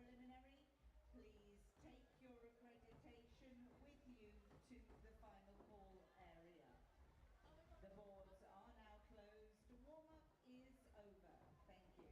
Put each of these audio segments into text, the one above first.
preliminary. Please take your accreditation with you to the final call area. The boards are now closed. Warm-up is over. Thank you.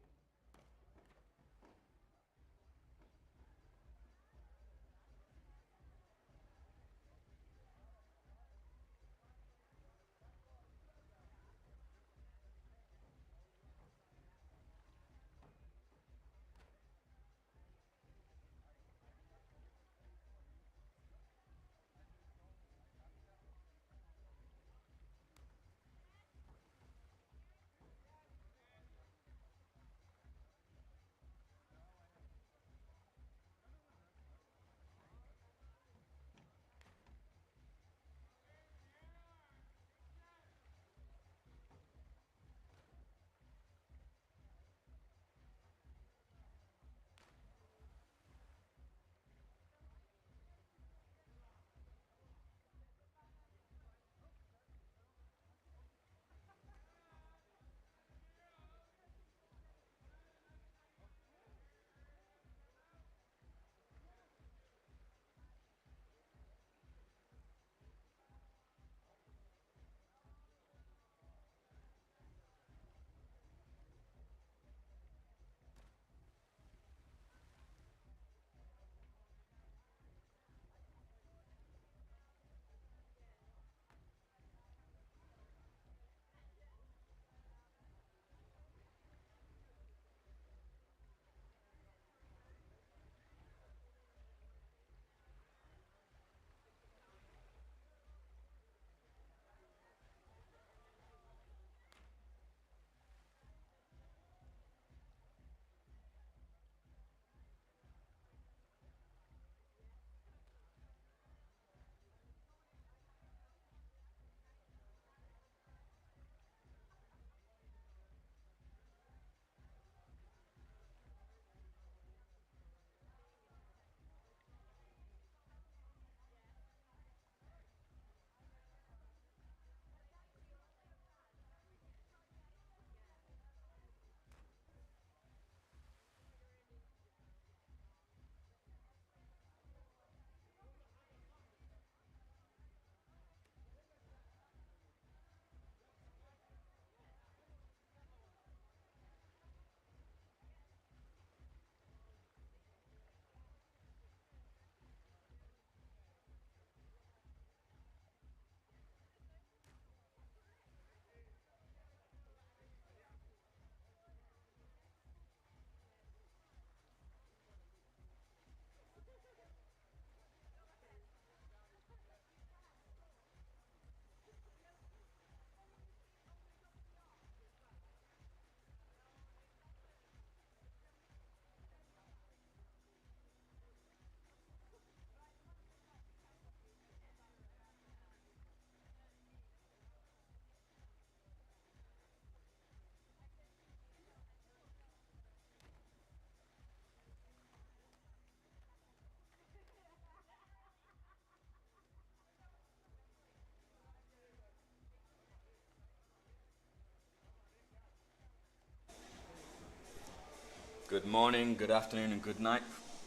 Good morning, good afternoon and good night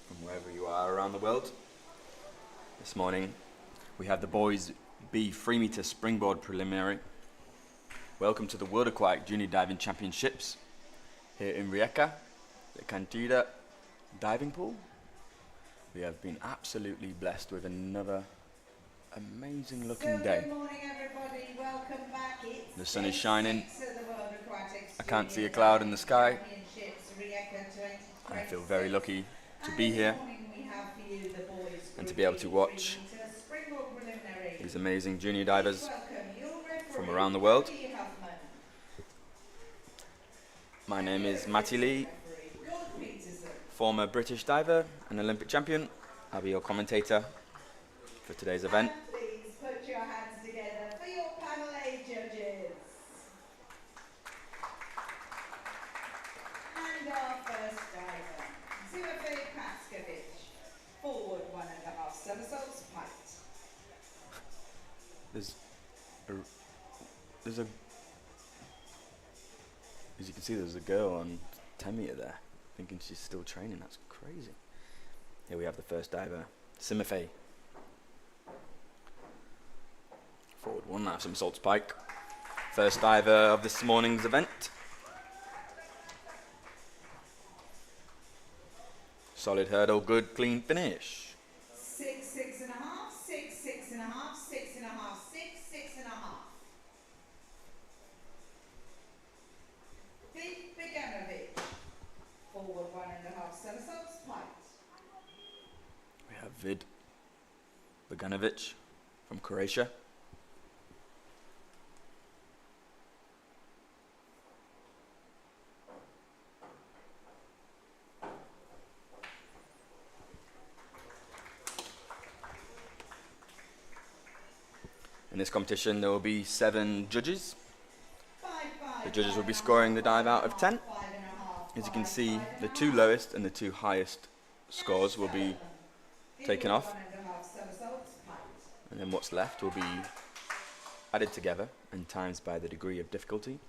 from wherever you are around the world. This morning we have the boys B 3 meter springboard preliminary. Welcome to the World Aquatic Junior Diving Championships here in Rijeka, the Cantida diving pool. We have been absolutely blessed with another amazing looking day. Good morning everybody, welcome back. It's The sun is shining. the World Aquatics I can't see a Junior cloud in the Diving sky. Championships, Rijeka 2026. I feel very lucky to be This here morning we have for you the boys and to Group be able B to watch 3 meter springboard preliminary. these amazing junior Please divers welcome your from referee, around the world. Andy Huffman. My name And is your Matty Lee, referee, Gordon Peterson. former British diver and Olympic champion. I'll be your commentator for today's event. And please put your hands together for your panel A judges. And our first diver, Timothy Paskovich, forward 1.5 somersaults height. There's a, as you can see, there's a girl on 10 meter there, thinking she's still training. That's crazy. Here we have the first diver, Simifei. Forward one, have some salts pike. First diver of this morning's event. Solid hurdle, good clean finish. 6, 6 and a half, 6, 6 and a half, 6 and a half, 6, 6 and a half. Beganovic. Forward 1.5 somersaults, piped. We have Vid Beganovic from Croatia. In this competition there will be 7 judges. The judges will be scoring the dive out of 10. As you can see, the 2 lowest and the 2 highest scores will be taken off, and then what's left will be added together and times by the degree of difficulty.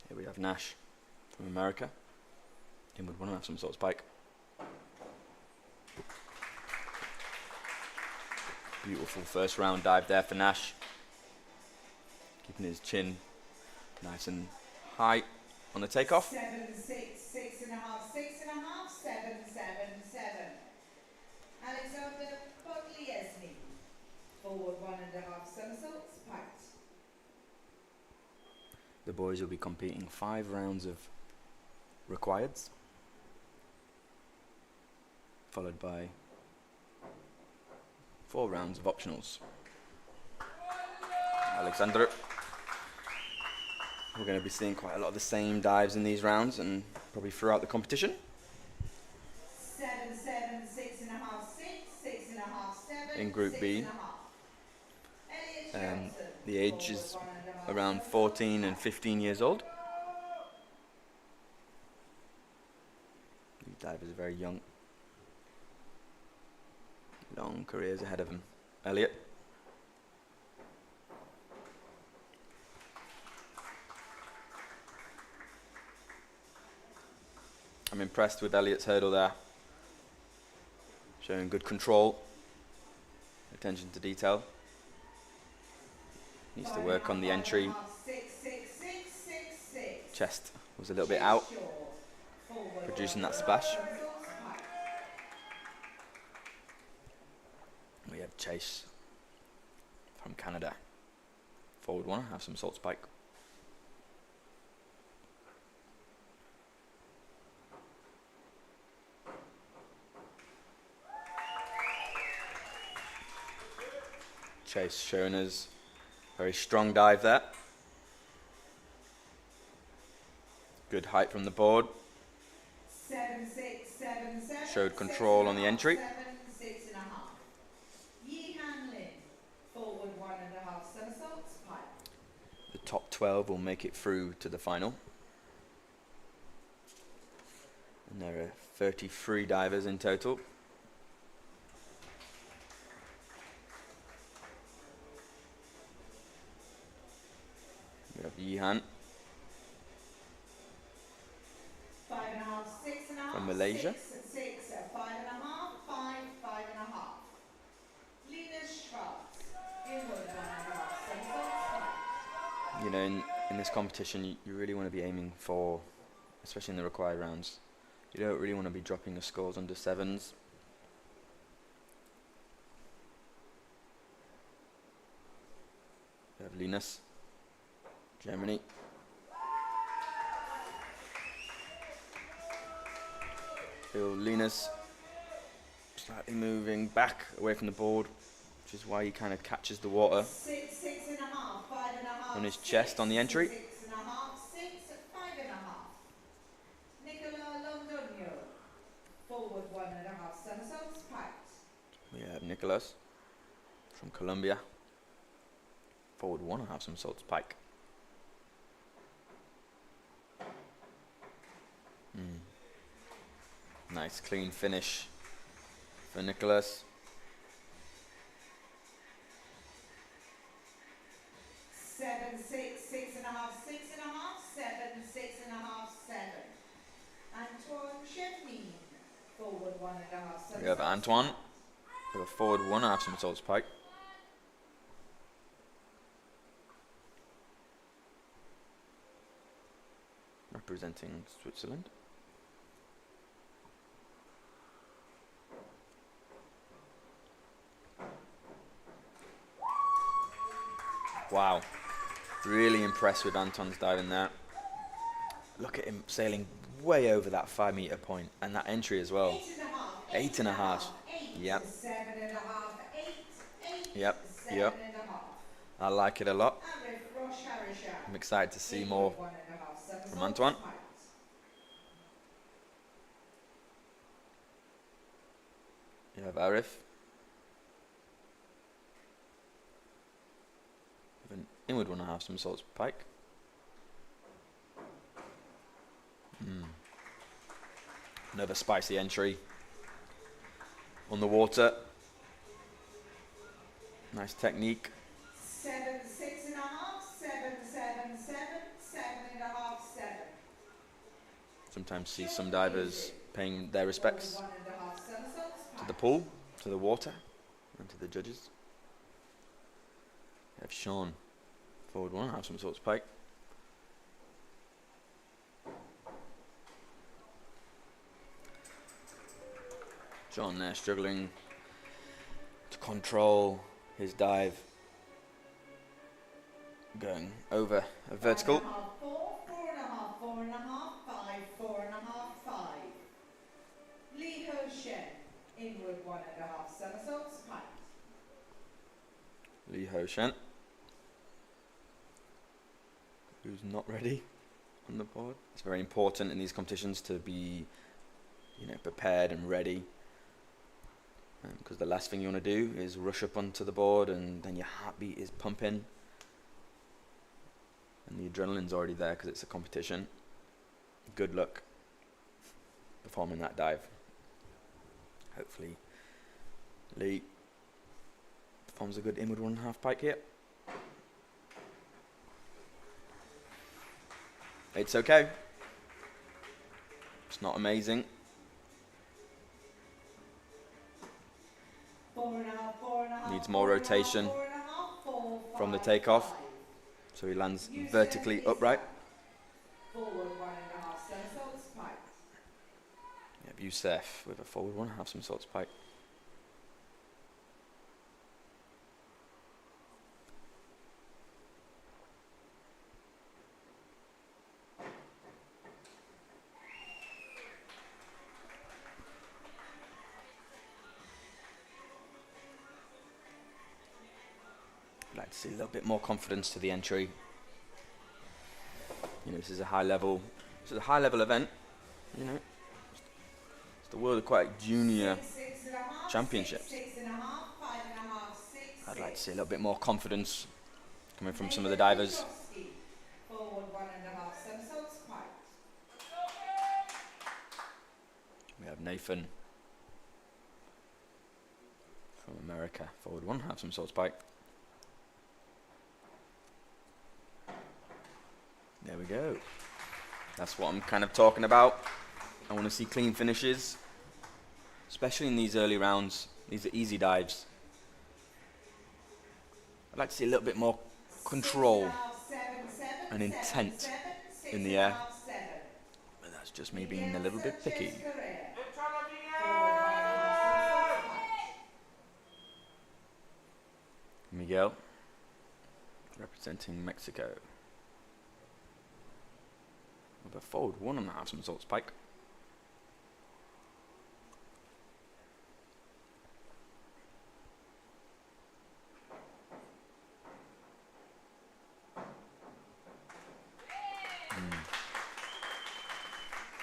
Here we have Nash from America. Inward one, have some salt spike. Beautiful first round dive there for Nash. Keeping his chin nice and high on the takeoff. 7, 6, 6 and a half, 6 and a half, 7, 7, 7. Alexander Podliesny. Forward 1.5 somersaults, piped. The boys will be competing 5 rounds of requireds, followed by 4 rounds of optionals. Alexander. We're going to be seeing quite a lot of the same dives in these rounds and probably throughout the competition. 7, 7, 6 and a half, 6, 6 and a half, 7. In Group B. The age is around 14 and 15 years old. These divers are very young. Long careers ahead of him. Elliot. I'm impressed with Elliot's hurdle there. Showing good control, attention to detail. Needs to work on the entry. Chest was a little bit out, producing that splash. We have Chase from Canada. Forward one, have some salt spike. Chase showing us very strong dive there. Good height from the board. 7, 6, 7, 7. Showed control on the entry. 7, 6 and a half. Yi Han Lin. Forward 1.5 somersaults, pipe. The top 12 will make it through to the final. And there are 33 divers in total. We have Yihan 5.5, 6 and a half. from Malaysia. 6, 6, 5.5, 5, 5 and a half. Linus Schwartz. Inward 1.5 somersaults, pipe. You know, in this competition, you really want to be aiming for, especially in the required rounds, you don't really want to be dropping the scores under 7s. We have Linus, Germany. Feel Linus slightly moving back away from the board, which is why he kind of catches the water 6, 6 and a half, 5 and a half. on his chest on the entry. 6 and a half, 6, 5 and a half. Nicola Londonio. Forward 1.5 somersaults, piped. We have Nicholas from Colombia. Forward one, have some salts pike. Nice clean finish for Nicholas. 6, 6.5, 6.5, 7, 6.5, 7. Antoine Chevnine, forward 1.5. We have Antoine with a forward 1.5 somersaults pike. Representing Switzerland. Wow, really impressed with Anton's diving there. Look at him sailing way over that 5 meter point, and that entry as well. 8.5. Yep. 7.5, 8, 8, Yep. 7.5. Yep. I like it a lot. I'm excited to see more from Antoine. You have Arif with an inward 1.5 somersaults pike. Another spicy entry on the water. Nice technique. 7, 6.5, 7, 7, 7, 7.5, 7. Sometimes see some divers paying their respects to the pool, to the water, and to the judges. We have Sean, forward 1.5 somersaults pike. John there struggling to control his dive, going over a vertical. 4, 4.5, 4.5, 5, 4.5, 5. Lee Ho Shen, inward 1.5 somersaults pike. Lee Ho Shen, who's not ready on the board. It's very important in these competitions to be, prepared and ready. Because the last thing you want to do is rush up onto the board and then your heartbeat is pumping and the adrenaline's already there because it's a competition. Good luck performing that dive. Hopefully Lee performs a good inward 1.5 pike here. It's okay. It's not amazing. 4.5, Needs more rotation from the takeoff, so he lands vertically upright. Forward 1.5 somersaults pike. Yeah, Youssef with a forward 1.5 somersaults pike. I'd like to see a little bit more confidence to the entry. This is a high level event. It's the World Aquatic Junior Championships. I'd like to see a little bit more confidence coming from some of the divers. Forward 1.5 somersaults pike. We have Nathan from America, forward 1.5 somersaults pike. There we go. That's what I'm kind of talking about. I want to see clean finishes, especially in these early rounds. These are easy dives. I'd like to see a little bit more control and intent in the air. But that's just me being a little bit picky. Miguel, representing Mexico. With a forward 1.5 somersaults pike.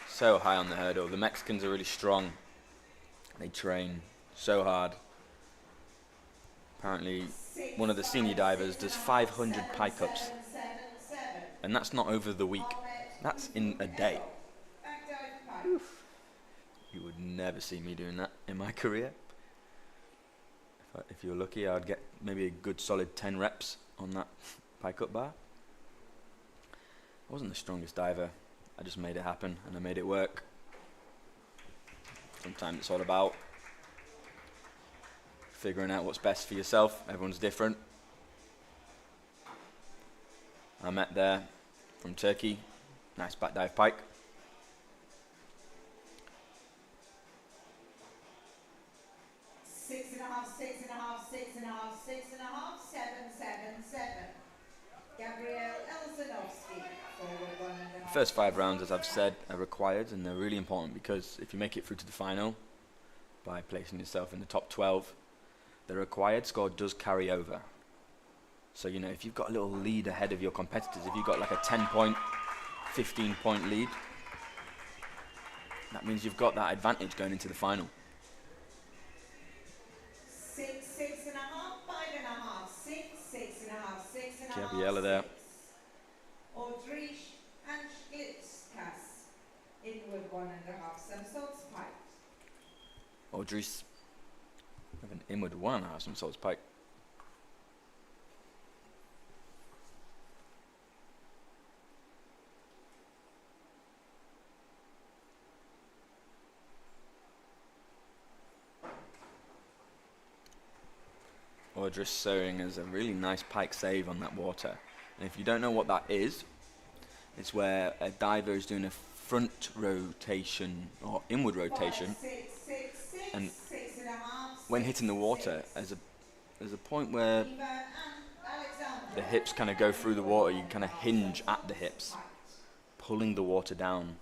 So high on the hurdle. The Mexicans are really strong. They train so hard. Apparently, one of the senior divers does 500 pike ups. And that's not over the week. That's in a day. Oof. You would never see me doing that in my career. If you're lucky, I'd get maybe a good solid 10 reps on that pike up bar. I wasn't the strongest diver. I just made it happen and I made it work. Sometimes it's all about figuring out what's best for yourself. Everyone's different. I met there from Turkey. Nice back dive pike. Six and a half, six and a half, six and a half, six and a half, 7, 7, 7. Gabriel Elzanovsky, forward 1.5. First 5 rounds, as I've said, are required, and they're really important because if you make it through to the final by placing yourself in the top 12, the required score does carry over. So, you know, if you've got a little lead ahead of your competitors, if you've got like a 10-point, 15-point lead, that means you've got that advantage going into the final. 6, 6 and a half, 5 and a half, 6, 6 and a half, 6 and a half. Gabriella there. Odrish and Sklitskas, inward 1.5, some salts piped. Odrish with an inward 1.5, some salts pike. Odrish sewing is a really nice pike save on that water. And if you don't know what that is, it's where a diver is doing a front rotation or inward rotation, and when hitting the water, there's a point where the hips kind of go through the water. You kind of hinge at the hips, pulling the water down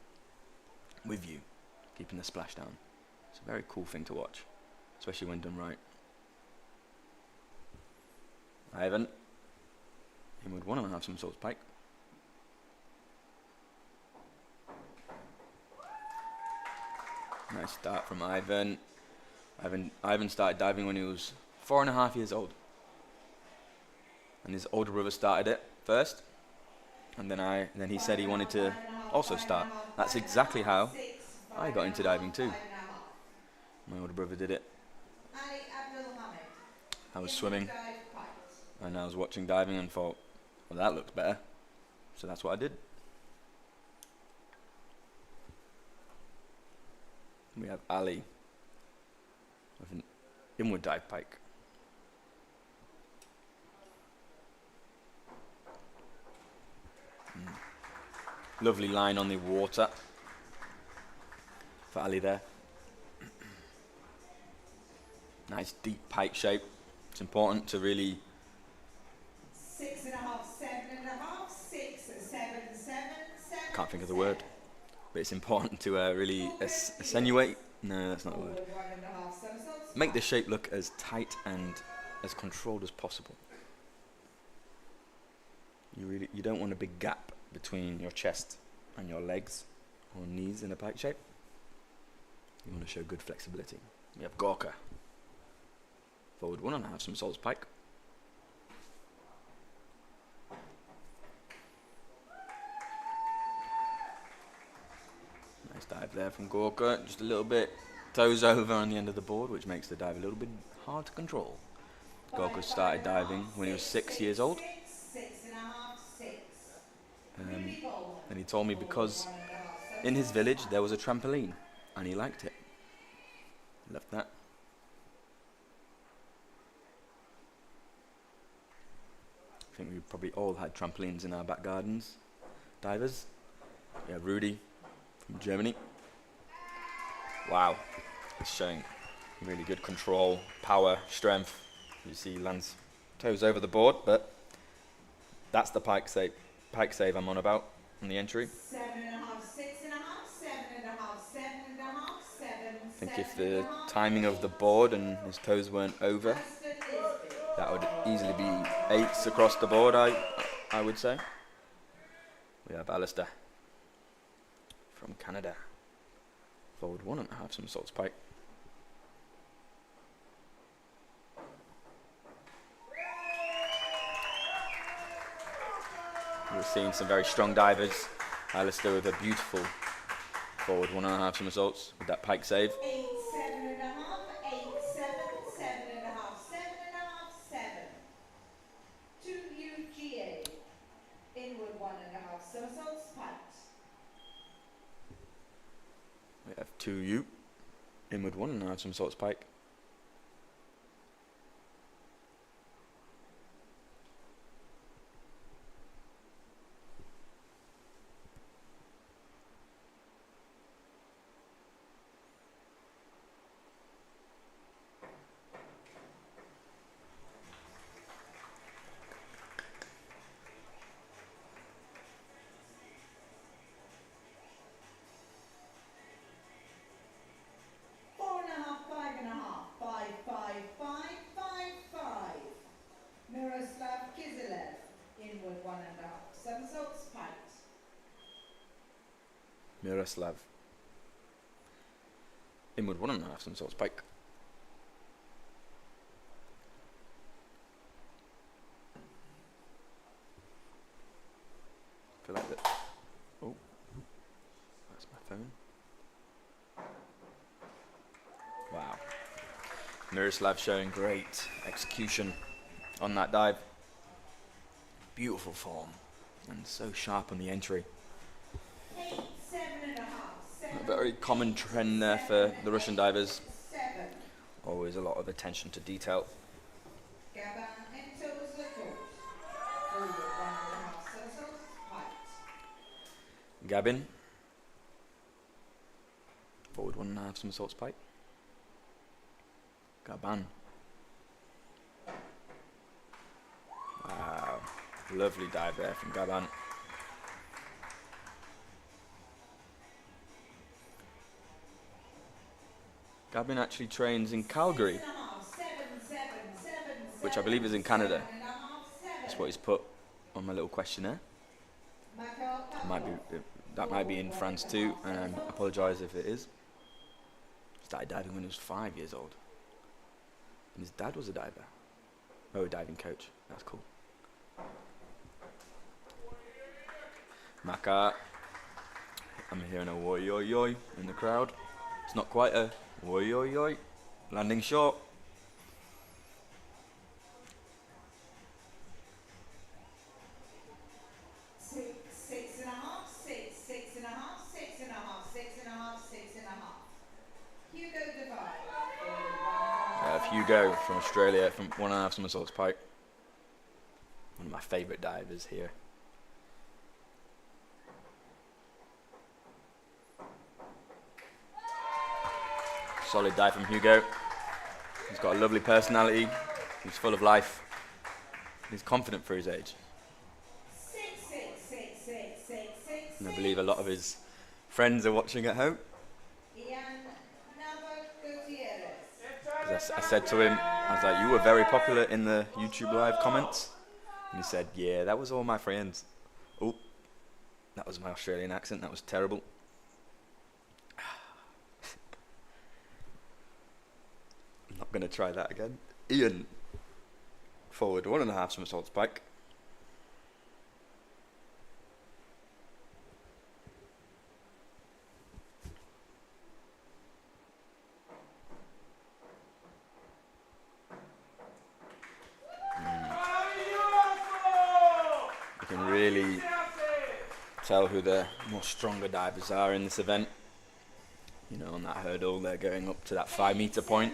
with you, keeping the splash down. It's a very cool thing to watch, especially when done right. Ivan, inward 1.5, some salts pike. Nice start from Ivan. Ivan started diving when he was 4.5 years old. And his older brother started it first. And then he said he wanted to also start. That's exactly how I got into diving too. My older brother did it. I was swimming and I was watching diving and thought, well, that looks better. So that's what I did. We have Ali with an inward dive pike. Lovely line on the water for Ali there. Nice deep pike shape. It's important to really 6.5, 7.5, 6, 7, 7, 7. Can't think of the word, but it's important to really attenuate. No, that's not the word. Make the shape look as tight and as controlled as possible. You don't want a big gap between your chest and your legs or knees in a pike shape. You want to show good flexibility. We have Gorka. Forward 1.5, some salts pike. Nice dive there from Gorka. Just a little bit toes over on the end of the board, which makes the dive a little bit hard to control. Gorka started diving when he was 6 years old. And he told me because in his village there was a trampoline and he liked it. Loved that. I think we probably all had trampolines in our back gardens. Divers. We have Rudy from Germany. Wow. It's showing really good control, power, strength. You see he lands toes over the board, but that's the pike save I'm on about in the entry. 7.5, 6.5, 7.5, 7.5, 7. I think if the timing of the board and his toes weren't over, that would easily be 8s across the board, I would say. We have Alistair from Canada. Forward 1.5, some salts pike. We're seeing some very strong divers. Alistair with a beautiful forward 1.5, some salts with that pike save. 8, 7.5, 8, 7, 7.5, 7.5, 7. 2 UGA. Inward 1.5 somersaults, piked. We have 2U, inward 1.5 somersaults pike. Inward 1.5 somersaults, piked. Miroslav, inward 1.5 somersaults pike. I feel like that. Oh, that's my phone. Wow. Miroslav showing great execution on that dive. Beautiful form and so sharp on the entry. 8, 7.5. A very common trend there for the Russian divers. Always a lot of attention to detail. Gabin, forward 1.5 somersaults pike. Gaban. Wow, lovely dive there from Gaban. Gabin actually trains in Calgary, which I believe is in Canada. That's what he's put on my little questionnaire. That might be in France too, and I apologise if it is. Started diving when he was 5 years old. And his dad was a diver. Oh, a diving coach. That's cool. Maka. I'm hearing a oi oi oi in the crowd. It's not quite a oi oi oi. Landing short. Hugo from Australia from 1.5 somersaults pike. One of my favourite divers here. Solid dive from Hugo. He's got a lovely personality. He's full of life. He's confident for his age. And I believe a lot of his friends are watching at home. I said to him, I was like, you were very popular in the YouTube live comments. And he said, yeah, that was all my friends. Oh, that was my Australian accent. That was terrible. I'm not going to try that again. Ian, forward 1.5 somersaults pike. You can really tell who the more stronger divers are in this event. You know, on that hurdle, they're going up to that 5 meter point.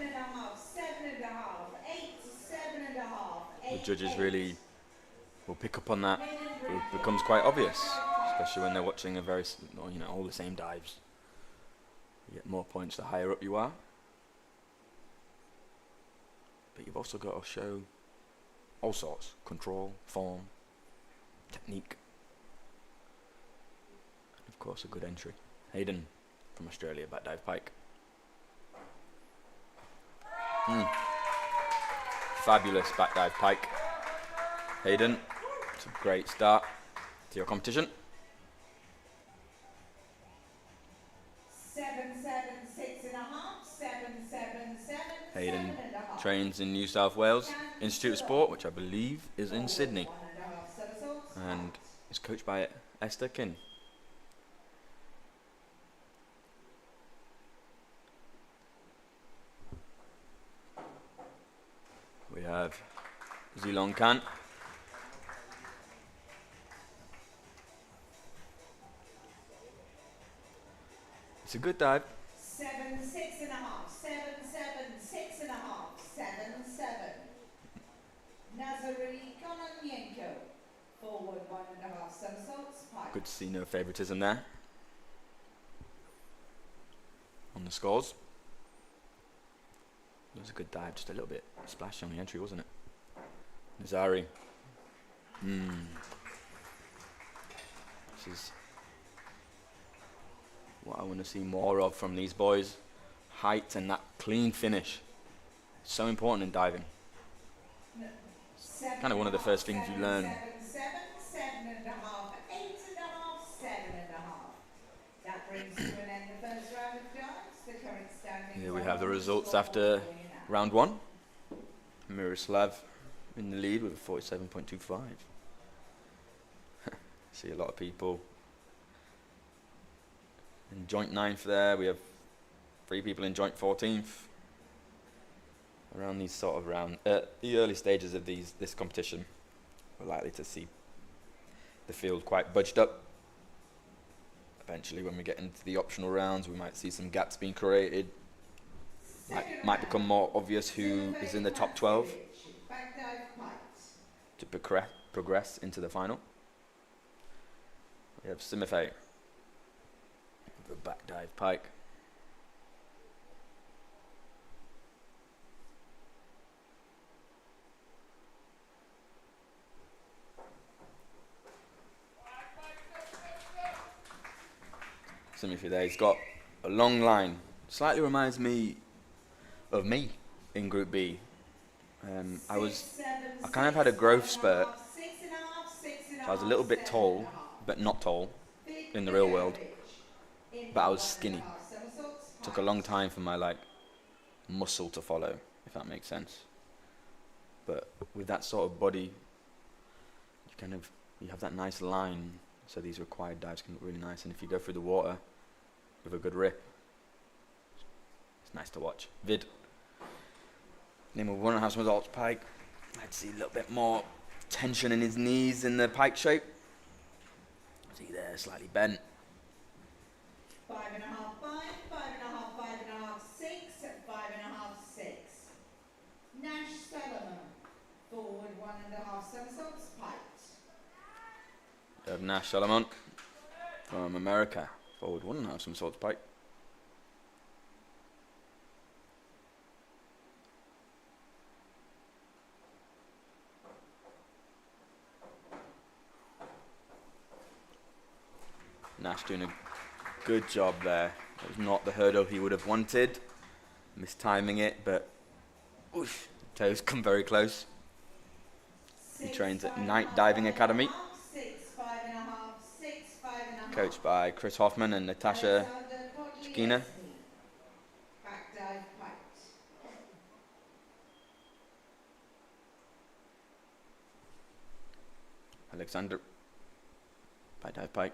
The judges really will pick up on that. It becomes quite obvious, especially when they're watching a very, you know, all the same dives. You get more points the higher up you are. But you've also got to show all sorts: control, form, technique, and of course a good entry. Hayden from Australia, back dive pike. Fabulous back dive pike. Hayden, it's a great start to your competition. 7, 7, 6.5, 7, 7, 7. Hayden trains in New South Wales Institute of Sport, which I believe is in Sydney, and is coached by Esther Kin. We have Zilong Khan. It's a good dive. 7, 6 and a half, 7, 7, 6 and a half, 7, 7. Nazari Kononenko, forward 1.5 somersaults, pike. Good to see no favouritism there on the scores. It was a good dive, just a little bit splashy on the entry, wasn't it? Nazari. This is what I want to see more of from these boys. Height and that clean finish. So important in diving. Kind of one of the first things you learn. 7, 7 and a half, 8 and a half, 7 and a half. That brings to an end the first round of dives. The current standings. Here we have the results after round 1. Miroslav in the lead with a 47.25. See a lot of people in joint 9th there. We have 3 people in joint 14th. Around these sort of the early stages of this competition, we're likely to see the field quite budged up. Eventually, when we get into the optional rounds, we might see some gaps being created. Might become more obvious who is in the top 12 to progress into the final. We have Simifei with a back dive pike. Simifei there, he's got a long line. Slightly reminds me of me in Group B. I kind of had a growth spurt. So I was a little bit tall, but not tall in the real world. But I was skinny. Took a long time for my muscle to follow, if that makes sense. But with that sort of body, you have that nice line. So these required dives can look really nice. And if you go through the water with a good rip, it's nice to watch. Vid. Name of 1.5 somersaults pike. I'd see a little bit more tension in his knees in the pike shape. See there, slightly bent. 5.5, 5, 5.5, 5.5, 6, 5.5, 6. Nash Solomon, forward 1.5 somersaults, pike. We have Nash Solomon from America, forward 1.5 somersaults pike. Nash doing a good job there. It was not the hurdle he would have wanted. Mistiming it, but oof, toes come very close. He trains at Night Diving Academy, coached by Chris Hoffman and Natasha Chikina. Alexander, back dive pike.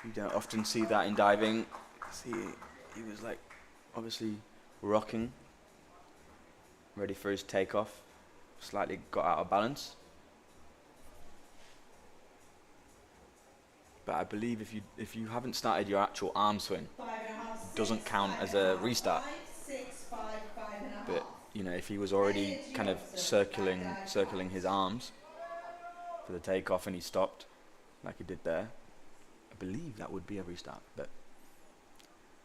You don't often see that in diving. See, he was obviously rocking, ready for his takeoff. Slightly got out of balance. But I believe if you haven't started your actual arm swing, it doesn't count as a restart. But if he was already kind of circling his arms for the takeoff and he stopped, like he did there, I believe that would be a restart, but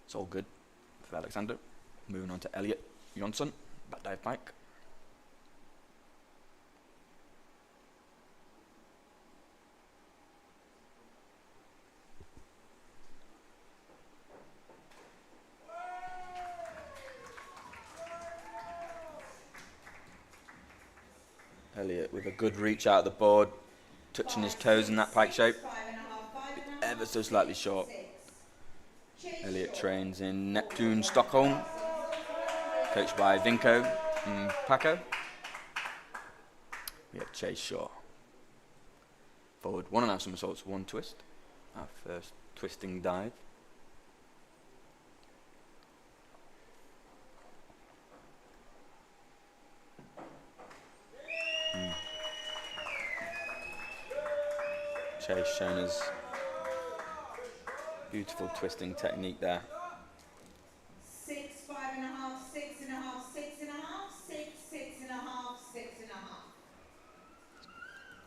it's all good for Alexander. Moving on to Elliot Jonsson, back dive pike. Elliot with a good reach out of the board, touching his toes in that pike shape. Ever so slightly short. Elliot trains in Neptune, Stockholm, coached by Vinko and Paco. We have Chase Shaw. Forward 1.5 somersaults, 1 twist. Our first twisting dive. Chase showing us beautiful twisting technique there. 6, 5.5, 6.5, 6.5, 6, 6.5, 6.5.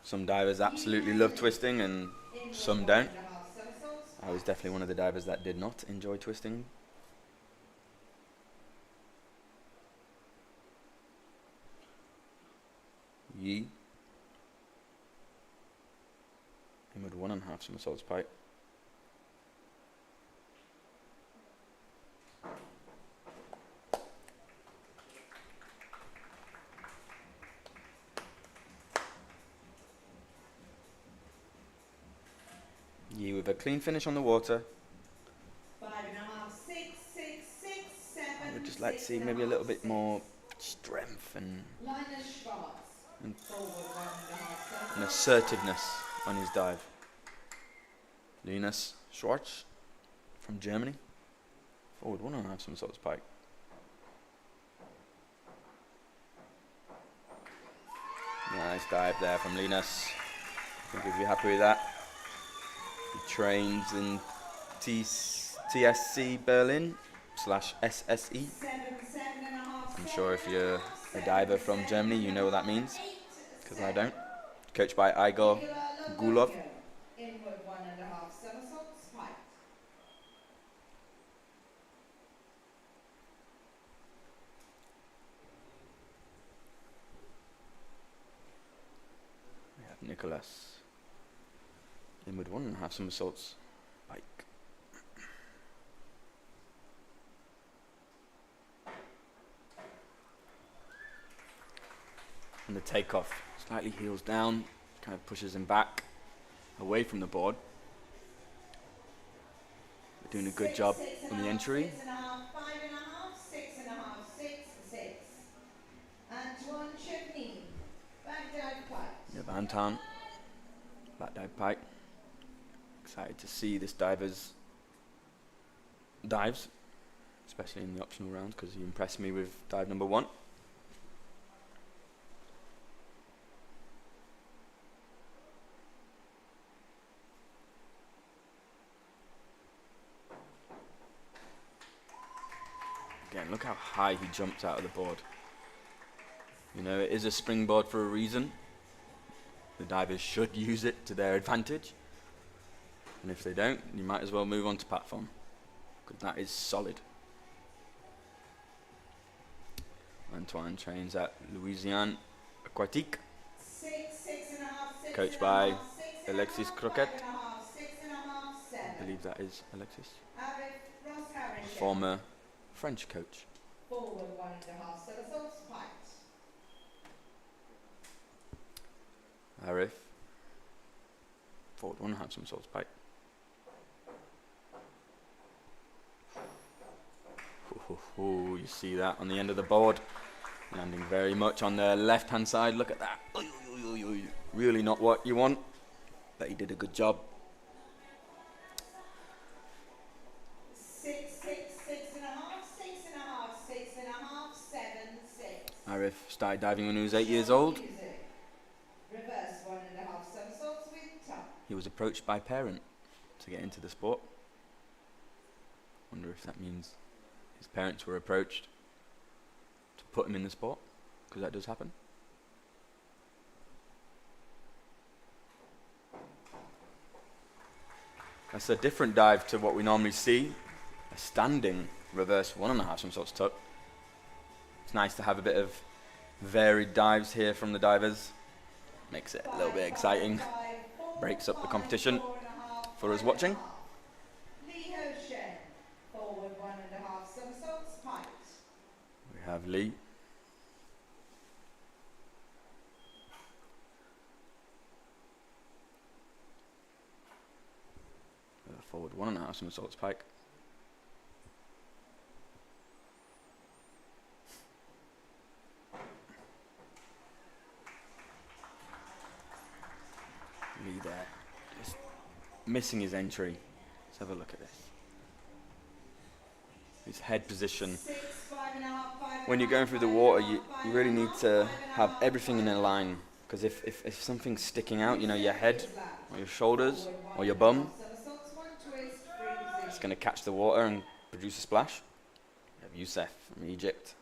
Some divers absolutely love twisting and some don't. I was definitely one of the divers that did not enjoy twisting. Yi. Inward 1.5 somersaults pike. Yi with a clean finish on the water. 5.5, 6, 6, 6, 7. I would just like to see maybe a little bit more strength and assertiveness on his dive. Linus Schwartz from Germany. Forward 1.5 somersaults pike. Nice dive there from Linus. I think he'll be happy with that. He trains in TSC Berlin / SSE. I'm sure if you're a diver from Germany, you know what that means, because I don't. Coached by Igor Gulov. Inward 1.5 somersaults pike. We have Nicholas. Inward 1.5 somersaults pike. And the takeoff slightly heels down, kind of pushes him back away from the board. We're doing a good job on the entry. 6.5, 5.5, 6.5, 6, 6. Antoine Chepny, back dive pike. Yeah, Anton, back dive pike. Excited to see this diver's dives, especially in the optional rounds, because he impressed me with dive number 1. Again, look how high he jumped out of the board. You know, it is a springboard for a reason. The divers should use it to their advantage. And if they don't, you might as well move on to platform, because that is solid. Antoine trains at Louisiane Aquatics, 6, 6.5, coached by Alexis Croquet. I believe that is Alexis. Former French coach. Forward 1.5 somersaults pike. Arif. Forward 1.5 somersaults pike. You see that on the end of the board, landing very much on the left hand side. Look at that. Really not what you want, but he did a good job. 6, 6, 6.5, 6.5, 6.5, 7, 6. Arif started diving when he was 8 years old. Reverse 1.5 somersaults with tuck. He was approached by a parent to get into the sport. Wonder if that means his parents were approached to put him in the sport, because that does happen. That's a different dive to what we normally see. A standing reverse 1.5 somersaults tuck. It's nice to have a bit of varied dives here from the divers. Makes it a little bit exciting. Breaks up the competition for us watching. Forward 1.5 somersaults pike. We have Lee. Forward 1.5 somersaults pike. Lee there, just missing his entry. Let's have a look at this. His head position. 6, 5.5, 5.5, When you're going through the water, you really need to have everything in a line, Because if something's sticking out, you know, your head or your shoulders or your bum, it's going to catch the water and produce a splash. We have Youssef from Egypt.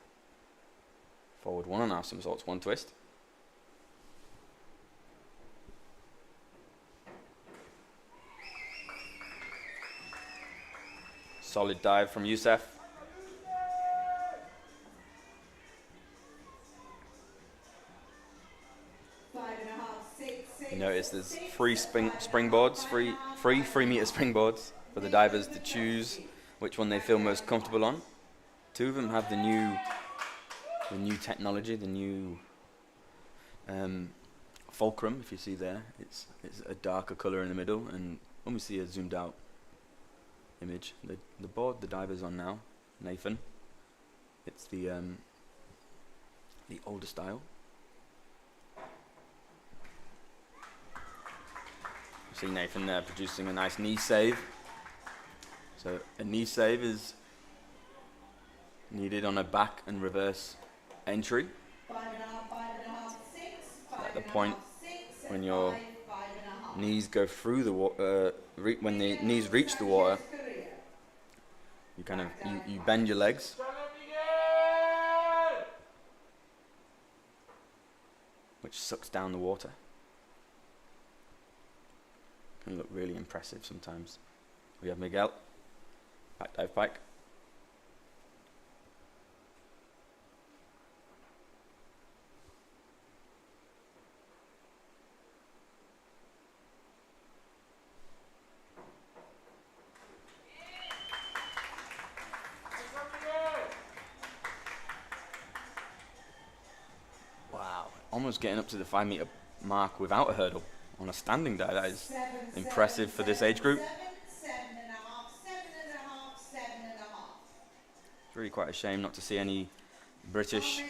Forward 1.5 somersaults, 1 twist. Solid dive from Youssef. You notice there's free springboards, free 3 meter springboards for the divers to choose which one they feel most comfortable on. 2 of them have the new technology, the new fulcrum. If you see there, it's a darker color in the middle, and when we see a zoomed out image, the board the diver's on now, Nathan, it's the older style. You see Nathan there producing a nice knee save. So a knee save is needed on a back and reverse entry. At the point when your knees go through the water, when the knees reach the water, you kind of you bend your legs. Which sucks down the water. Can look really impressive sometimes. We have Miguel, back dive pike. Wow, almost getting up to the 5 meter mark without a hurdle on a standing dive. That is impressive for this age group. It's really quite a shame not to see any British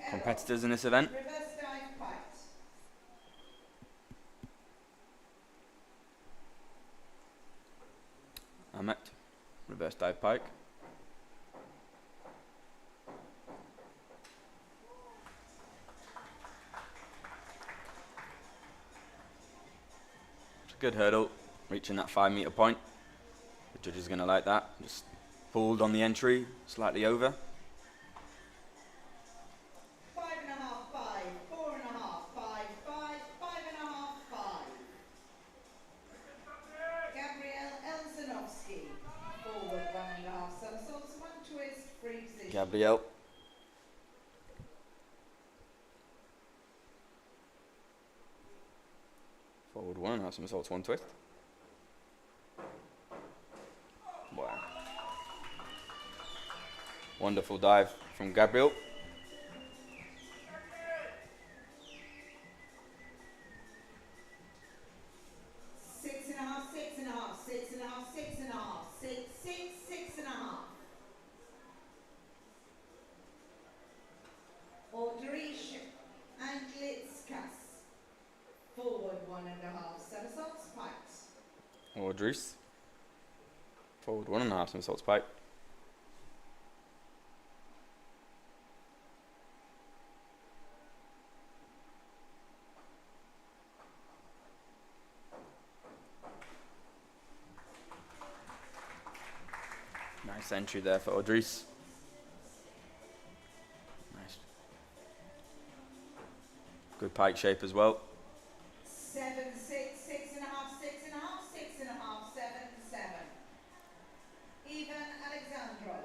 competitors in this event. Ahmet, reverse dive pike. Good hurdle, reaching that 5 meter point. The judge is going to like that. Just pulled on the entry, slightly over. 5.5, 5, 4.5, 5, 5, 5.5, 5. Gabriel Elzanovsky, forward 1.5 somersaults, 1 twist, free position. Gabriel. Forward 1.5 somersaults, 1 twist. Wow. Wonderful dive from Gabriel. Six and a half, 6.5. Ordrish and Litzkas. Forward 1.5 somersaults, pikes. Ordris. Forward 1.5 somersaults, pike. Nice entry there for Ordris. Nice. Good pike shape as well. 7, 6, 6.5, 6.5, 6.5, 7, 7. Ivan Alexandrov.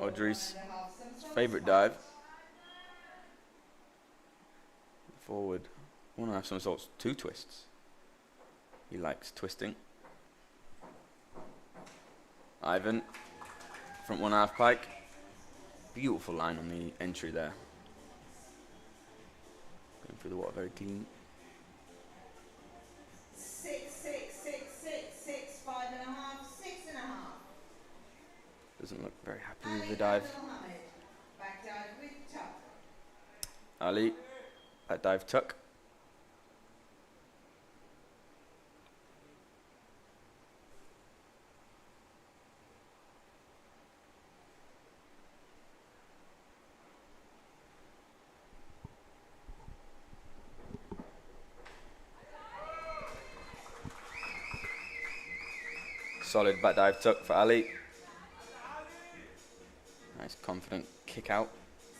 Audrey's favourite dive. Forward 1.5 somersaults, 2 twists. He likes twisting. Ivan, front 1.5 pike. Beautiful line on the entry there. Going through the water very clean. 6, 6, 6, 6, 6, 5.5, 6.5. Doesn't look very happy with the dive. Back dive with tuck. Ali, back dive tuck. Solid back dive tuck for Ali. Nice confident kick out.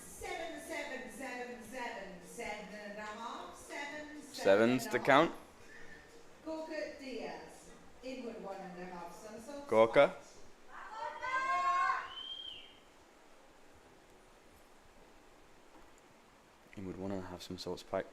7, 7, 7, 7, 7.5, 7, Sevens to count. Gorka Diaz, inward 1.5 somersaults. Gorka. Inward 1.5 somersaults pike.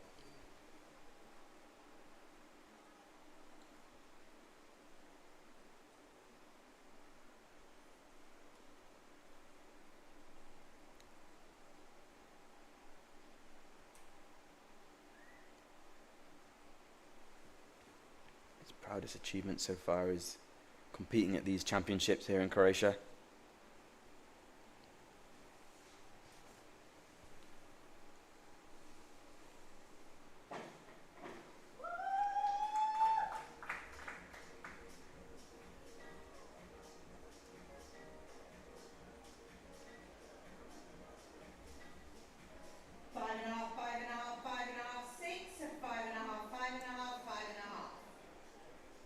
His proudest achievement so far is competing at these championships here in Croatia.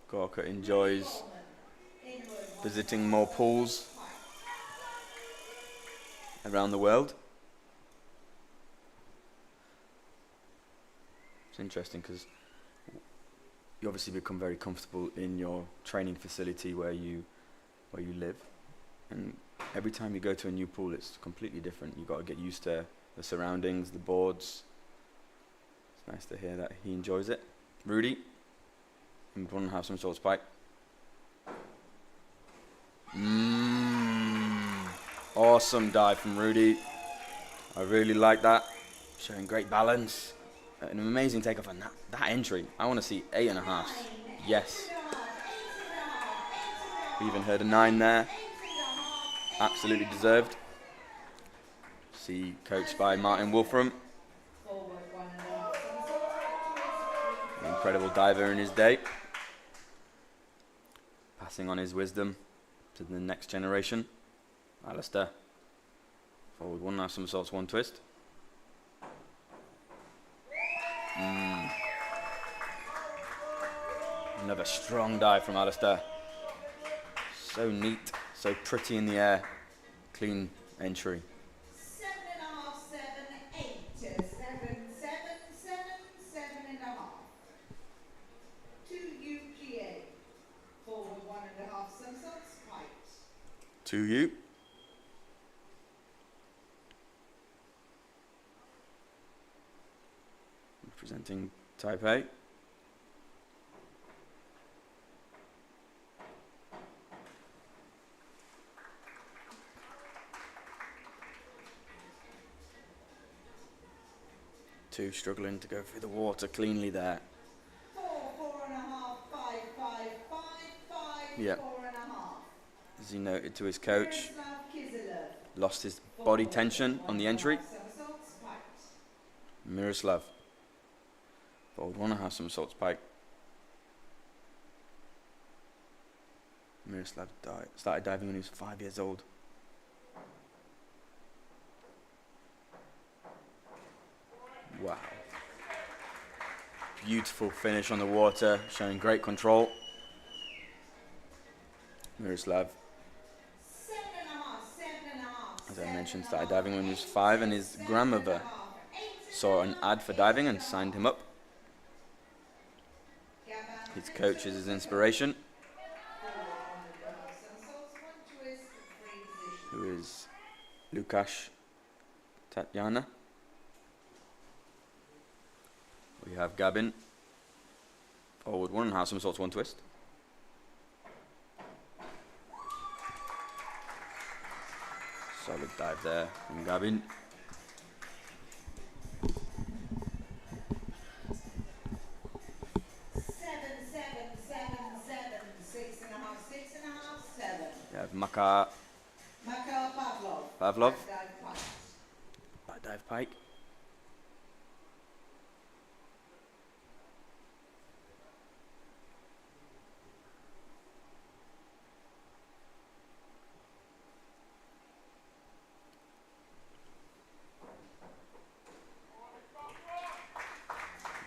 Gorka enjoys visiting more pools around the world. It's interesting because you obviously become very comfortable in your training facility where you live, and every time you go to a new pool it's completely different. You've got to get used to the surroundings, the boards. It's nice to hear that he enjoys it. Rudy, and 1.5 somersaults pike. Awesome dive from Rudy. I really like that. Showing great balance. An amazing takeoff on that entry. I want to see 8.5. Yes. We even heard a 9 there. Absolutely deserved. See, coached by Martin Wolfram. An incredible diver in his day. Passing on his wisdom to the next generation. Alistair. Forward 1.5 somersaults, 1 twist. Another strong dive from Alistair. So neat, so pretty in the air. Clean entry. 7.5, 7, 8, 7, 7, 7, 7.5. 2 UGA. Forward 1.5 somersaults, pipes. 2U. Representing Taipei. Two struggling to go through the water cleanly there. 4, 4.5, 5, 5, 5, 5, Yeah. 4.5. As he noted to his coach, Miroslav Kiselov. lost his body tension on the entry. Somersaults, pipes. Miroslav. Forward 1.5 somersaults pike. Miroslav started diving when he was 5 years old. Wow. Beautiful finish on the water, showing great control. Miroslav, 7.5, as I mentioned, started diving when he was 5, and his grandmother saw an ad for diving and signed him up. His coach is his inspiration, who is Lukasz Tatiana. We have Gabin. Forward 1.5 somersaults, 1 twist. Solid dive there from Gabin. We have Makar Pavlov. Back dive pike.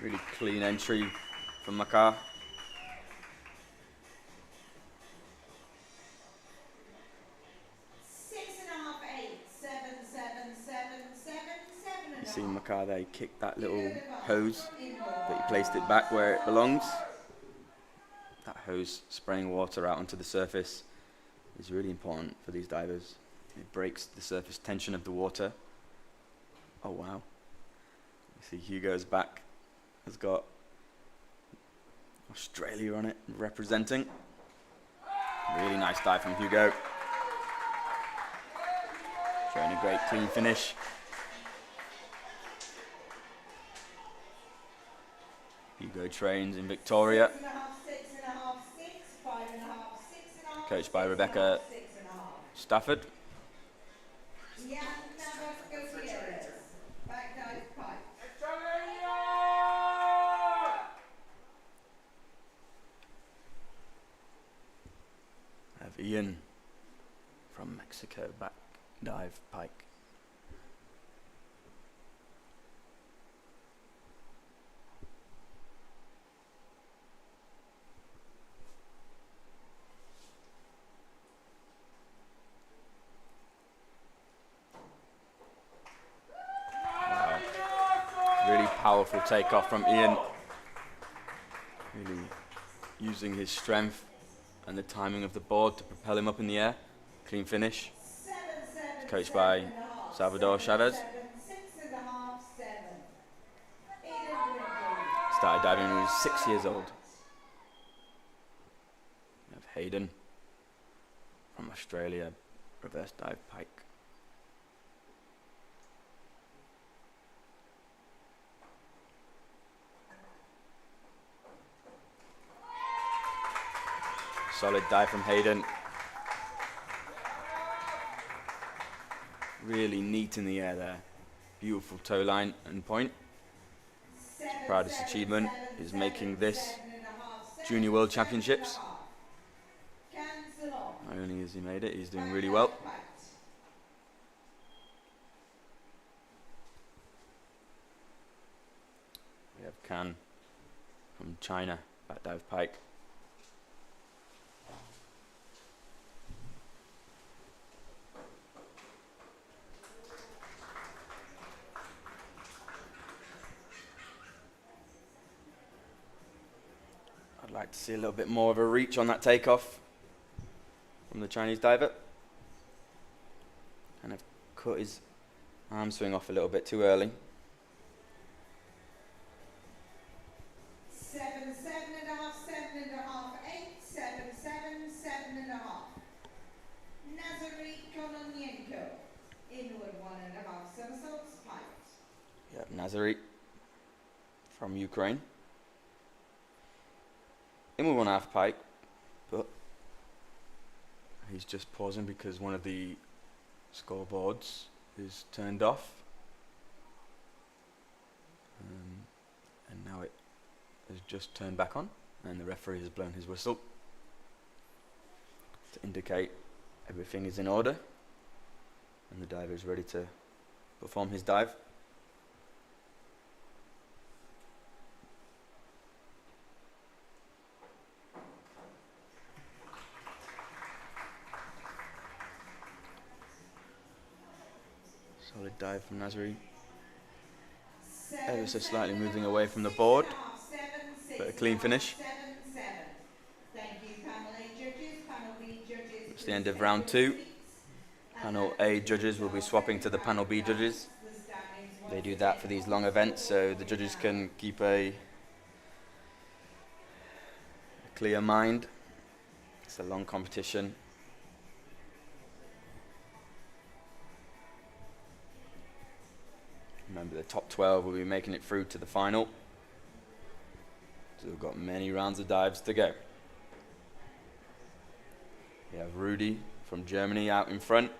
Really clean entry from Makar. see Makar there, he kicked that little hose, but he placed it back where it belongs. That hose spraying water out onto the surface is really important for these divers. It breaks the surface tension of the water. Oh wow. You see Hugo's back has got Australia on it, representing. Really nice dive from Hugo. Showing a great clean finish. Hugo trains in Victoria. 6.5, Coached by Rebecca 6.5. Stafford. Yeah, Navas Gutierrez. Back dive pipe. I have Ian from Mexico, back dive pike. Wow. Really powerful takeoff from Ian. Really using his strength and the timing of the board to propel him up in the air. Clean finish. Coached by Salvador Chavez. Started diving when he was 6 years old. We have Hayden from Australia, reverse dive pike. Solid dive from Hayden. Really neat in the air there. Beautiful toe line and point. His proudest achievement is making this Junior World Championships. Not only has he made it, he's doing really well. We have Kan from China, back dive pike. I'd like to see a little bit more of a reach on that takeoff from the Chinese diver. Kind of cut his arm swing off a little bit too early. 7.5, 7.5, 8, 7, 7.5. Nazary Kononenko, inward 1.5 somersaults, pike. Yep, Nazary from Ukraine. Inward 1.5 pike, but he's just pausing because one of the scoreboards is turned off. And now it has just turned back on, and the referee has blown his whistle to indicate everything is in order and the diver is ready to perform his dive. Solid dive from Nazary. Ever so slightly moving away from the board, but a clean finish. Thank you, panel A judges. Panel B judges. It's the end of round 2. Panel A judges will be swapping to the panel B judges. They do that for these long events so the judges can keep a clear mind. It's a long competition. Remember, the top 12 will be making it through to the final. So we've got many rounds of dives to go. We have Rudy from Germany out in front.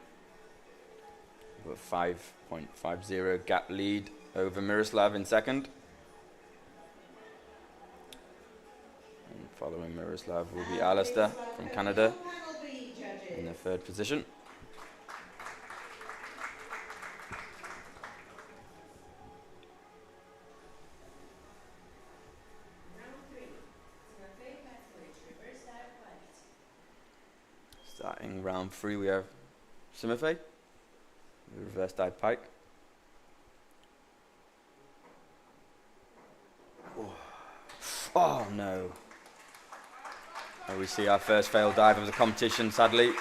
We've got 5.50 gap lead over Miroslav in second. And following Miroslav will be Alistair from Canada in the third position. Starting round 3, we have Simife, the reverse dive pike. Oh no. And we see our first failed dive of the competition, sadly.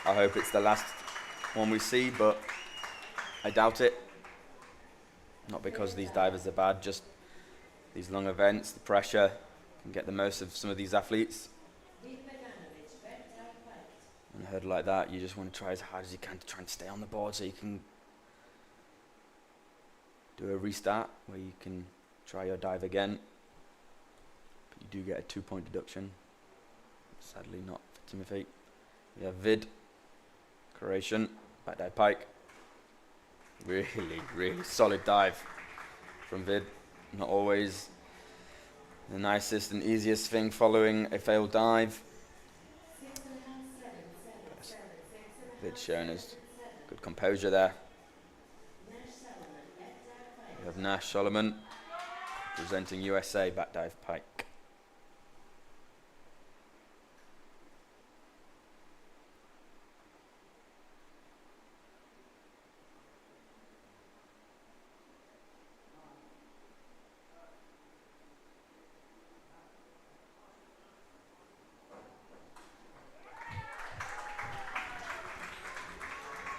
I hope it's the last one we see, but I doubt it. Not because these divers are bad, just these long events, the pressure can get the most of some of these athletes. On a hurdle like that, you just want to try as hard as you can to try and stay on the board so you can do a restart where you can try your dive again. But you do get a 2-point deduction. Sadly not for Timothy. We have Vid, Croatian, back dive pike. Really, really solid dive from Vid. Not always the nicest and easiest thing following a failed dive. Vid showing us good composure there. We have Nash Solomon presenting USA back dive pike.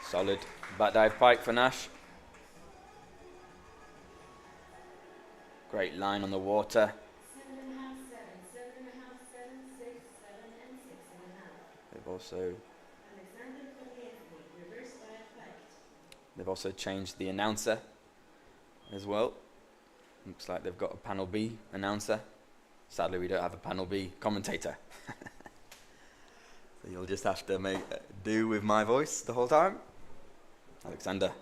Solid back dive pike for Nash. Great line on the water. 7.5, 7, 7.5, 7, 6, 7, and 6.5. They've also changed the announcer as well. Looks like they've got a panel B announcer. Sadly, we don't have a panel B commentator. So you'll just have to make do with my voice the whole time. Alexander,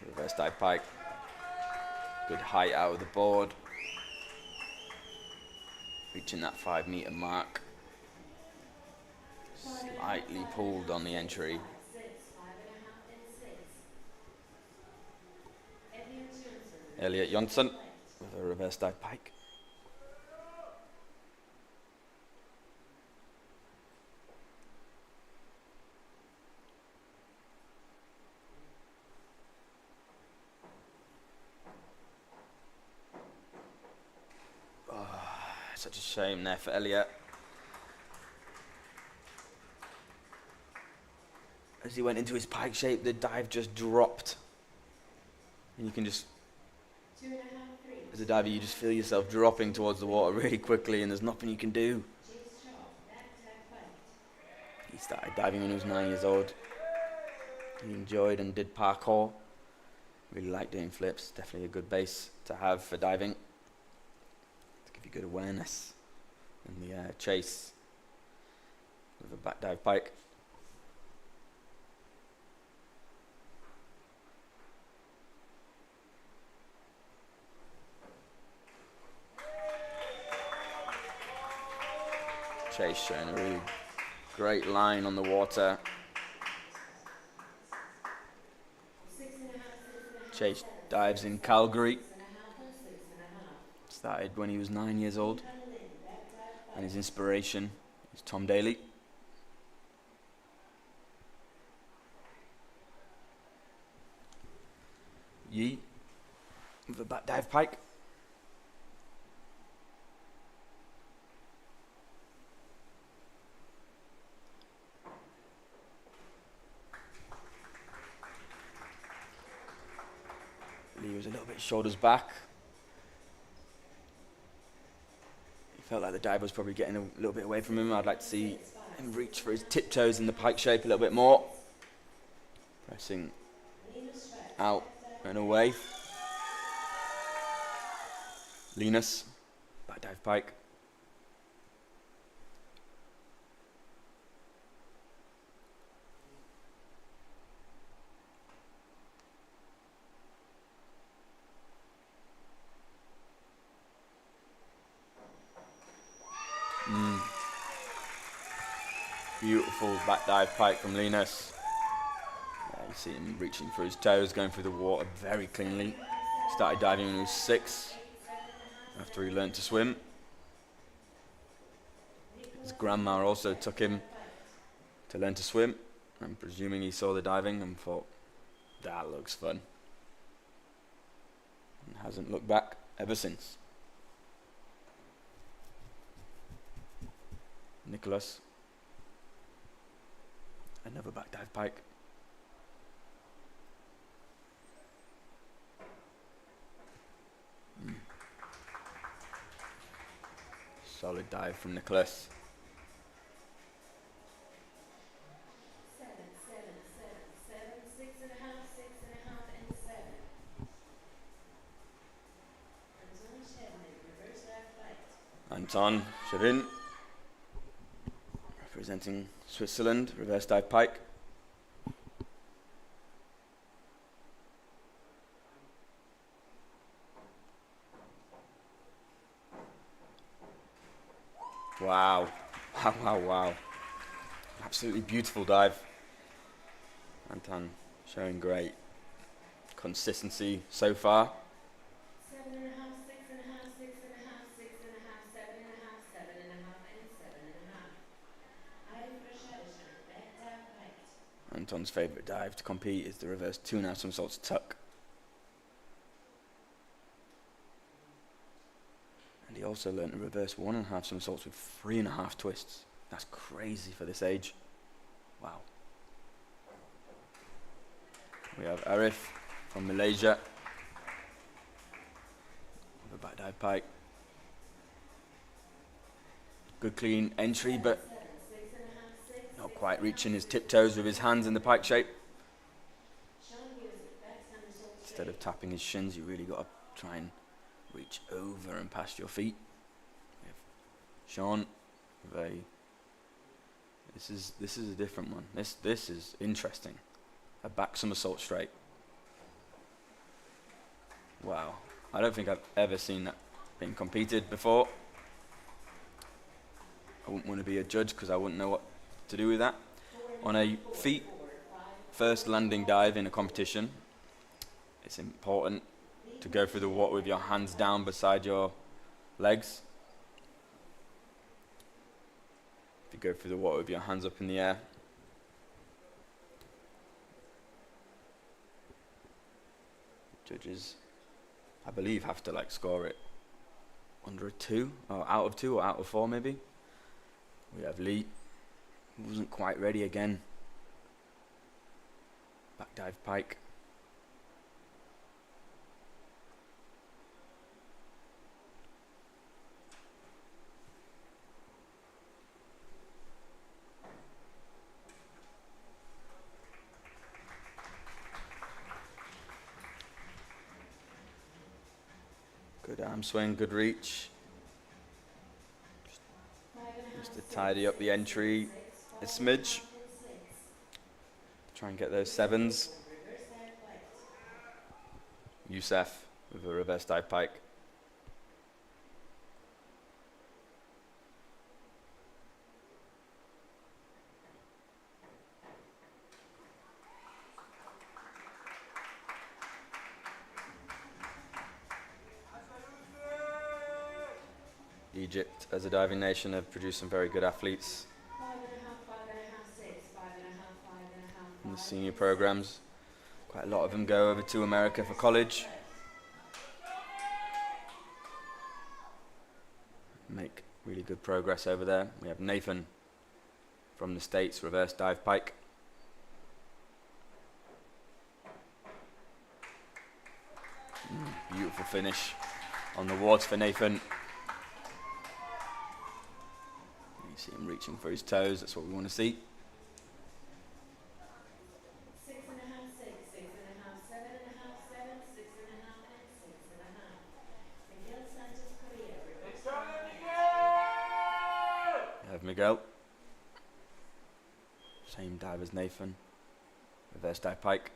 reverse dive pike. Good height out of the board. Reaching that 5-meter mark. Slightly pulled on the entry. Elliot Jonsson with a reverse dive pike. Such a shame there for Elliot. As he went into his pike shape, the dive just dropped. And you can just, as a diver, you just feel yourself dropping towards the water really quickly and there's nothing you can do. He started diving when he was 9 years old. He enjoyed and did parkour. Really liked doing flips. Definitely a good base to have for diving. Good awareness in the chase with a back dive pike. Chase showing a really great line on the water. Chase dives in Calgary. Started when he was 9 years old, and his inspiration is Tom Daly. Yi with a back dive pike. Lee was a little bit shoulders back. Felt like the dive was probably getting a little bit away from him. I'd like to see him reach for his tiptoes in the pike shape a little bit more. Pressing out and away. Linus, back dive pike. Beautiful back dive pike from Linus. Yeah, you see him reaching for his toes, going through the water very cleanly. Started diving when he was 6, after he learned to swim. His grandma also took him to learn to swim. I'm presuming he saw the diving and thought, that looks fun. And hasn't looked back. ever since. Nicholas. Another back dive pike. Solid dive from Nicholas. 7, 7, 7, 7, 6.5, 6.5, and 7. Anton Shevnik, reverse dive flight. Anton Shevin, representing Switzerland, reverse dive pike. Wow, wow, wow, wow. Absolutely beautiful dive. Anton showing great consistency so far. 7.5, 6.5, 6.5, 6.5, 7.5, 7.5, 7.5, and 7.5. I for Shadishan, back dive flight. Anton's favourite dive to compete is the reverse 2.5 somersaults tuck. And he also learnt to reverse 1.5 somersaults with 3.5 twists. That's crazy for this age. Wow. We have Arif from Malaysia. The back dive pike. Good clean entry, but 7, 6.5, 6, not quite reaching his tiptoes with his hands in the pike shape. Sean Music, back somersault straight. Instead of tapping his shins, you really got to try and reach over and past your feet. We have Sean, this is a different one. This is interesting. A back somersault straight. Wow, I don't think I've ever seen that being competed before. I wouldn't want to be a judge because I wouldn't know what to do with that. On a feet first landing dive in a competition, it's important to go through the water with your hands down beside your legs. If you go through the water with your hands up in the air, judges, I believe, have to score it under a 2 or out of 2 or out of 4 maybe. We have Lee, who wasn't quite ready again. Back dive pike. Good arm swing, good reach. Just to tidy up the entry a smidge. Try and get those 7s. Youssef with a reverse dive pike. Egypt, as a diving nation, have produced some very good athletes 5.5, 5.5, 6, 5.5, 5.5, in the senior programs. Quite a lot of them go over to America for college. Make really good progress over there. We have Nathan from the States, reverse dive pike. Beautiful finish on the wards for Nathan. You see him reaching for his toes, that's what we want to see. 6.5, 6, 6.5, 7.5, 7, 6.5, and 6.5. Miguel Santos Korea, reverse dive flight. We have Miguel. Same dive as Nathan. Reverse dive pike.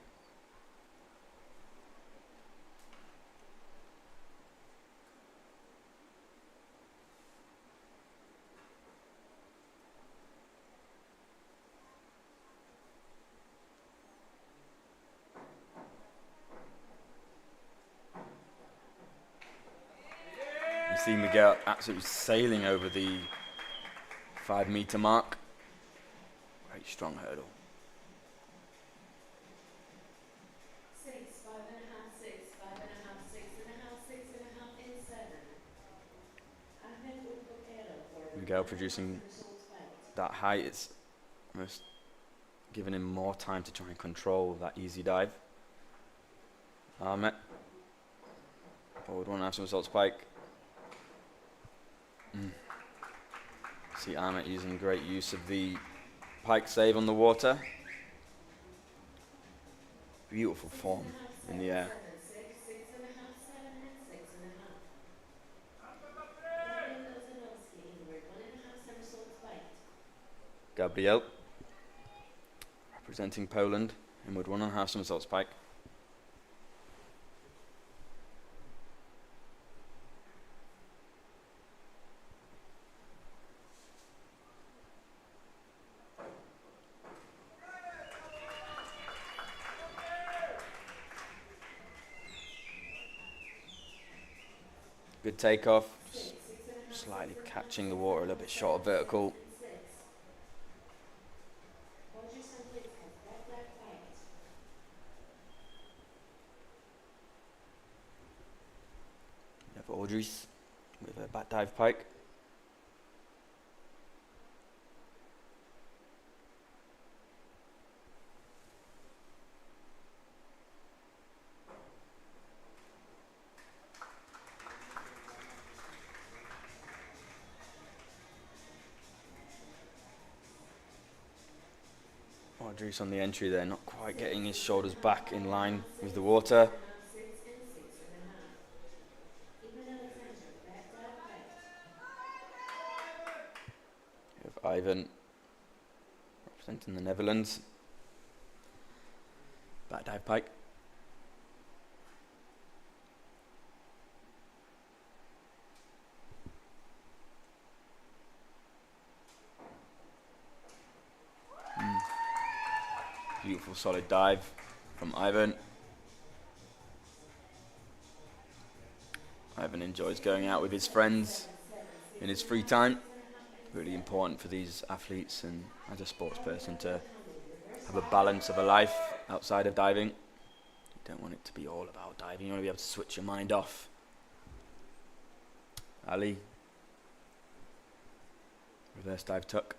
You see Miguel absolutely sailing over the 5 meter mark. Very strong hurdle. 6, 5.5, 6, 5.5, 6.5, 6.5, and Miguel producing that height. It's almost giving him more time to try and control that easy dive. Ahmet. Forward 1.5 somersault spike. See Ahmet using great use of the pike save on the water. Beautiful form in the air. Gabriel, representing Poland, inward 1.5 somersault spike. Good takeoff, slightly catching the water a little bit short of vertical. We have Audrey's with a back dive pike. Audrey's on the entry there, not quite getting his shoulders back in line with the water. We have Ivan representing the Netherlands. Back dive pike. Beautiful solid dive from Ivan. Ivan enjoys going out with his friends in his free time. Really important for these athletes and as a sports person to have a balance of a life outside of diving. You don't want it to be all about diving, you want to be able to switch your mind off. Ali, reverse dive tuck.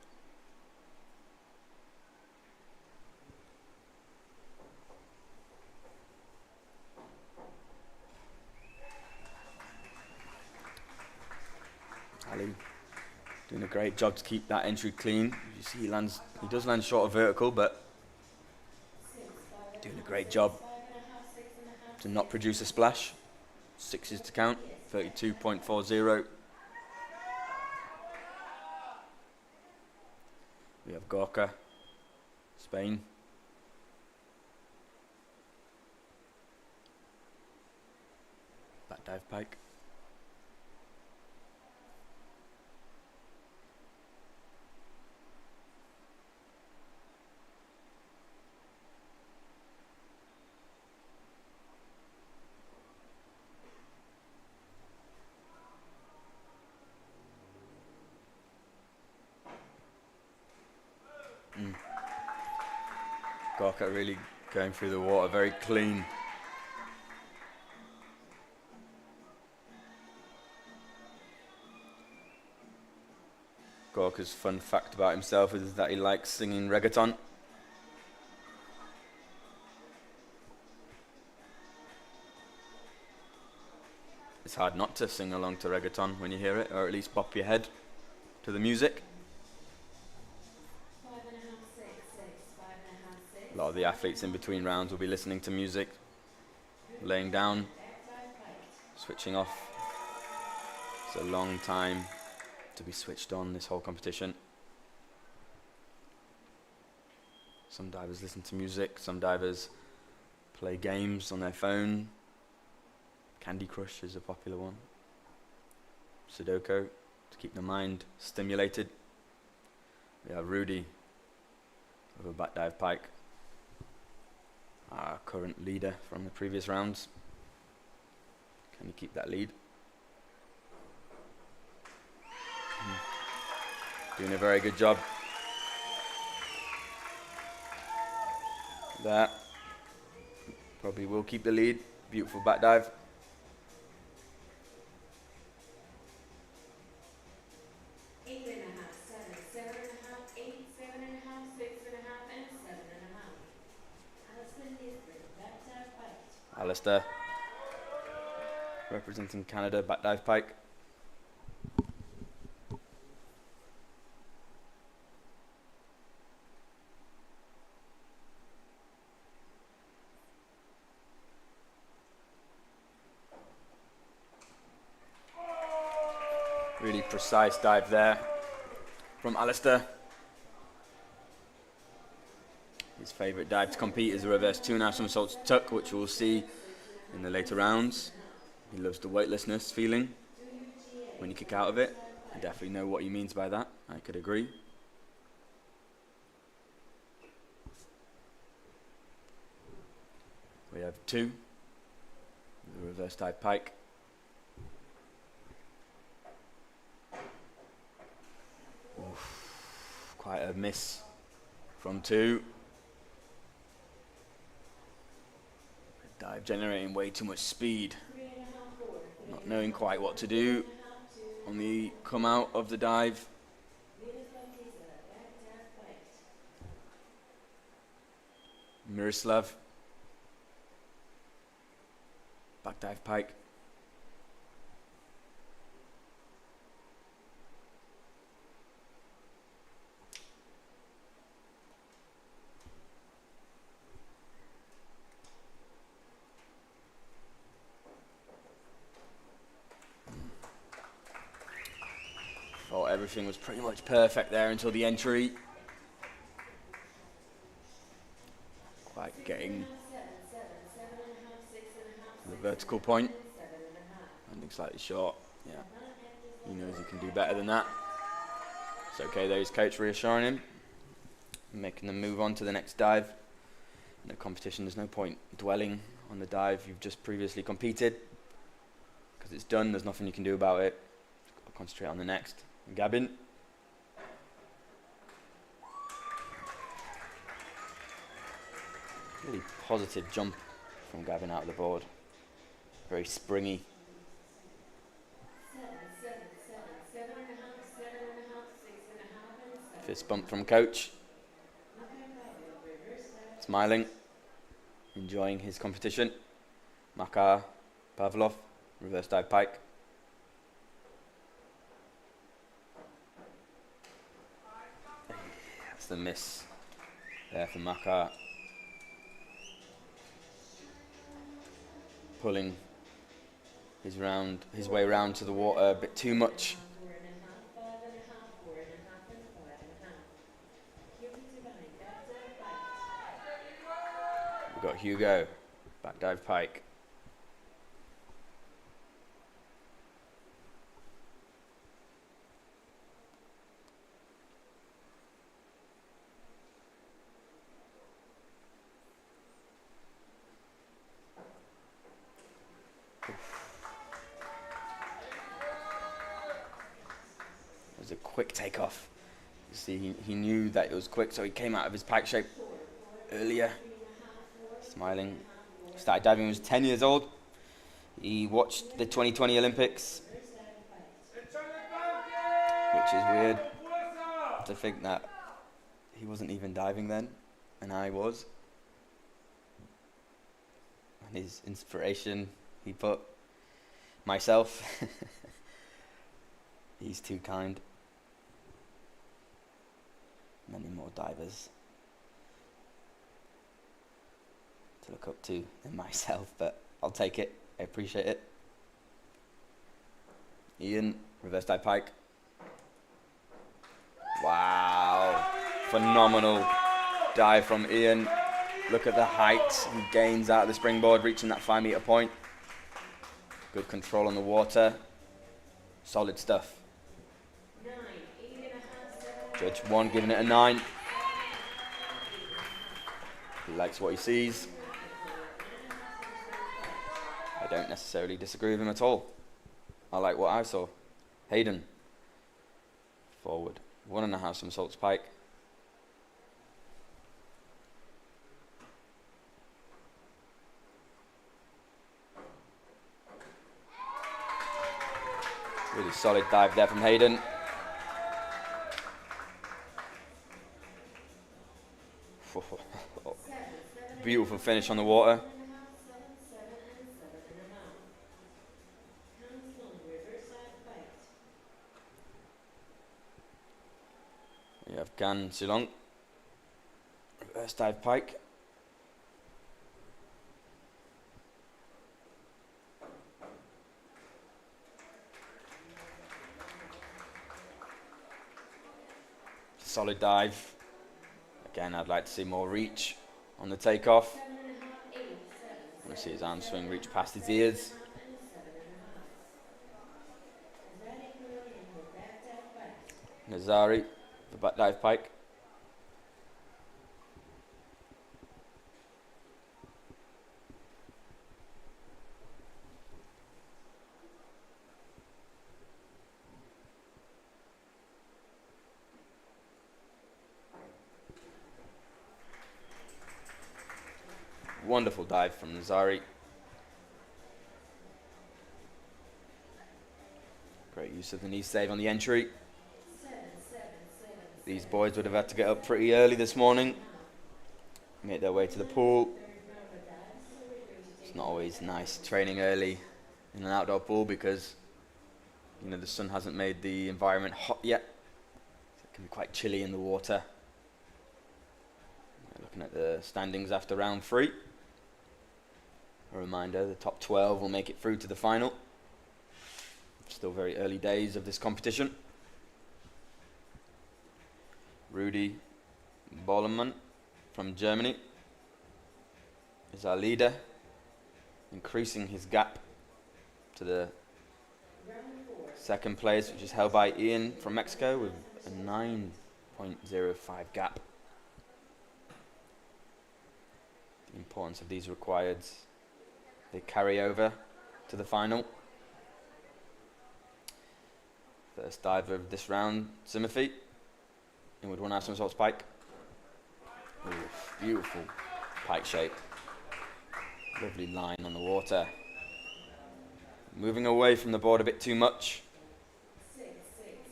Ali doing a great job to keep that entry clean. You see he does land short of vertical, but doing a great job to not produce a splash. 6s to count, 32.40. We have Gorka, Spain. Back dive pike. Gorka really going through the water, very clean. Gorka's fun fact about himself is that he likes singing reggaeton. It's hard not to sing along to reggaeton when you hear it, or at least bop your head to the music. A lot of the athletes in between rounds will be listening to music, laying down, switching off. It's a long time to be switched on this whole competition. Some divers listen to music, some divers play games on their phone. Candy Crush is a popular one. Sudoku to keep the mind stimulated. We have Rudy with a back dive pike. Our current leader from the previous rounds. Can he keep that lead? Doing a very good job. That probably will keep the lead. Beautiful back dive. England Alistair, representing Canada, back dive pike. Really precise dive there from Alistair. His favourite dive to compete is the reverse 2.5 somersaults tuck, which we'll see in the later rounds. He loves the weightlessness feeling when you kick out of it. I definitely know what he means by that. I could agree. We have 2. The reverse dive pike. Oof, quite a miss from 2. Dive generating way too much speed. Not knowing quite what to do on the come out of the dive. Miroslav. Back dive pike. Thought everything was pretty much perfect there until the entry. Quite getting the vertical point. Landing slightly short. Yeah, he knows he can do better than that. It's okay though, his coach reassuring him, making them move on to the next dive. In the competition, there's no point dwelling on the dive you've just previously competed, because it's done, there's nothing you can do about it. Got to concentrate on the next. Gabin. Really positive jump from Gavin out of the board. Very springy. Fist bump from coach. Smiling. Enjoying his competition. Makar Pavlov, reverse dive pike. That's the miss there for Makar. Pulling his way round to the water a bit too much. We've got Hugo, back dive pike. It was a quick takeoff. You see, he knew that it was quick, so he came out of his pike shape earlier. Smiling. Started diving when he was 10 years old. He watched the 2020 Olympics, which is weird to think that he wasn't even diving then, and I was. And his inspiration, he put myself. He's too kind. Many more divers to look up to than myself, but I'll take it. I appreciate it. Ian, reverse dive pike. Wow, phenomenal dive from Ian. Look at the height he gains out of the springboard, reaching that 5 meter point. Good control on the water. Solid stuff. Judge 1 giving it a 9. He likes what he sees. I don't necessarily disagree with him at all. I like what I saw. Hayden, forward, 1.5 somersaults pike. Really solid dive there from Hayden. Beautiful finish on the water. Gan Silong. Reverse dive pike. Solid dive. Again, I'd like to see more reach on the takeoff. 7.5, 8, 7, I want to see his arm swing reach past his ears. 7.5. Nazari going in for back dive pike. Nazari, the back dive pike. Wonderful dive from Nazari. Great use of the knee save on the entry. 7, 7, 7. These boys would have had to get up pretty early this morning, make their way to the pool. It's not always nice training early in an outdoor pool because, you know, the sun hasn't made the environment hot yet. So it can be quite chilly in the water. Looking at the standings after round 3. A reminder, the top 12 will make it through to the final. Still very early days of this competition. Rudi Bollemann from Germany is our leader, increasing his gap to the second place, which is held by Ian from Mexico with a 9.05 gap. The importance of these required, they carry over to the final. First diver of this round, Timothy. Inward 1/2 somersault pike. Ooh, beautiful pike shape. Lovely line on the water. Moving away from the board a bit too much.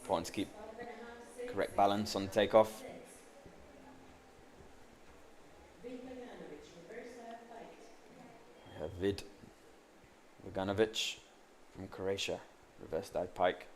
Important to keep correct balance on the takeoff. We have Vid Vaganovic from Croatia, reverse dive pike.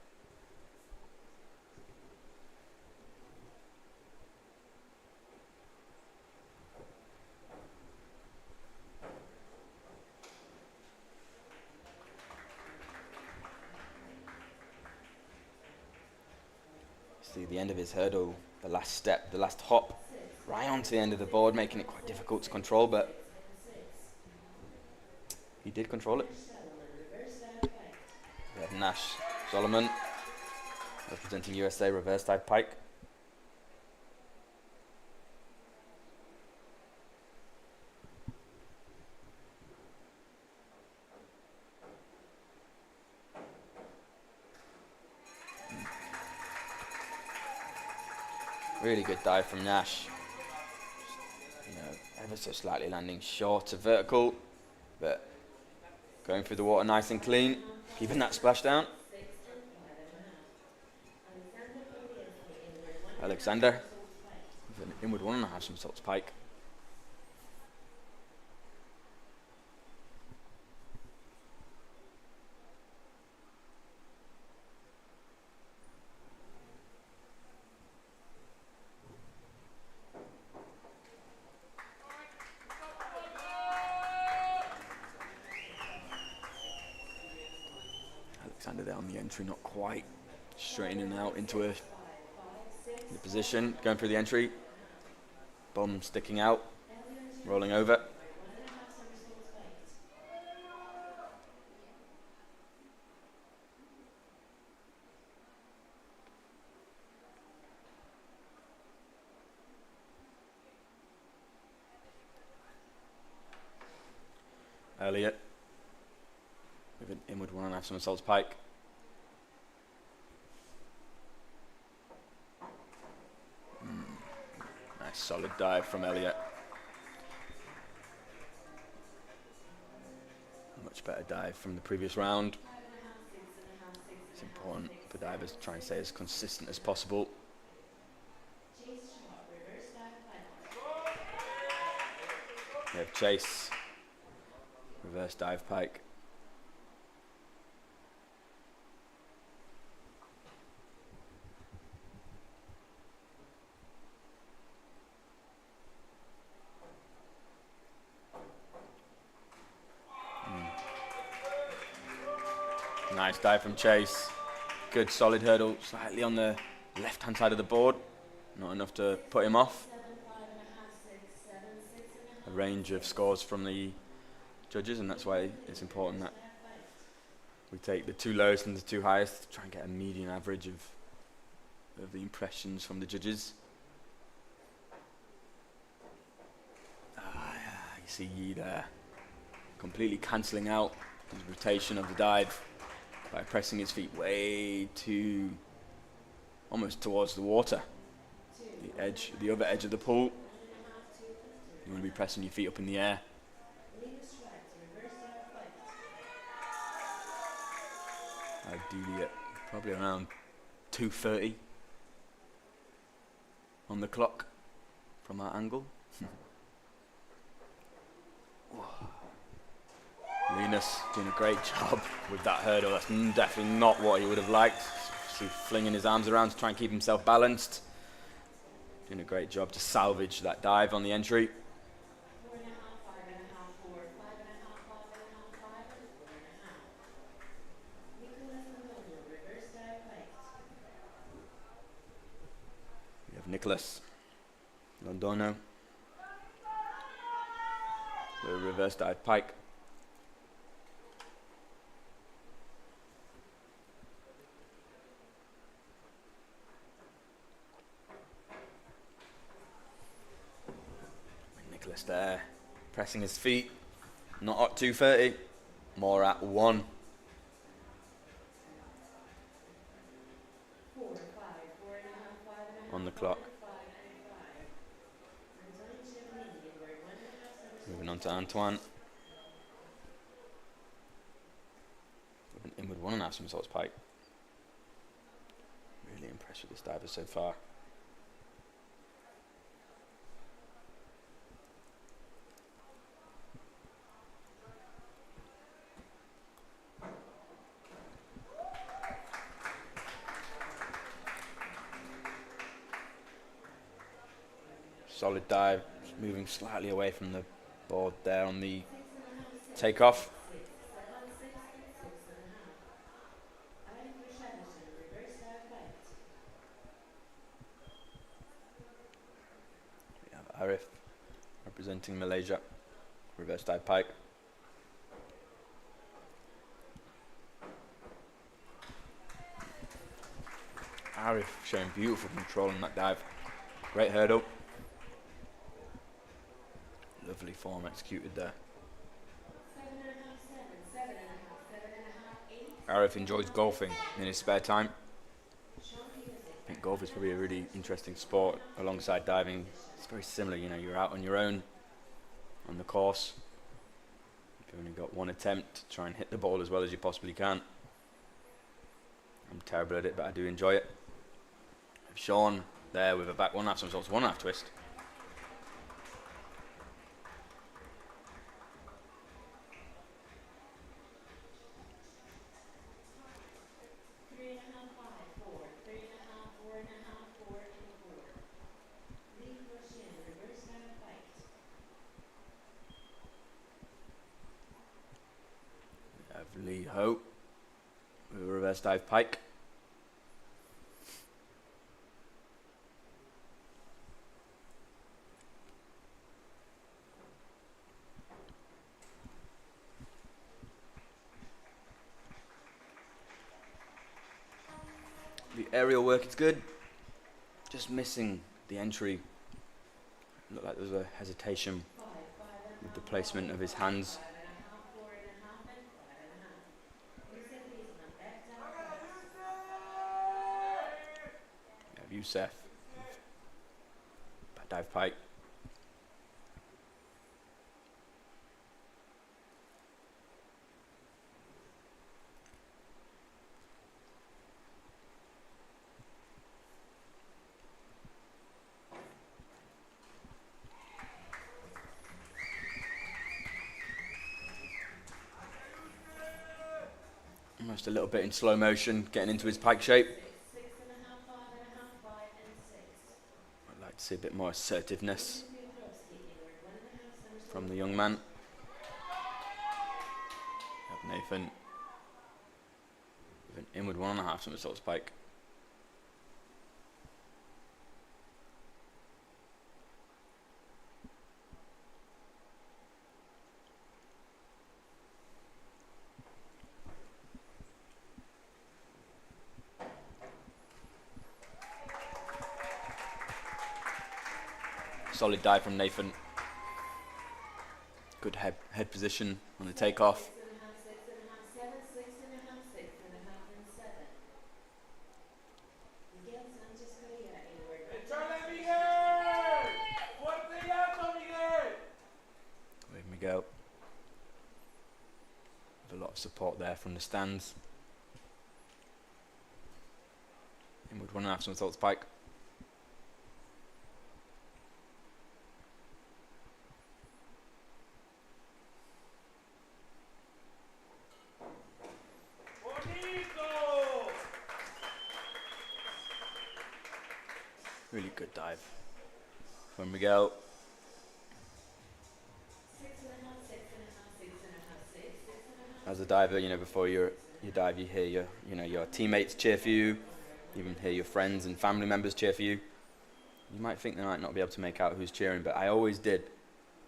See the end of his hurdle, the last step, the last hop, right onto the end of the board, making it quite difficult to control, but he did control it. We have Nash Solomon representing USA, reverse dive pike. Really good dive from Nash. You know, ever so slightly landing short of vertical, but going through the water nice and clean, keeping that splashdown. Alexander with an inward 1.5 somersaults pike. Alexander there on the entry, not quite straightening out into the position, going through the entry, bum sticking out, rolling over. Elliot with an inward 1.5 somersaults pike. Nice solid dive from Elliot. Much better dive from the previous round. It's important for divers to try and stay as consistent as possible. We have Chase, reverse dive pike. Nice dive from Chase. Good solid hurdle, slightly on the left-hand side of the board. Not enough to put him off. A range of scores from the judges, and that's why it's important that we take the two lowest and the two highest to try and get a median average of the impressions from the judges. You see Yi there, completely cancelling out his rotation of the dive by pressing his feet way too, almost towards the water. The other edge of the pool. You want to be pressing your feet up in the air. Ideally at probably around 2:30 on the clock from that angle. Linus doing a great job with that hurdle. That's definitely not what he would have liked. Flinging his arms around to try and keep himself balanced. Doing a great job to salvage that dive on the entry. 4.5, 5.5, 4, 5.5, 5.5, 5, and 4.5. Nicholas Antonio, reverse dive pike. We have Nicholas Londono, the reverse dive pike. Nicholas there, pressing his feet, not at 2:30, more at 1. 4, 5, 4.5, 5.5, On the clock. 5 and 5. Antoine Chevigny, inward 1.5 Moving on to Antoine. With an inward 1.5 somersaults pike. Really impressed with this diver so far. Solid dive, moving slightly away from the board there on the takeoff. 6, 7, 6, and 6.5. I for Shaderson, reverse dive pike. We have Arif representing Malaysia, reverse dive pike. Arif showing beautiful control on that dive. Great hurdle. Lovely form executed there. 7.5, 7, 7.5, 7.5, 8. Arif enjoys golfing in his spare time. I think golf is probably a really interesting sport alongside diving. It's very similar, you know, you're out on your own on the course. You've only got one attempt to try and hit the ball as well as you possibly can. I'm terrible at it, but I do enjoy it. Sean there with a back 1.5 somersaults, 1.5 twist. 3.5, 5, 4, 3.5, 4.5, 4, and 4. Lee Roshin, reverse dive pike. We have Lee Ho with a reverse dive pike. The aerial work is good, just missing the entry. Looked like there was a hesitation 5, 5 and with the placement of his hands. 5.5, 4.5, and 5.5. Yusef Isman, back dive pike. We have Youssef, back dive pike. Almost a little bit in slow motion, getting into his pike shape. 6.5, 5.5, 5, and 6. I'd like to see a bit more assertiveness Piotrowski, inward 1.5 somersaults. from the young man. Have Nathan With an inward 1.5 somersault spike. Solid dive from Nathan. Good head position on the takeoff. 6.5, 6.5, 7, 6.5, 6.5, and 7. Miguel Sanchez Correa, inward. ¡Échale, Miguel! ¡Fuerte y alto, Miguel! With Miguel. With a lot of support there from the stands. Inward 1.5 somersault spike. ¡Bonito! Really good dive from Miguel. 6.5, 6.5, 6.5, 6, 6.5. As a diver, you know, before you dive, you hear your teammates cheer for you. You even hear your friends and family members cheer for you. You might think they might not be able to make out who's cheering, but I always did.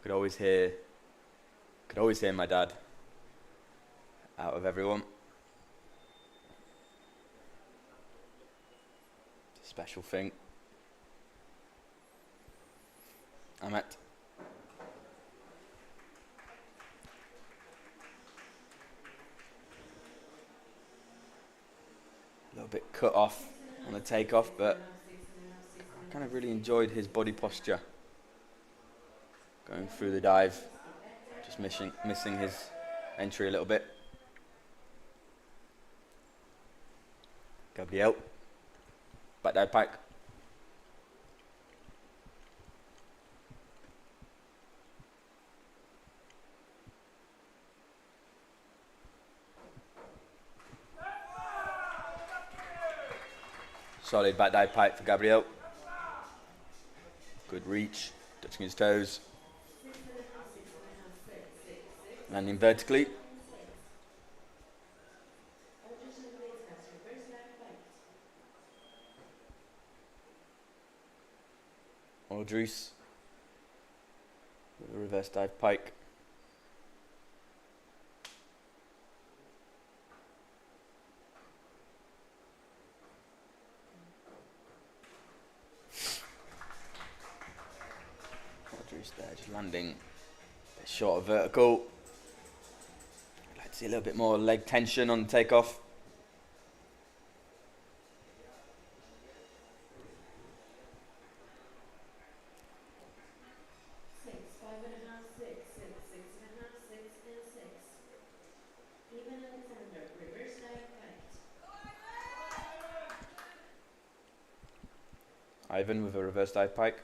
Could always hear my dad out of everyone. It's a special thing. Ahmet. A little bit cut off on the takeoff, but I kind of really enjoyed his body posture going through the dive. Just missing his entry a little bit. Gabriel. Back dive pike. Solid back dive pike for Gabriel. Good reach, touching his toes. Landing vertically. Audreys with a reverse dive pike. Audreys there, just landing a bit short of vertical. I'd like to see a little bit more leg tension on the takeoff. 6, 5.5, 6, 6, 6.5, 6, and 6. Even Alexander, reverse dive kite. Ivan with a reverse dive pike.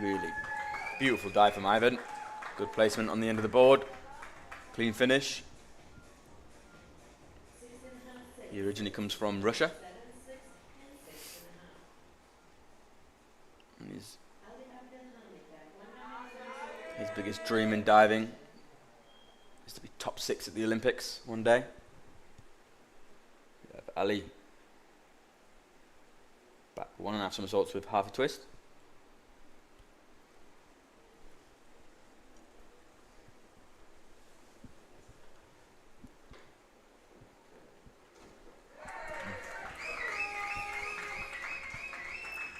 Really beautiful dive from Ivan. Good placement on the end of the board. Clean finish. 6.5, 6, He originally comes from Russia. 7, 6, and 6.5. And Ali Abdelhamid, his biggest dream in diving is to be top 6 at the Olympics one day. We have Ali back 1.5 somersaults with half a twist.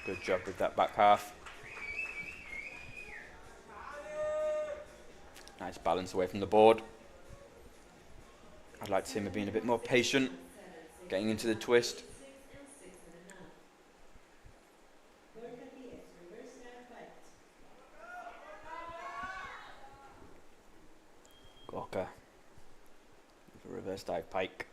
Good job with that back half. Nice balance away from the board. I'd like to see him being a bit more patient, getting into the twist. 6, and 6.5. Gorka Diaz, reverse dive kite. Gorka with a reverse dive pike.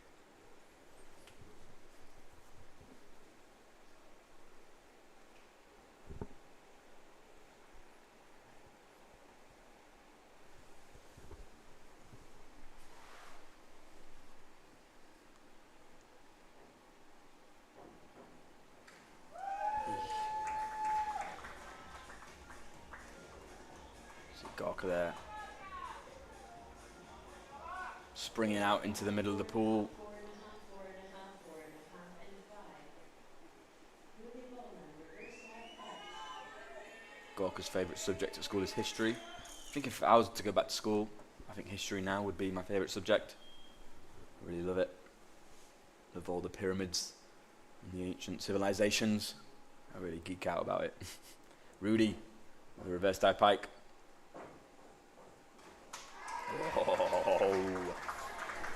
there. Springing out into the middle of the pool. 4.5, 4.5, 4.5, and 5. Ruby Bowman, reverse dive pike. Gorka's favourite subject at school is history. I think if I was to go back to school, I think history now would be my favourite subject. I really love it. Love all the pyramids and the ancient civilizations. I really geek out about it. Rudy, with a reverse dive pike. Oh,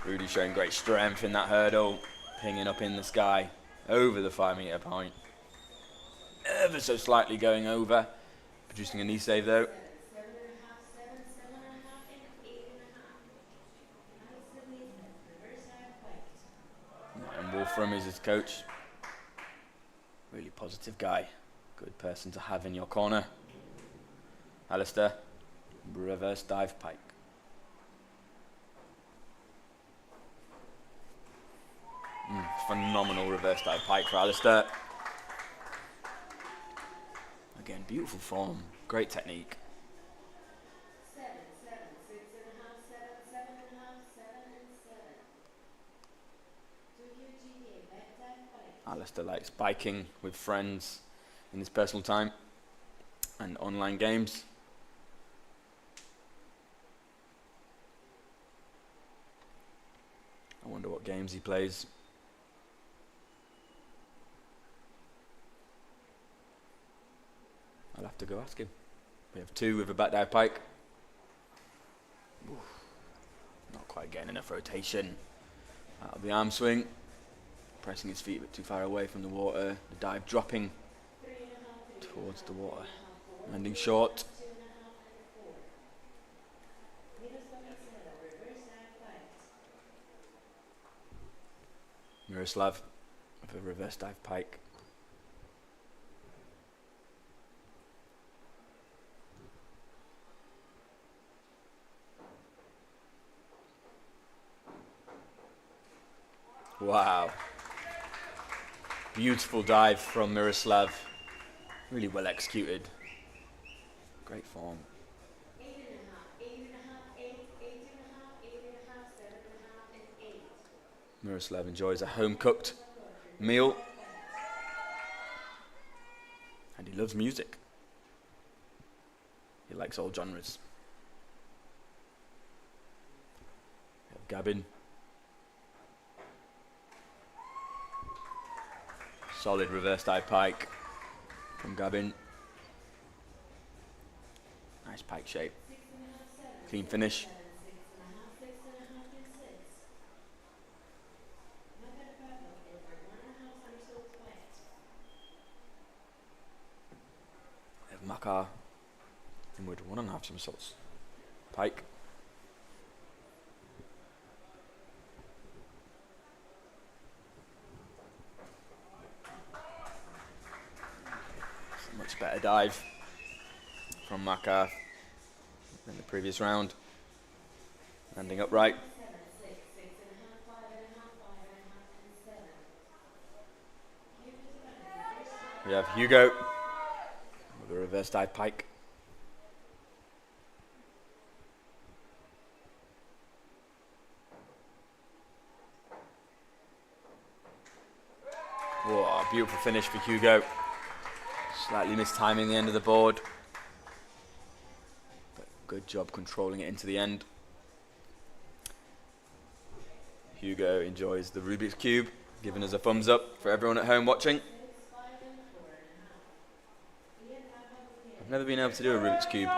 Rudy showing great strength in that hurdle, pinging up in the sky over the 5 metre point. Ever so slightly going over, producing a knee save though. 7.5, 7, 7.5, and 8.5. Nicely set, reverse dive pike. And Wolfram is his coach. Really positive guy. Good person to have in your corner. Alistair, reverse dive pike. Phenomenal reverse dive pike for Alistair. Again, beautiful form, great technique. 7, 7, 6.5, 7, 7.5, 7, and 7. Tokyo GK, back dive pike. Alistair likes biking with friends in his personal time and online games. I wonder what games he plays. I'll have to go ask him. We have 2 with a back dive pike. Oof. Not quite getting enough rotation. Out of the arm swing. Pressing his feet a bit too far away from the water. The dive dropping towards the water. Landing short. 2.5, and 4. Miroslav Isela, reverse dive pike. Miroslav with a reverse dive pike. Wow. Beautiful dive from Miroslav. Really well executed. Great form. 8.5, 8.5, 8, 8.5, 8.5, 7.5, and 8. Miroslav enjoys a home-cooked meal. And he loves music. He likes all genres. We have Gabin. Solid reverse dive pike from Gabin. Nice pike shape. 6.5, 7. Clean finish. 6.5, 6.5, and 6. Nakar Pavlov, over 1.5 somersaults pike. We have Makar inward 1.5 somersaults. Pike. It's a much better dive from Makar than the previous round. Landing upright. 7, 6, 6.5, 5.5, 5.5, and 7. Hugo's running, reverse dive. We have Hugo with a reverse dive pike. Whoa, beautiful finish for Hugo. Slightly mistiming the end of the board. But good job controlling it into the end. Hugo enjoys the Rubik's Cube, giving us a thumbs up for everyone at home watching. 6, 5, and 4.5. Ian Pavlov, I've never been able to do a Rubik's Cube.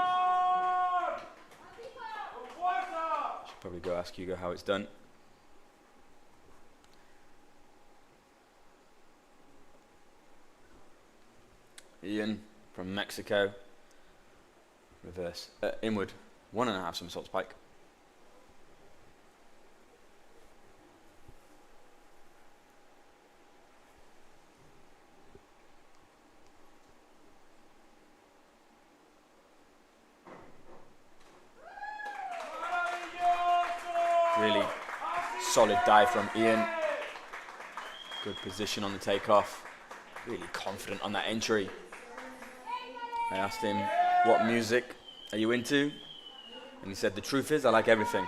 Should probably go ask Hugo how it's done. Ian from Mexico. Reverse. Inward. 1.5 somersaults pike. Really solid dive from Ian. Good position on the takeoff. Really confident on that entry. I asked him, what music are you into? And he said, the truth is, I like everything.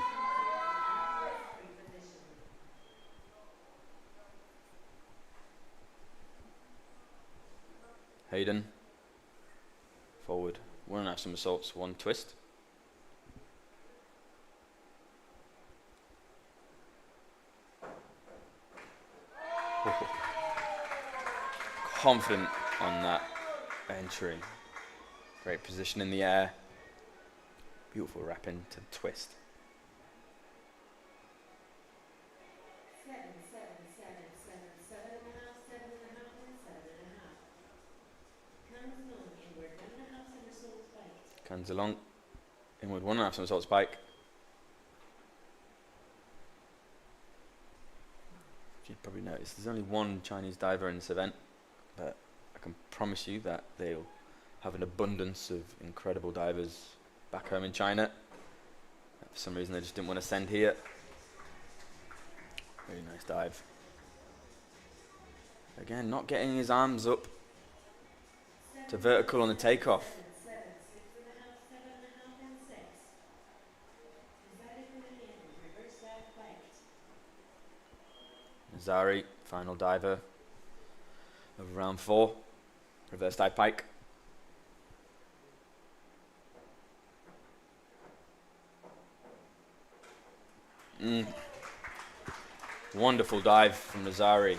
Hayden. Forward. 1.5 somersaults, 1 twist. Confident on that entry. Great position in the air. Beautiful wrap into the twist. 7, 7, 7, 7, 7.5, 7.5, and 7.5. Comes along inward, 1.5 somersaults bite. Comes along. Inward 1.5 somersaults pike. You probably noticed there's only one Chinese diver in this event, but I can promise you that they'll have an abundance of incredible divers back home in China. For some reason they just didn't want to send here. Really nice dive. Again, not getting his arms up to vertical on the takeoff. 7, 6.5, 7.5, and 6. Decided for the end, reverse dive bite. Nazari, final diver of round 4. Reverse dive pike. Wonderful dive from Nazari.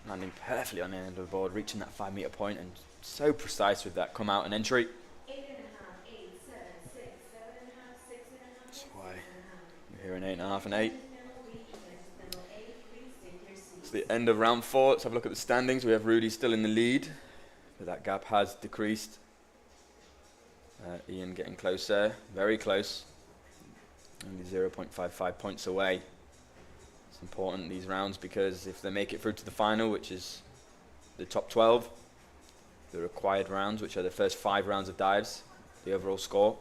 Landing perfectly on the end of the board, reaching that 5 meter point, and so precise with that come out and entry. 8.5, 8, 7, 6, 7.5, 6.5. That's why we're here in 8.5 and 8. It's the end of round 4. Let's have a look at the standings. We have Rudy still in the lead, but that gap has decreased. Ian getting closer, very close. Only 0.55 points away. It's important these rounds because if they make it through to the final, which is the top 12, the required rounds, which are the first 5 rounds of dives, the overall score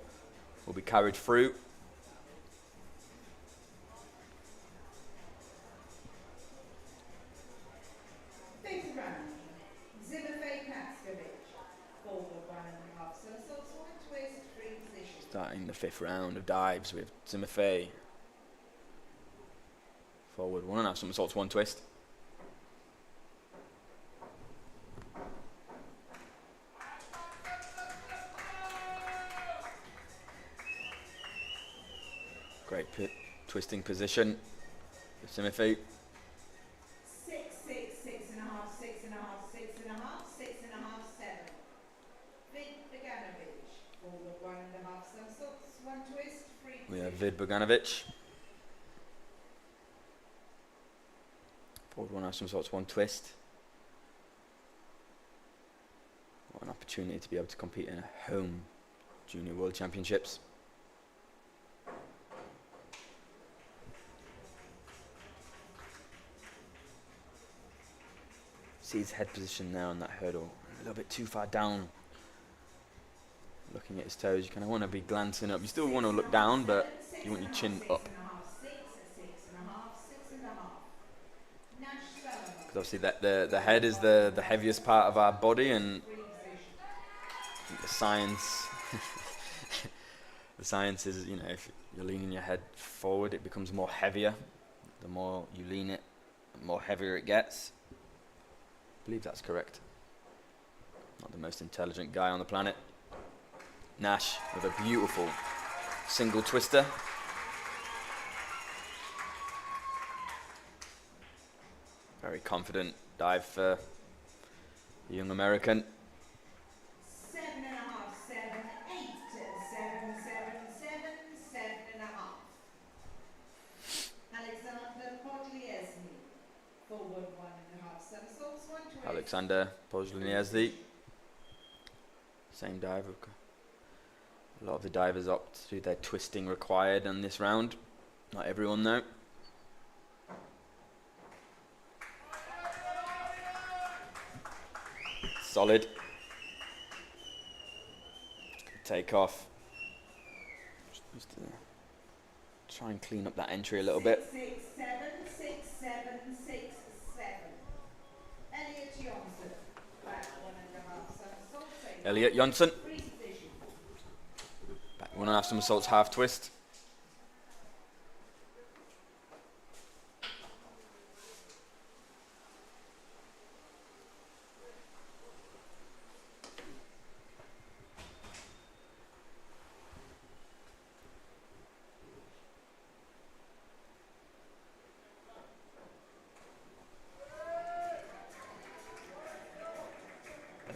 will be carried through. Starting the 5th round of dives with Timothy. Forward 1.5 somersaults, 1 twist. Great twisting position for Timothy. 6, 6, 6.5, 6.5, 6.5, 6.5, 7. Vid Beganovic, forward 1.5 somersaults, 1 twist, free. We have Vid Beganovic. Forward 1.5 somersaults, 1 twist. What an opportunity to be able to compete in a home Junior World Championships. See his head position now on that hurdle, a little bit too far down. Looking at his toes, you kind of want to be glancing up. You still want to look down, but you want your chin up. Because obviously the head is the heaviest part of our body, and the science the science is, you know, if you're leaning your head forward, it becomes more heavier. The more you lean it, the more heavier it gets. I believe that's correct. Not the most intelligent guy on the planet. Nash with a beautiful single twister. Very confident dive for the young American. 7.5, 7, 8, 7, 7, 7, 7.5. Alexander Podliesny, forward 1.5 somersaults, 1 twist. Alexander Pozliniezny. Same dive. A lot of the divers opt to do their twisting required on this round. Not everyone though. Solid. Take off. Just to try and clean up that entry a little bit. 6, 7, 6, 7, 6, 7. Elliot Johnson, back 1.5 somersaults. Elliot Johnson. Free position. Back 1.5 somersaults, half twist.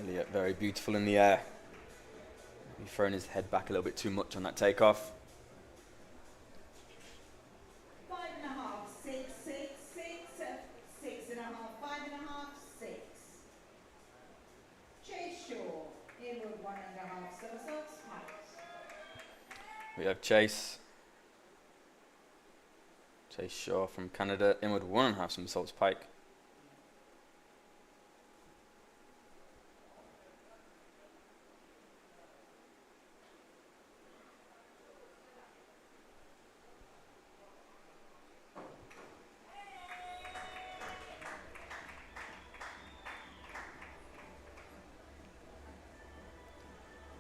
Elliot, very beautiful in the air. He's thrown his head back a little bit too much on that takeoff. 5.5, 6, 6, 6, 6.5, 5.5, 6. Chase Shaw, inward 1.5 somersaults, height. We have Chase Shaw from Canada, inward 1.5 somersaults pike.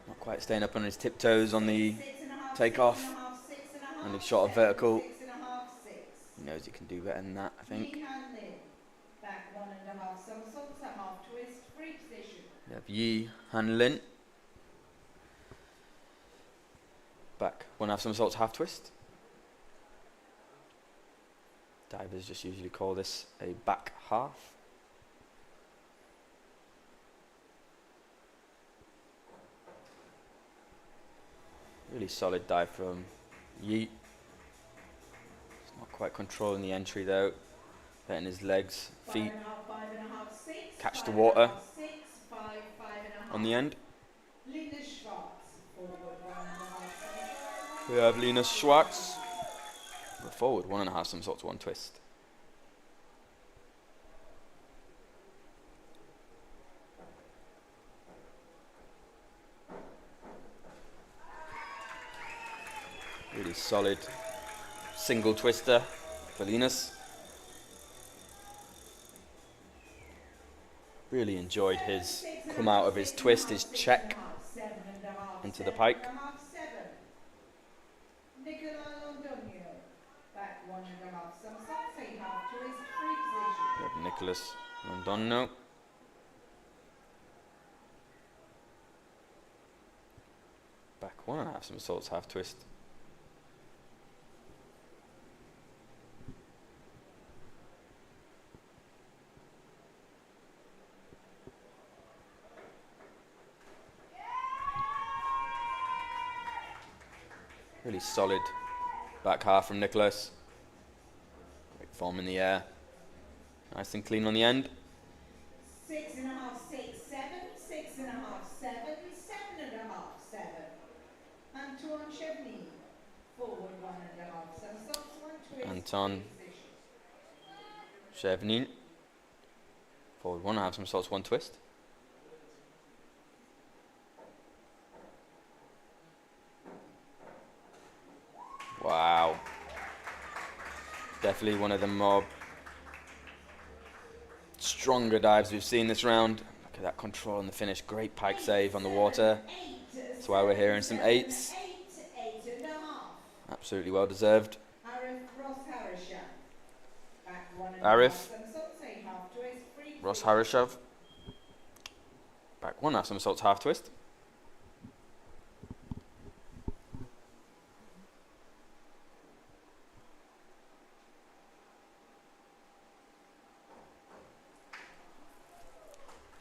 Not quite staying up on his tiptoes on the 6.5, takeoff. 6.5, 6.5, And he shot a vertical. 6.5, 6. He knows he can do better than that, I think. Yi Han Lin, back 1.5 somersaults, a half twist, free position. We have Yi Han Lin. Back 1.5 somersaults, half twist. Divers just usually call this a back half. Really solid dive from Yi. He's not quite controlling the entry though. Letting his legs, feet 5.5, 6, catch the water 6, 5, 5.5. on the end. Linda Schwartz, forward 1.5 We have Lena Schwartz. We're forward 1.5 somersaults, one twist. Really solid single twister for Linus. Really enjoyed his come out of his twist, his check into the pike. Nicola Londonio, back 1.5 somersaults, a half twist, free position. We have Nicholas Londono. Back 1.5 somersaults, half twist. Really solid back half from Nicholas. Great form in the air. Nice and clean on the end. 6.5, 6, 7, 6.5, 7, 7.5, 7. Antoine Chevny, forward 1.5 somersaults, one twist, Anton free position. Chevnin. Forward 1.5 somersaults, one twist. Wow. Definitely one of the more stronger dives we've seen this round. Look at that control and the finish. Great pike save on the water. That's why we're hearing some 8s. 8.5. Absolutely well deserved. Arif Ross Harisham, back 1.5 Arif somersaults, a half twist, free Ross position. Harishov. Back 1.5 somersaults, half twist.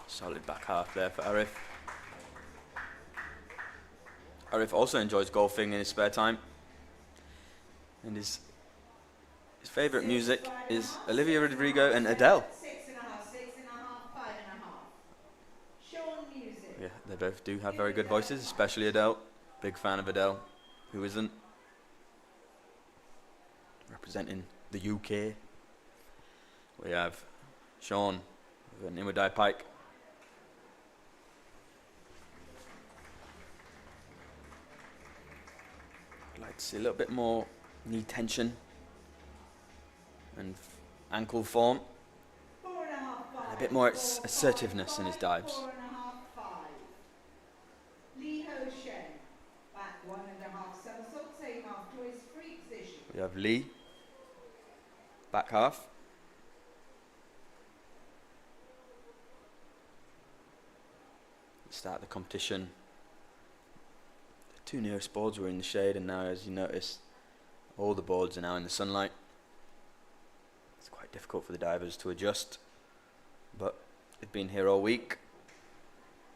Solid back half there for Arif. Arif also enjoys golfing in his spare time. And his favourite music is Olivia Rodrigo and Adele. 6.5, 5.5. Sean Music. Yeah, they both do have very good voices, especially Adele. Big fan of Adele. Who isn't? Representing the UK. We have Sean with an inward dive pike. I'd like to see a little bit more knee tension and ankle form. 4.5, 5. A bit more assertiveness in his dives. 4.5, 5. Lee Ho Shen, back 1.5 We have Lee, back half. Start the competition. The two nearest boards were in the shade, and now, as you notice, all the boards are now in the sunlight. It's quite difficult for the divers to adjust, but they've been here all week.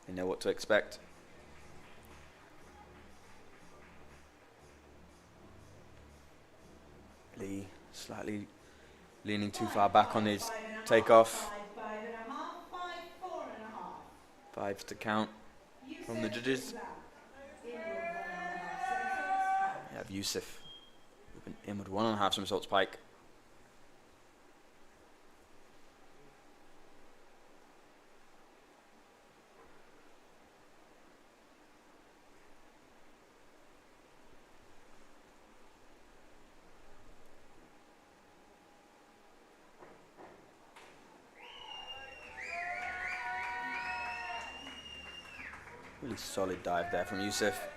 They know what to expect. Lee slightly leaning too far back on his takeoff. 5s to count from the judges. We have Yusuf with an inward 1.5 somersaults pike. Really solid dive there from Yusuf.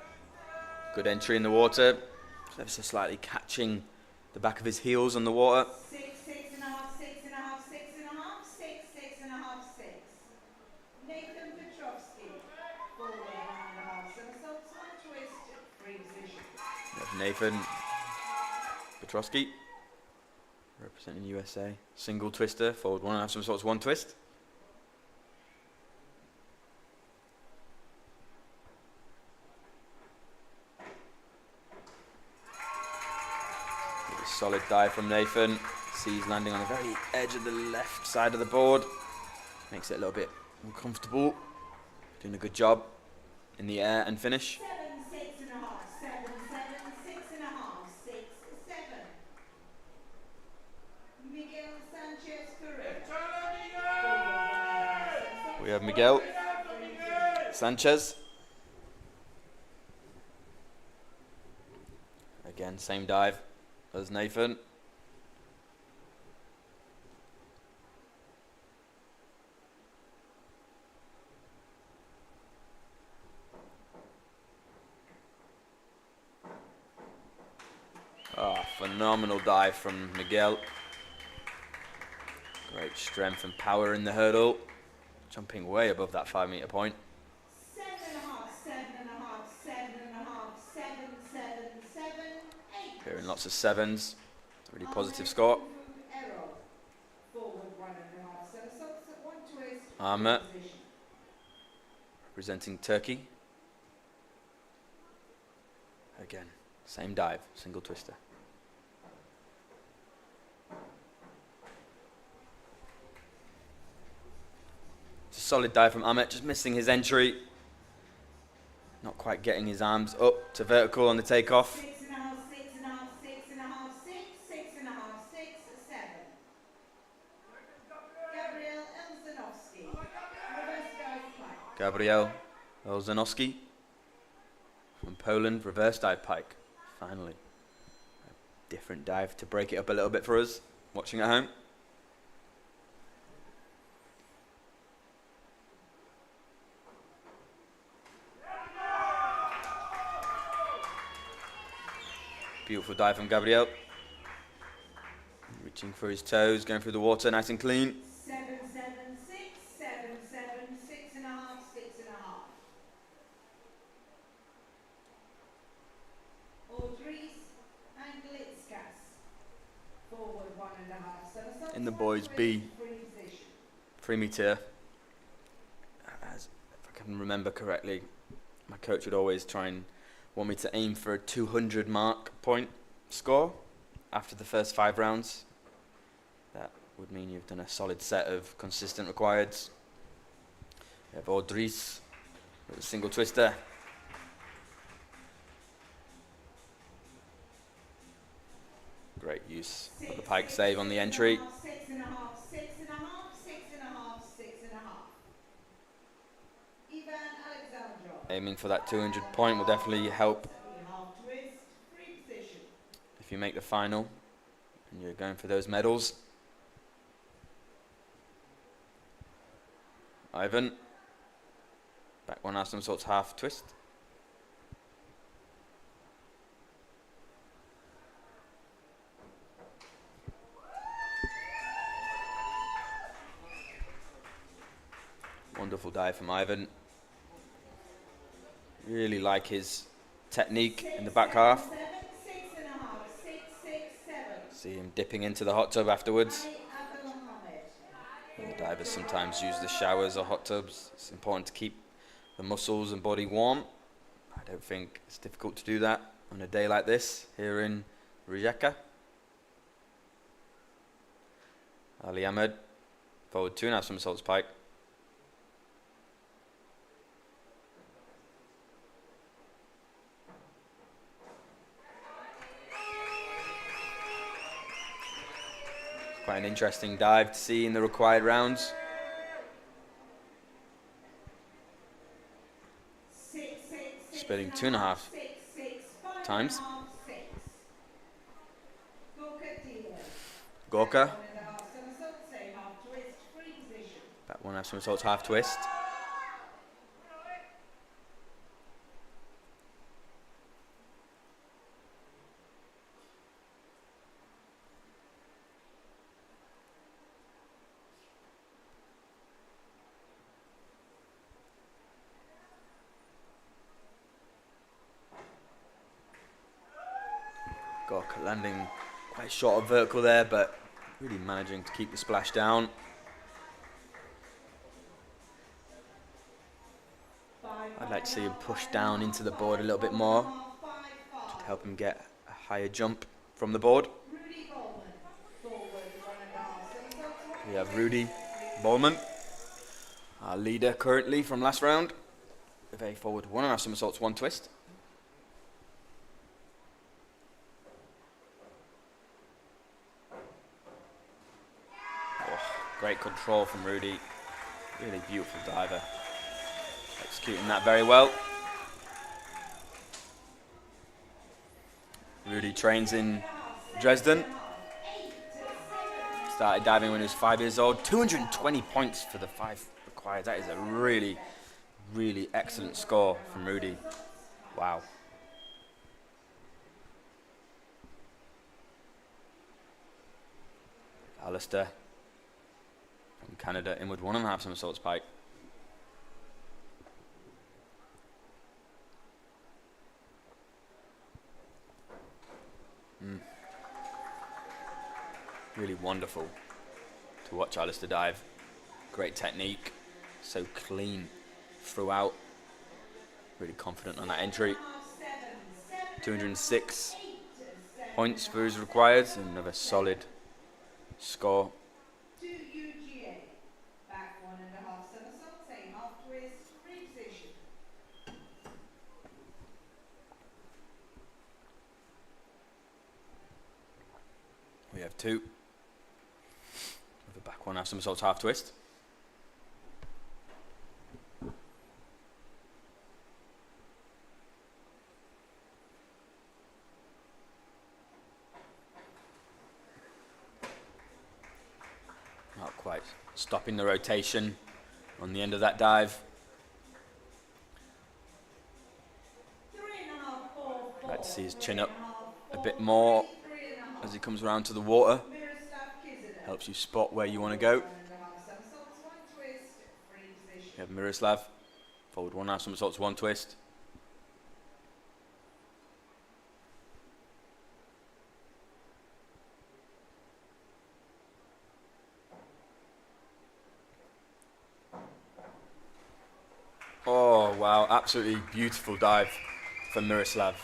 Good entry in the water. Ever so slightly catching the back of his heels on the water. 6, 6.5, 6.5, 6.5, 6, 6.5, 6. Nathan Petrovsky, forward 1.5 somersaults, 1 twist, free position. There's Nathan Petrovsky, representing USA. Single twister, forward 1.5 somersaults, 1 twist. Solid dive from Nathan. Sees landing on the very edge of the left side of the board. Makes it a little bit uncomfortable. Doing a good job in the air and finish. 7, 6.5, 7, 7, 6.5, 6, 7. Miguel Sanchez Ferreira. We have Miguel Sanchez. Again, same dive as Nathan. Phenomenal dive from Miguel. Great strength and power in the hurdle. Jumping way above that 5-meter point. 7.5, 7.5, 7.5, 7, 7, 7, 8. Hearing lots of 7s. Really positive score. Forward 1.5 somersaults, 1 twist. Ahmet, representing Turkey. Again, same dive, single twister. It's a solid dive from Ahmet, just missing his entry. Not quite getting his arms up to vertical on the takeoff. 6.5, 6.5, 6.5, 6, 6.5, 6, 7. Gabriel Elzanovsky, reverse dive pike. Gabriel Elzanovsky from Poland, reverse dive pike. Finally, a different dive to break it up a little bit for us, watching at home. Beautiful dive from Gabriel. Reaching for his toes, going through the water, nice and clean. 7, 7, 6, 7, 7, 6.5, 6.5. Audrey's and Glitzkas. Forward 1.5 somersaults. In the boys B, Free position. 3-meter. As if I can remember correctly, my coach would always try and want me to aim for a 200 mark point score after the first 5 rounds. That would mean you've done a solid set of consistent requireds. We have Audris with a single twister. Great use of the pike save on the entry. 6.5, 6.5, 6.5, 6.5. Ivan Alexandrov. Aiming for that 200 point will definitely help Half twist, free position. if you make the final and you're going for those medals. Ivan, back 1.5 somersaults, half twist. Wonderful dive from Ivan. Really like his technique in the back half. 6, 6.5, 6, 6, 7. See him dipping into the hot tub afterwards. Ali The divers sometimes use the showers or hot tubs. It's important to keep the muscles and body warm. I don't think it's difficult to do that on a day like this here in Rijeka. Ali Ahmed, forward 2.5 somersaults pike. Quite an interesting dive to see in the required rounds. 6, 6, Spinning 2.5 times. Gorka. Back 1.5 somersaults, half twist. Gorka landing quite short of vertical there, but really managing to keep the splash down. I'd like to see him push down into the board a little bit more to help him get a higher jump from the board. We have Rudy Bowman, our leader currently from last round, with a forward 1.5 somersaults, 1 twist. Great control from Rudy. Really beautiful diver. Executing that very well. Rudy trains in Dresden. Started diving when he was 5 years old. 220 points for the 5 required. That is a really, really excellent score from Rudy. Wow. Alistair from Canada, inward 1.5 somersaults pike. Really wonderful to watch Alistair dive. Great technique, so clean throughout. Really confident on that entry. 206 points for his required, and another solid score. We have 2. With a back 1.5 somersaults, half twist. Not quite stopping the rotation on the end of that dive. I'd like to see his chin up a bit more as he comes around to the water. Helps you spot where you want to go. You have Miroslav, forward 1.5 somersaults, 1 twist. Oh wow, absolutely beautiful dive from Miroslav.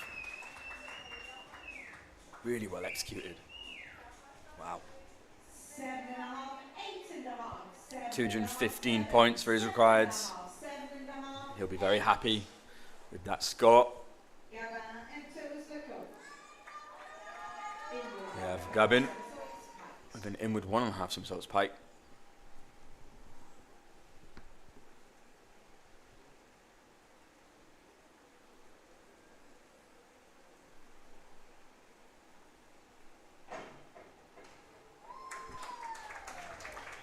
Really well executed. Wow. 215 points for his required. He'll be very happy with that score. We have Gabin with an inward 1.5 somersaults pike.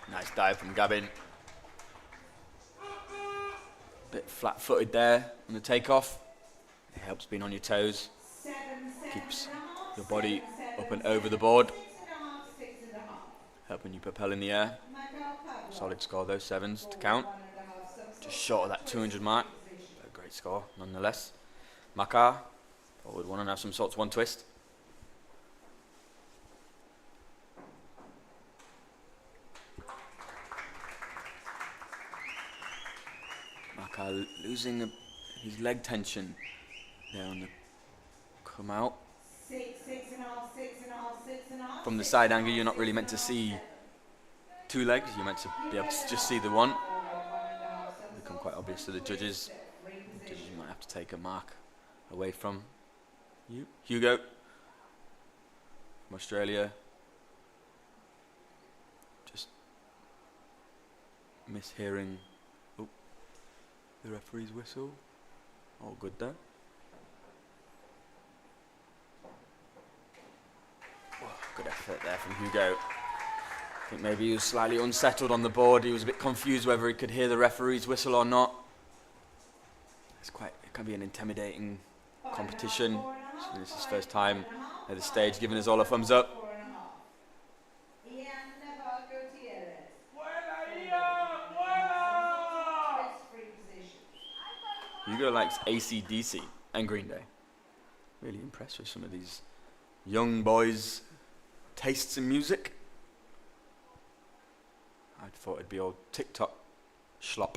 Nice dive from Gabin. Bit flat-footed there on the takeoff. It helps being on your toes. Keeps your body up and over the board, helping you propel in the air. Solid score, those 7s to count. just short of that 200 mark. A great score nonetheless. Makar, forward 1.5 somersaults, 1 twist. Makar losing his leg tension there on the come out. 6.5. From the side angle, you're not really meant to see 2 legs. You're meant to be able to just see the one. Become quite obvious to the judges. The judges might have to take a mark away from you. Hugo from Australia. Just mishearing the referee's whistle. All good there. Good effort there from Hugo. I think maybe he was slightly unsettled on the board. He was a bit confused whether he could hear the referee's whistle or not. It can be an intimidating competition. This is his first time at the stage, giving us all a thumbs up. Hugo likes AC/DC and Green Day. Really impressed with some of these young boys' tastes in music. I thought it'd be old TikTok schlop.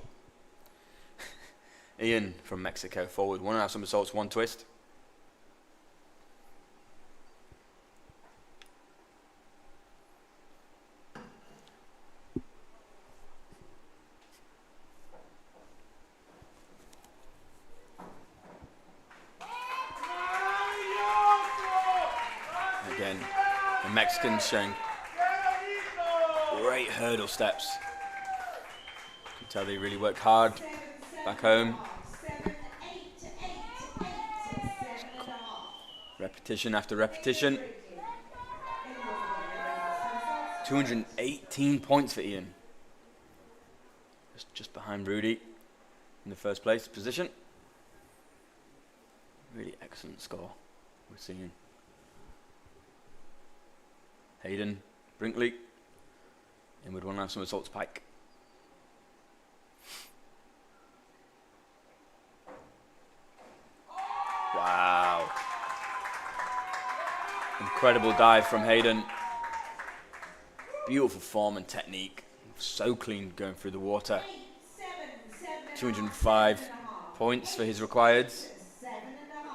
Ian from Mexico, forward 1.5 somersaults, 1 twist. Again, the Mexicans showing great hurdle steps. You can tell they really work hard back home. Repetition after repetition. 218 points for Ian. Just behind Rudy in the first place position. Really excellent score we're seeing. Hayden, Brinkley, in with 1.5 somersaults, pike. Wow. Incredible dive from Hayden. Beautiful form and technique. So clean going through the water. 205 points for his requireds.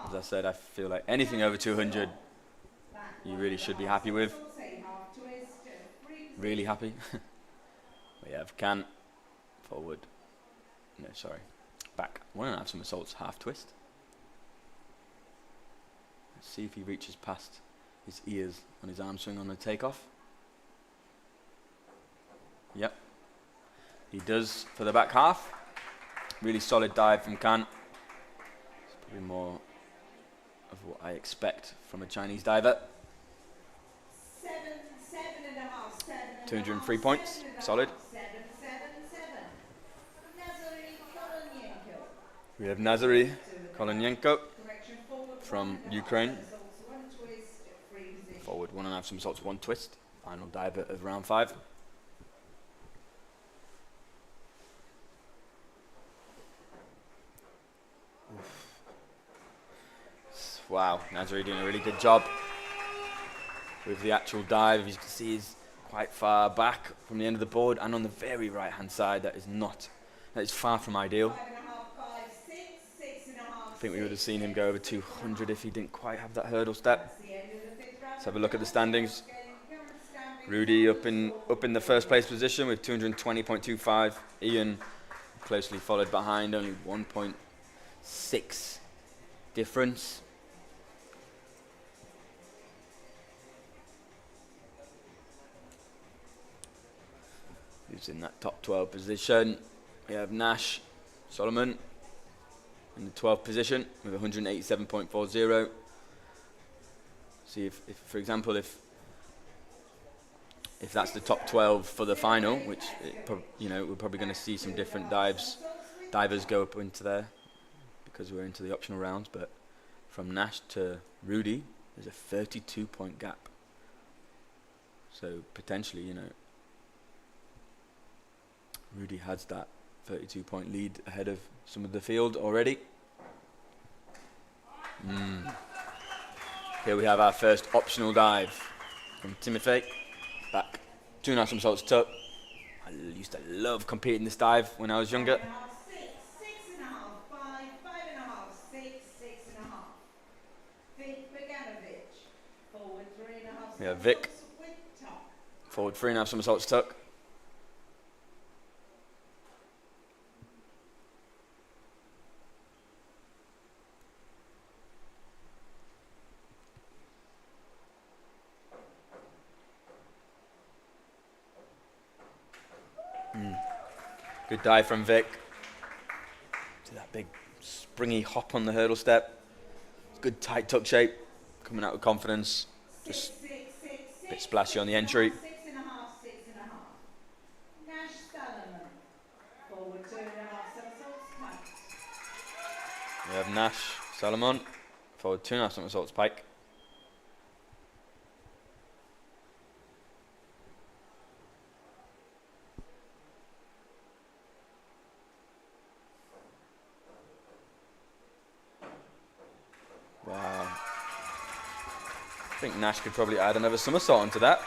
As I said, I feel like anything over 200 you really should be happy with. Really happy. We have Can, forward. No, sorry. Back. 1.5 somersaults, half twist. Let's see if he reaches past his ears on his arm swing on the takeoff. Yep. He does for the back half. Really solid dive from Can. It's probably more of what I expect from a Chinese diver. 203 points, solid. We have Nazary Kolonenko from Ukraine. Forward 1.5 somersaults, 1 twist. Final diver of round 5. Wow, Nazary doing a really good job with the actual dive. As you can see, he's quite far back from the end of the board and on the very right hand side. That is far from ideal. I think we would have seen him go over 200 if he didn't quite have that hurdle step. Let's have a look at the standings. Rudy up in the first place position with 220.25. Ian closely followed behind, only 1.6 difference. Who's in that top 12 position? We have Nash Solomon in the 12th position with 187.40. See if for example, if that's the top 12 for the final, which we're probably going to see some different divers go up into there because we're into the optional rounds. But from Nash to Rudy, there's a 32-point gap. So potentially, Rudy has that 32-point lead ahead of some of the field already. Here we have our first optional dive from Timothy. Back, 2.5 somersaults tuck. I used to love competing this dive when I was younger. 5.5, 6, 6.5, 5, 5.5, 6, 6.5. Vic Beganovic, forward 3.5 We have Vic. somersaults with tuck. Forward 3.5 somersaults tuck. Good dive from Vic. See that big springy hop on the hurdle step. Good tight tuck shape. Coming out with confidence. Just a bit splashy on the entry. 6.5, 6.5. Nash Salomon, forward 2.5 somersaults pike. We have Nash Salomon. Forward 2.5 somersaults pike. Wow. I think Nash could probably add another somersault onto that.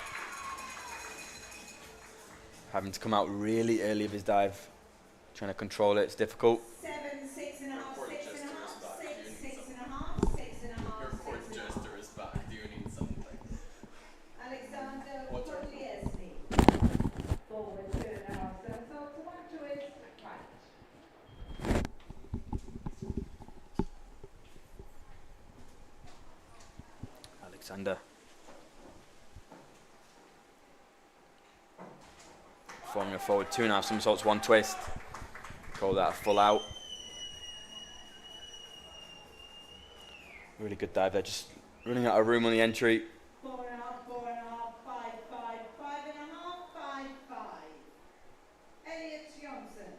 Having to come out really early of his dive. Trying to control it, it's difficult. 7, 6.5, 6.5, 6, 6.5, Your 6.5, fourth 6.5. jester is back. Do you need something? Alexander Poliesny, forward 2.5 somersaults, 1 twist, right. Alexander. Forming a forward 2.5 somersaults, 1 twist. Call that a full out. Really good dive there, just running out of room on the entry. 4.5, 4.5, 5, 5, 5.5, 5, 5. Elliot Johnson,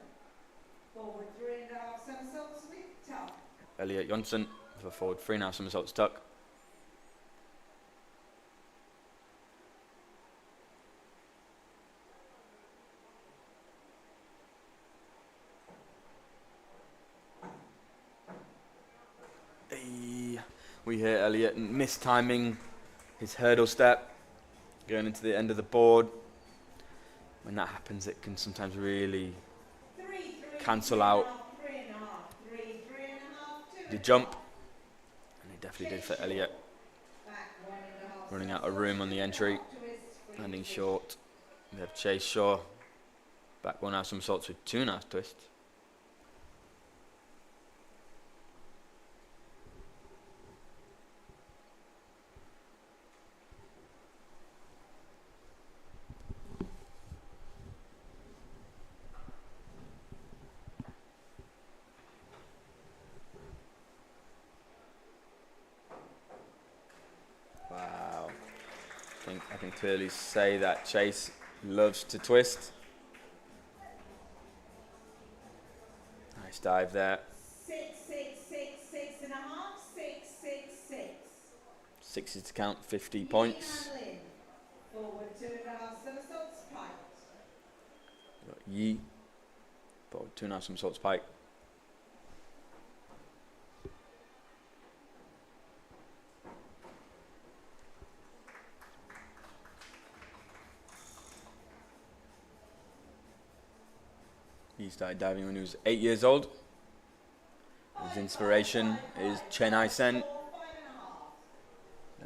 forward 3.5 somersaults with tuck. Elliot Jonsson for forward 3.5 somersaults tuck. We hear Elliot mistiming his hurdle step, going into the end of the board. When that happens, it can sometimes really 3, 3, cancel out 3.5, 3, 3.5, 2. the jump. And it definitely did for Elliot. Back 1.5 Running out of room on the entry, landing short. We have Chase Shaw, back 1.5 somersaults with 2.5 twists. Wow. I can clearly say that Chase loves to twist. Nice dive there. 6, 6, 6, 6.5, 6, 6, 6. 6 is to count, 50 points. Hanlin, forward 2.5 somersaults pike. We've got Yi, forward 2.5 somersaults pike. He started diving when he was 8 years old. His inspiration is Chen Ai-sen,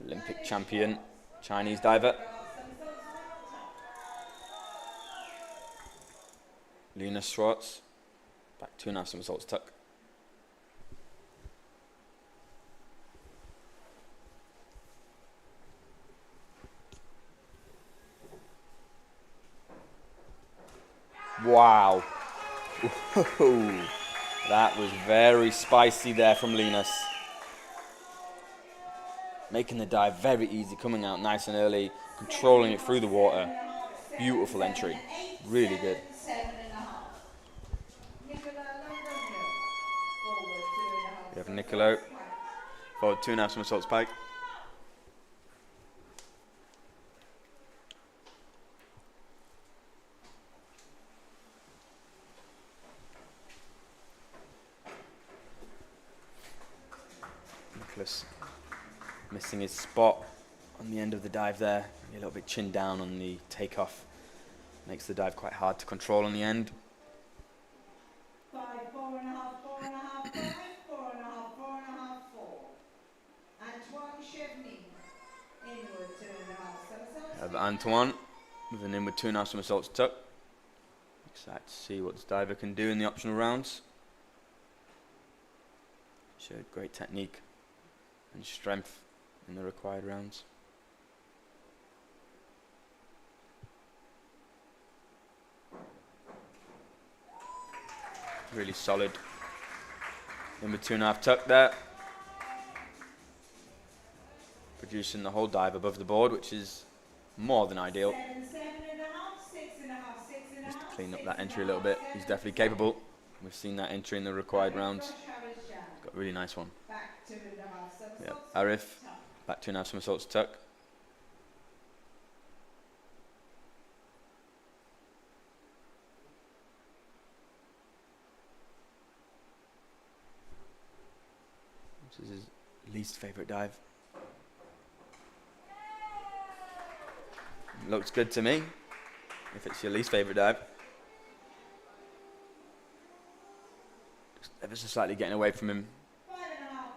Olympic champion, Chinese diver. Lena Schwartz, back 2.5 somersaults tuck. Wow. Ooh, that was very spicy there from Linus. Making the dive very easy, coming out nice and early, controlling it through the water. Beautiful entry, really good. 7.5. Nicola Londoño, forward 2.5 We have Nicolo, somersaults pike. forward 2.5 somersaults pike. Nicholas missing his spot on the end of the dive there. A little bit chin down on the takeoff. Makes the dive quite hard to control on the end. 5, 4.5, 4.5, 5, 4.5, 4.5, 4. Antoine Chevny, inward 2.5 somersaults. Have Antoine with an inward 2.5 somersaults tuck. Excited to see what this diver can do in the optional rounds. Showed great technique and strength in the required rounds. Really solid. Inward 2.5 tuck there. Producing the whole dive above the board, which is more than ideal. 7, 7.5, 6.5, 6.5, Just to clean up that entry a little bit. He's definitely capable. We've seen that entry in the required rounds. Got a really nice one. Back 2.5 somersaults. Yep. Arif, back 2.5 somersaults tuck. This is his least favourite dive. Looks good to me, if it's your least favourite dive. Just ever so slightly getting away from him 5.5,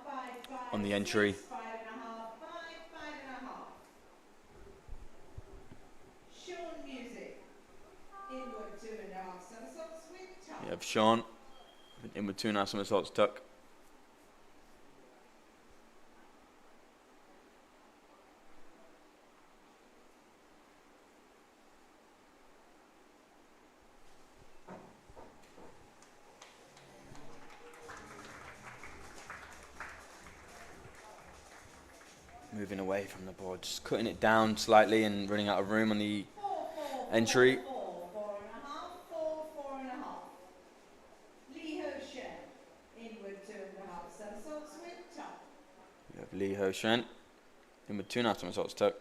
5, 5, on the entry. 5.5, 5, 5.5. Sean Music, inward 2.5 somersaults with tuck. You have Sean with an inward 2.5 somersaults tuck. Moving away from the board, just cutting it down slightly and running out of room on the 4, 4, entry. 4, 4.5, 4, 4.5. Lee Ho Shen, inward 2.5 somersaults with tuck. You have Lee Ho Shen in with 2.5 somersaults tuck.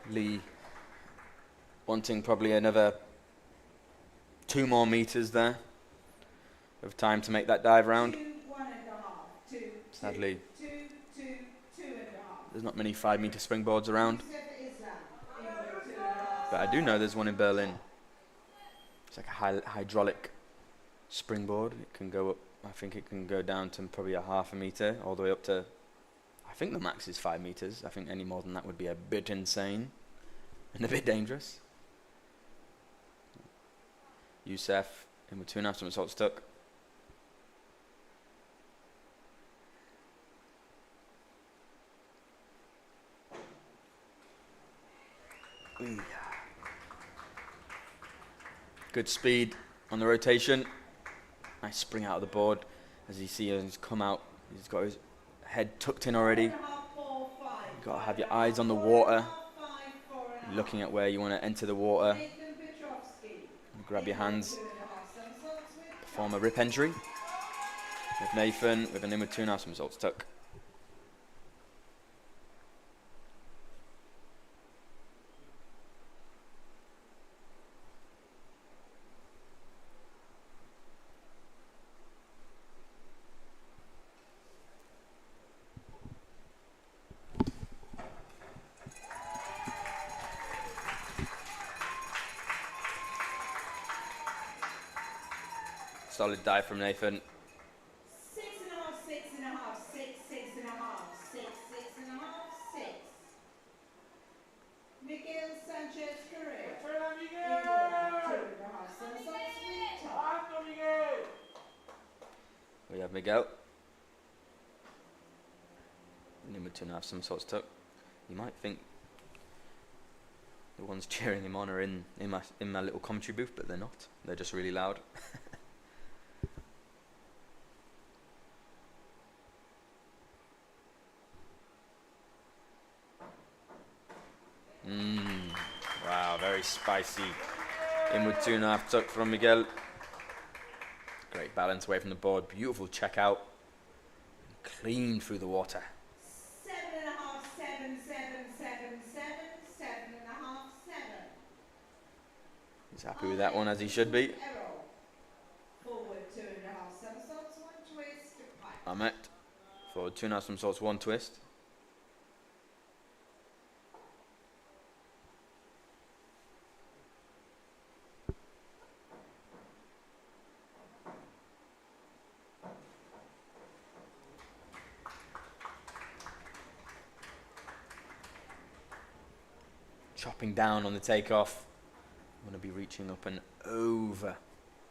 Lee wanting probably another 2 more meters there of time to make that dive round. 2, 1.5, 2, Sadly, 2, 2, 2.5. there's not many 5-meter springboards around, Mustafa Islam, inward 2.5. but I do know there's one in Berlin. It's like a hydraulic springboard. It can go up, I think it can go down to probably a 0.5 meter, all the way up to, I think the max is 5 meters. I think any more than that would be a bit insane and a bit dangerous. Youssef in with 2.5 somersaults tuck. Good speed on the rotation. Nice spring out of the board. As you see, he's come out. He's got his head tucked in already. You've got to have your eyes on the water, looking at where you want to enter the water. And grab your hands. Perform a rip entry with Nathan with an inward 2.5 somersaults tuck. Solid dive from Nathan. 6.5, 6.5, 6, 6.5, 6, 6.5, 6. Miguel Sanchez Correa. ¡Fuera, Miguel! Inward 2.5 somersaults with tuck. ¡Alto, Miguel! We have Miguel. Inward 2.5 somersaults tuck. You might think the ones cheering him on are in my little commentary booth, but they're not. They're just really loud. spicy. Inward 2.5 tuck from Miguel. Great balance away from the board. Beautiful check out. Clean through the water. 7.5, 7, 7, 7, 7, 7.5, 7. He's happy with that one, as he should be. Errol. Forward 2.5 somersaults, 1 twist, pike. Ahmet. Forward 2.5 somersaults, 1 twist. Chopping down on the takeoff. I'm going to be reaching up and over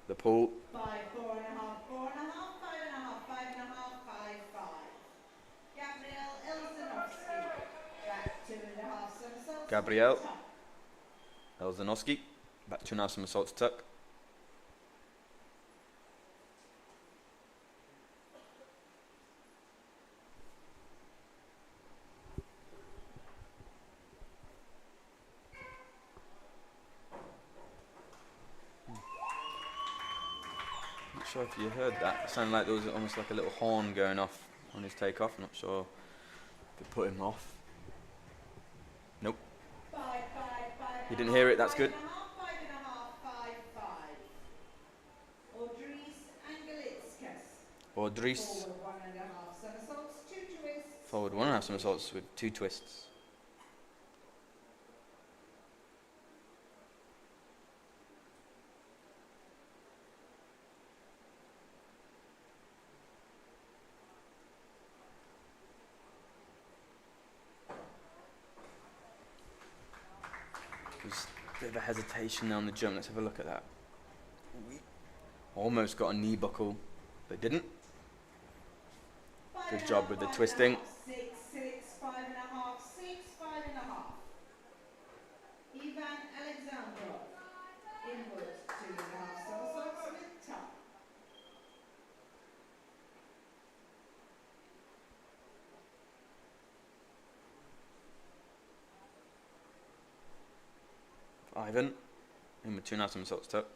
the pool. 5, 4.5, 4.5, 5.5, 5.5, 5, 5. Gabriel Elzanovsky. Back 2.5 somersaults. Gabriel. Top. Elzanovsky. Back 2.5 somersaults tuck. Not sure if you heard that. It sounded like there was almost like a little horn going off on his takeoff. Not sure if it put him off. Nope. 5, 5, 5. You didn't hear it, that's good. 5.5, 5, 5. Audris Angelitskas. Audris. Forward 1.5 somersaults, 2 twists. Forward 1.5 somersaults with 2 twists. There's a bit of a hesitation there on the jump. Let's have a look at that. Almost got a knee buckle, but didn't. Good job with the twisting. 6, 6, 5.5, 6, 5.5. Ivan Alexandrov. Inward 2.5 somersaults with top. Ivan, in with 2.5 somersaults tuck.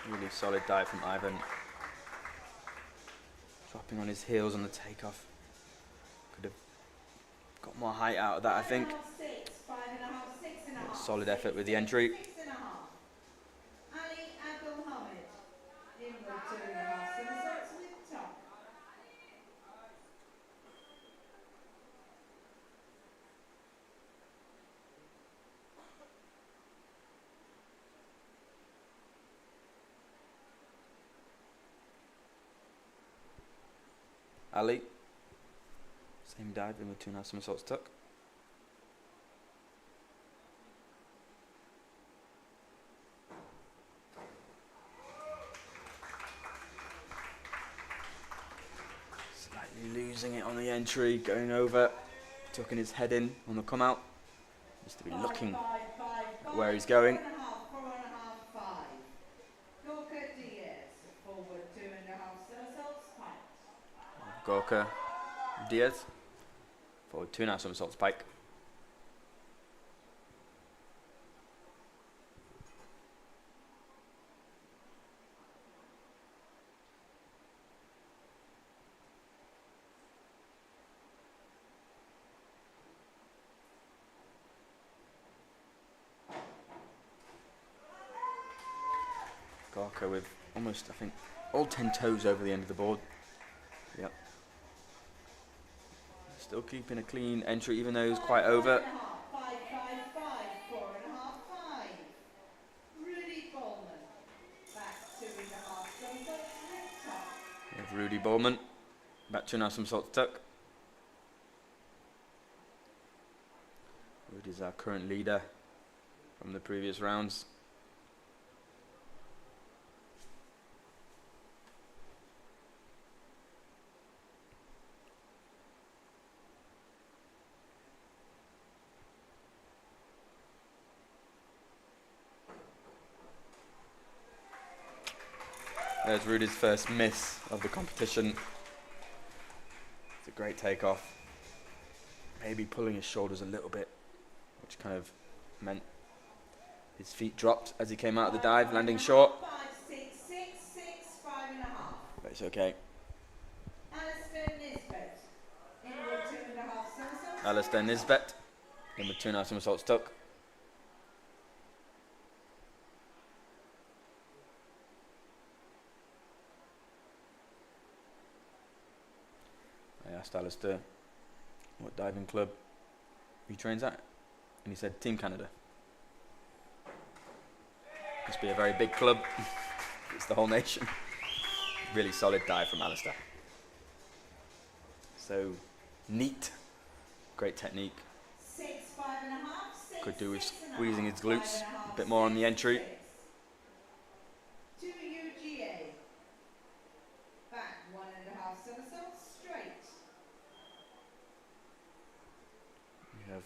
Really solid dive from Ivan. Dropping on his heels on the takeoff. Could have got more height out of that, I think. 5.5, 6, 5.5, 6.5. Solid effort with the entry. 6.5. Ali Abdulhamid. Inward 2.5 somersaults with top. Ali. Same dive in with 2.5 somersaults tuck. Slightly losing it on the entry, going over, tucking his head in on the come out. Needs to be looking at where he's going. 4.5, 5. Gorka Diaz. Forward 2.5 somersaults, pike. Gorka Diaz. Forward 2.5 somersaults pike. Gorka with almost, I think, all 10 toes over the end of the board. Yep. Still keeping a clean entry, even though he was quite over. 5, 5, 5, 4.5, 5. Rudy Bowman. Back 2.5 somersaults with top. We have Rudy Bowman. Back 2.5 somersaults tuck. Rudy's our current leader from the previous rounds. There's Rudy's first miss of the competition. Great takeoff. Maybe pulling his shoulders a little bit, which kind of meant his feet dropped as he came out of the dive, landing short. 5, 6, 6, 6, 5.5. But it's okay. Alistair Nisbet. Inward 2.5 somersaults. Alistair Nisbet in with 2.5 somersaults tuck. I asked Alistair what diving club he trains at, and he said Team Canada. Must be a very big club. It's the whole nation. Really solid dive from Alistair. So neat, great technique. 6, 5.5. 6, Could do with 6.5, squeezing his glutes 5.5, a bit more on the entry. 2 UGA. Back 1.5 somersaults straight. We have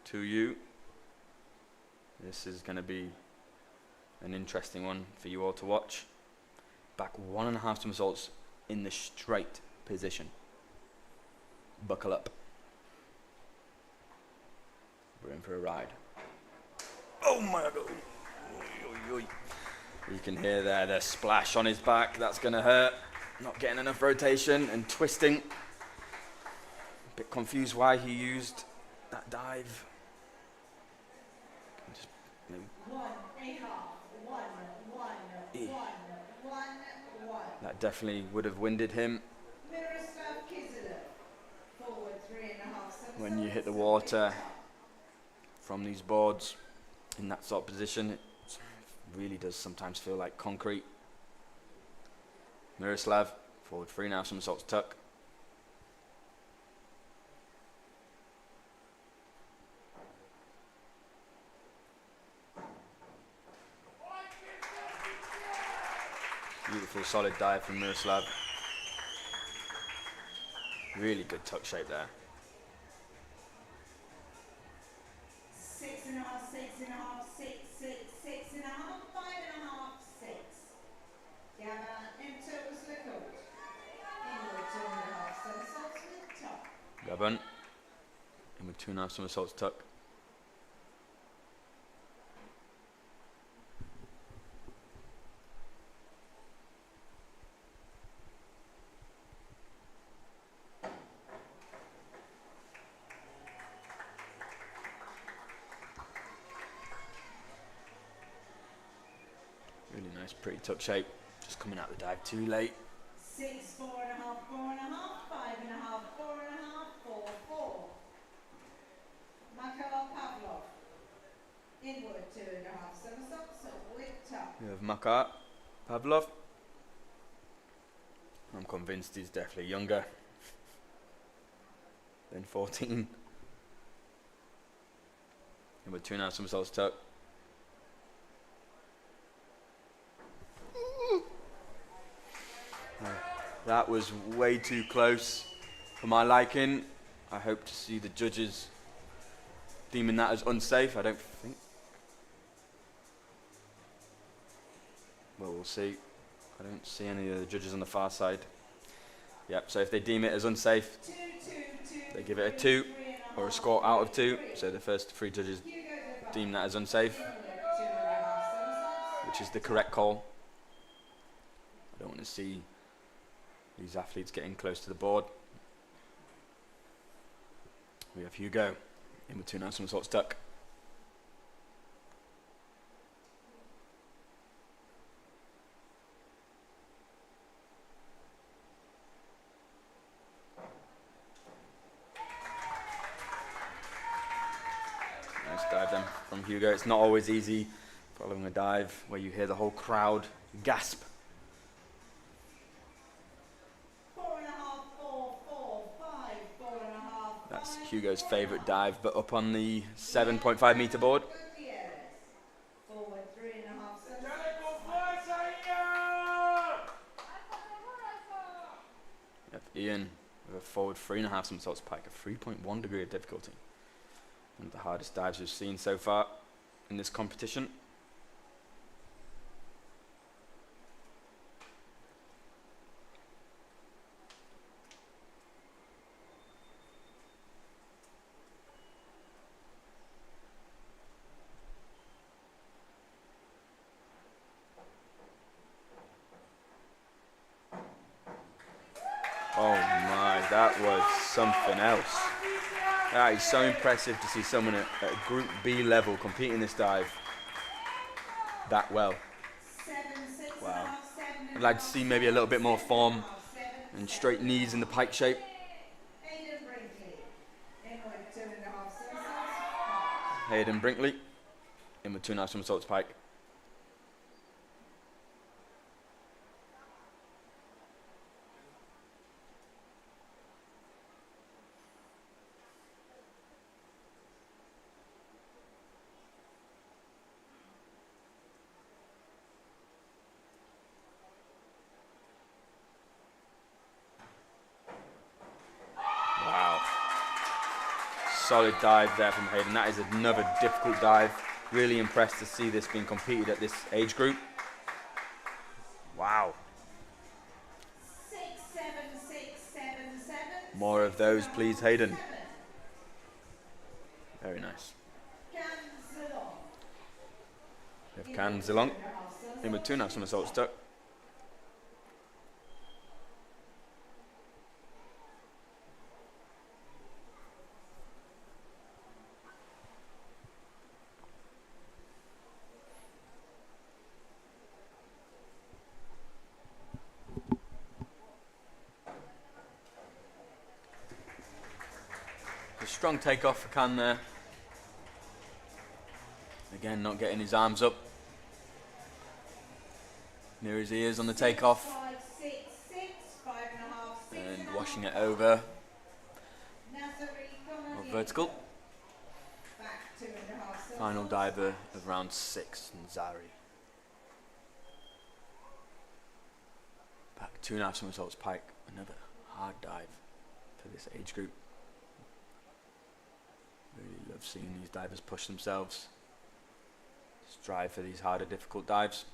2U. This is going to be an interesting one for you all to watch. Back 1.5 somersaults in the straight position. Buckle up. We're in for a ride. Oh my god. Oy, oy, oy. You can hear there the splash on his back. That's going to hurt. Not getting enough rotation and twisting. A bit confused why he used that dive. Just maybe 1.5. 1, 1, 1, 1, 1. that definitely would have winded him. Miroslav Kiselov. Forward 3.5 somersaults. When you hit the water from these boards in that sort of position, it really does sometimes feel like concrete. Miroslav, forward 3.5 somersaults tuck. Beautiful solid dive from Miroslav. Really good tuck shape there. 6.5, 6.5, 6, 6, 6.5, 5.5, 6. Gabba into Uzlikot. Inward 2.5 somersaults with top. Gabon. And with 2.5 somersaults tuck. Really nice, pretty tuck shape. Just coming out the dive too late. 6, 4.5, 4.5, 5.5, 4.5, 4, 4. Michael Pavlov. Inward 2.5 somersaults with top. We have Makar Pavlov. I'm convinced he's definitely younger than 14. And with 2.5 somersaults tuck. That was way too close for my liking. I hope to see the judges deeming that as unsafe. I don't think. Well, we'll see. I don't see any of the judges on the far side. Yep, so if they deem it as unsafe, 2, 2, 2, they give it a 2 or a 3.5, score out of 2. So the first 3 judges Hugo Dubois. deem that as unsafe, Inward 2.5 somersaults. which is the correct call. I don't want to see these athletes getting close to the board. We have Hugo in with 2.5 somersaults tuck. Nice dive then from Hugo. It's not always easy following a dive where you hear the whole crowd gasp. 4.5, 4, 4, 5, 4.5. That's Hugo's favourite dive, but up on the 7.5 metre board. Gutierrez. Forward 3.5 somersaults. Daleko fuerza, Ian! We have Ian with a forward 3.5 somersaults pike, a 3.1 degree of difficulty. One of the hardest dives we've seen so far in this competition. something else. That is so impressive to see someone at Group B level competing this dive that well. Wow. I'd like to see maybe a little bit more form and straight knees in the pike shape. Hayden Brinkley in with 2 nice somersaults pike. Wow. Solid dive there from Hayden. That is another difficult dive. Really impressed to see this being competed at this age group. Wow. 6, 7, 6, 7, 7. More of those, please, Hayden. Very nice. We have Can Zilong in with 2 nice somersaults tuck. A strong takeoff for Can there. Again, not getting his arms up near his ears on the takeoff. 5, 6, 6, 5.5, 6 And washing it over. Nazari, Vertical. back 2.5. Final diver of round 6, Nzari. Back 2.5 somersaults pike. Another hard dive for this age group. Really love seeing these divers push themselves. Strive for these harder, difficult dives.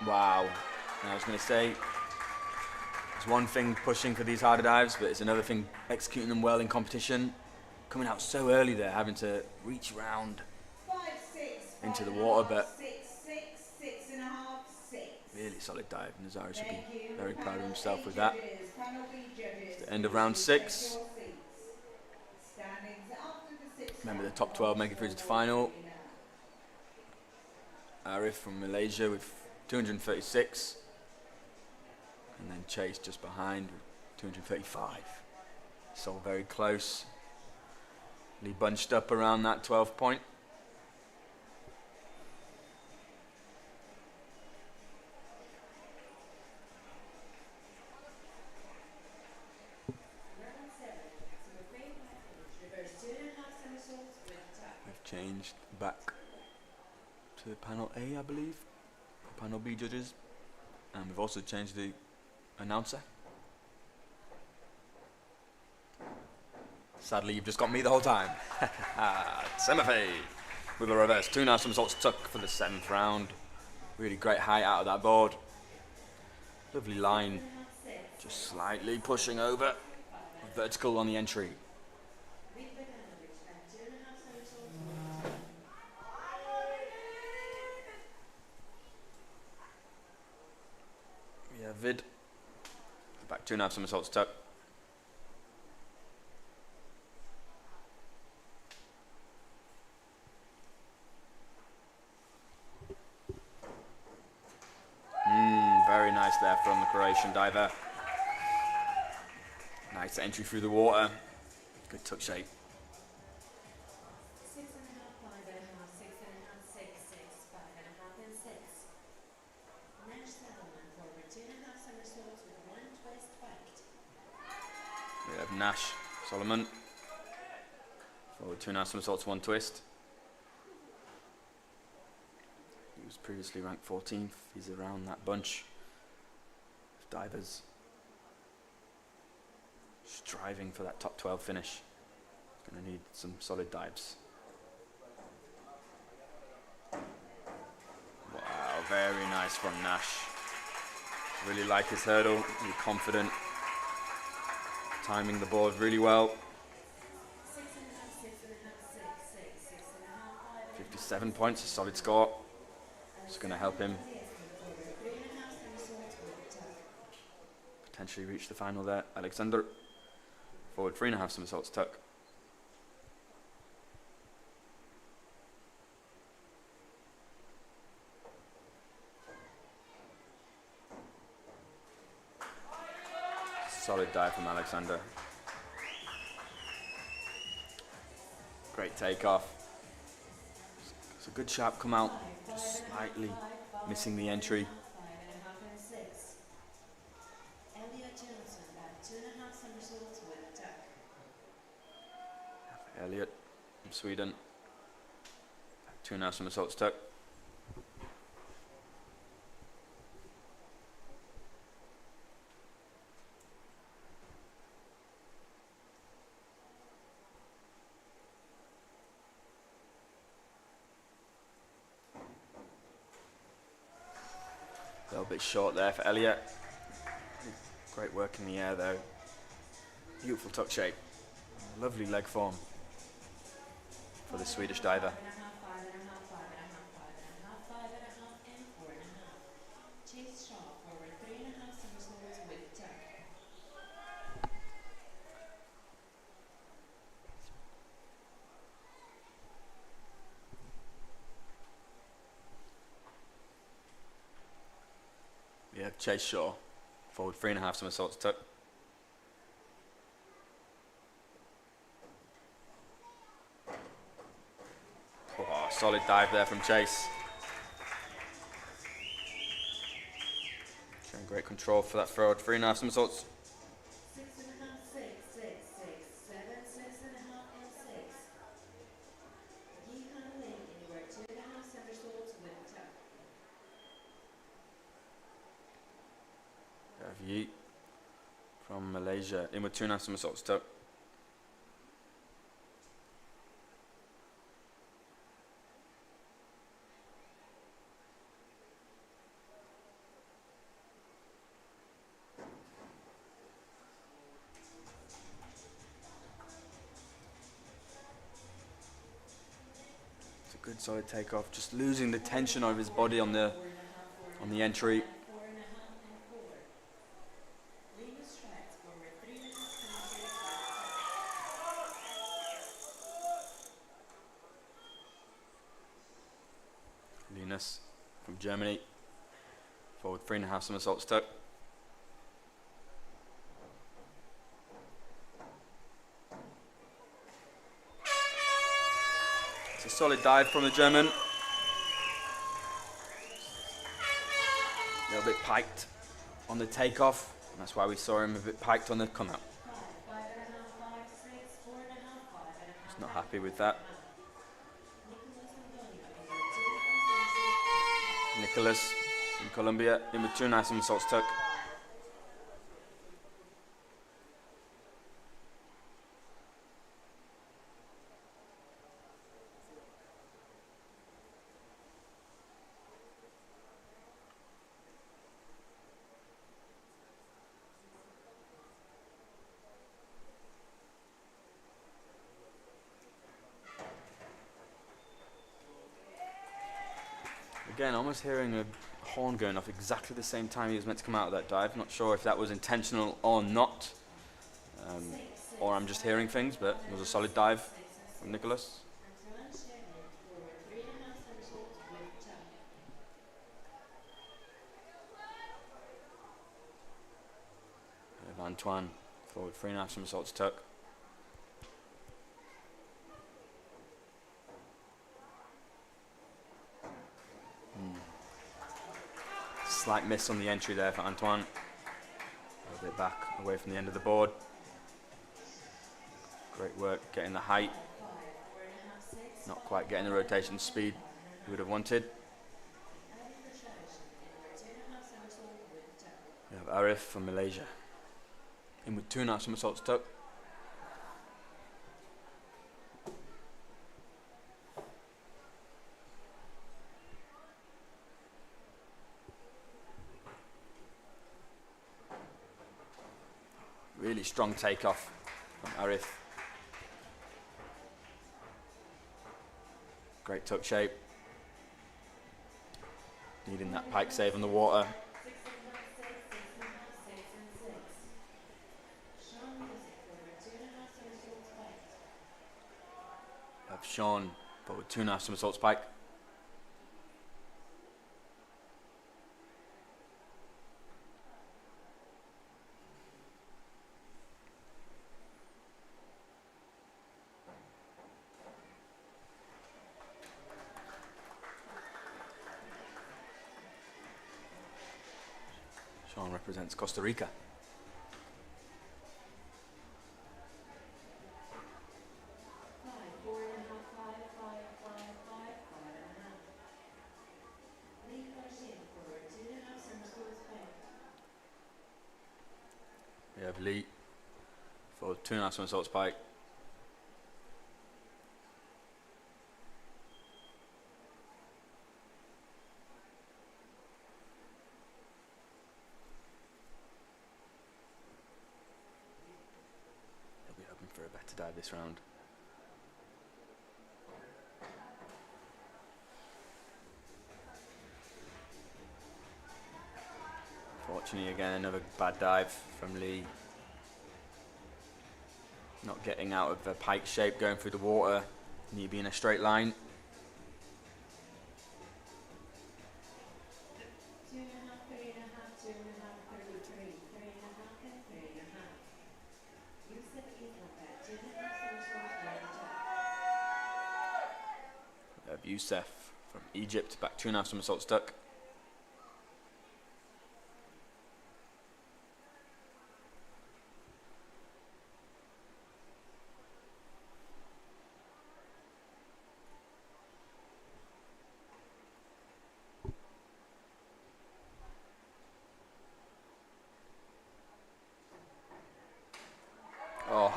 Wow. And I was going to say, it's one thing pushing for these harder dives, but it's another thing executing them well in competition. Coming out so early there, having to reach round 5, 6, into the water, but 6, 6, 6.5, 6. really solid dive. Nazari should be very proud of himself with that. It's the end of round 6. Remember the top 12 making through to the final. Arif from Malaysia with 236. And then Chase just behind with 235. It's all very close. Really bunched up around that 12 point. We've changed back to panel A, I believe, or panel B judges, and we've also changed the announcer. Sadly, you've just got me the whole time. Semafe with a reverse 2 nice somersaults tuck for the 7th round. Really great height out of that board. Lovely line, just slightly pushing over. Vertical on the entry. We have Vid. Back 2 nice somersaults tuck. Very nice there from the Croatian diver. Nice entry through the water. Good tuck shape. 6.5, 5.5, 6.5, 6, 6, 5.5, and 6. Nash settlement forward 2.5 somersaults with 1 twist piked. We have Nash Solomon. Forward 2 nice somersaults, 1 twist. He was previously ranked 14th. He's around that bunch of divers. Striving for that top 12 finish. Going to need some solid dives. Wow, very nice from Nash. Really like his hurdle, really confident. Timing the board really well. 6.5, 6.5, 6, 6, 6.5, 5. 57 points, a solid score. It's going to help him potentially reach the final there. Alexander, forward 3.5 somersaults tuck. Solid dive from Alexander. Great takeoff. It's a good sharp come out, just slightly missing the entry. 5.5 and 6. Elliot Johnson at 2.5 somersaults with tuck. Elliot from Sweden, 2.5 somersaults tuck. A little bit short there for Elliot. Great work in the air though. Beautiful tuck shape. Lovely leg form for the Swedish diver. 5.5, 5.5, 5.5, 5.5, 5.5, and 4.5. Chase Shaw forward 3.5 somersaults with tuck. We have Chase Shaw, forward 3.5 somersaults tuck. Oh, solid dive there from Chase. Showing great control for that forward 3.5 somersaults. 6.5, 6, 6, 6, 7, 6.5, and 6. Yihan Ling anywhere 2.5 somersaults with tuck. We have Yi from Malaysia, in with 2.5 somersaults tuck. It's a good solid takeoff, just losing the tension over his body on the entry. 4.5 and 4. Linus Schwartz forward 3.5 somersaults with tuck. Linus from Germany, forward 3.5 somersaults tuck. It's a solid dive from the German. A little bit piked on the takeoff, and that's why we saw him a bit piked on the come out. 5, 5.5, 5, 6, 4.5, 5.5. He's not happy with that. Nicholas from Colombia, in with 2.5 somersaults tuck. Again, almost hearing a horn going off exactly the same time he was meant to come out of that dive. Not sure if that was intentional or not, or I'm just hearing things, but it was a solid dive from Nicholas. Antoine Chevron forward 3.5 somersaults with tuck. We have Antoine, forward 3.5 somersaults tuck. Slight miss on the entry there for Antoine. A little bit back away from the end of the board. Great work getting the height. 5, 4.5, 6. Not quite getting the rotation speed he would have wanted. We have Arif from Malaysia, in with 2.5 somersaults tuck. Really strong takeoff from Arif. Great tuck shape. Needing that pike save on the water. 6.5, 6, 6.5, 6, and 6. have Sean forward 2.5 somersaults pike. Sean represents Costa Rica. 4.5, 5, 5, 5, 5, 5.5. Lead machine forward 2.5 somersaults pike. We have Lee for 2.5 somersaults pike. He'll be hoping for a better dive this round. Fortunately, again, another bad dive from Lee. Not getting out of the pike shape, going through the water. Need to be in a straight line. 2.5, 3.5, 2.5, 33, 3.5 and 3.5. Yusuf Islamabad, 2.5 somersaults pike attack. We have Youssef from Egypt, back 2.5 somersaults duck.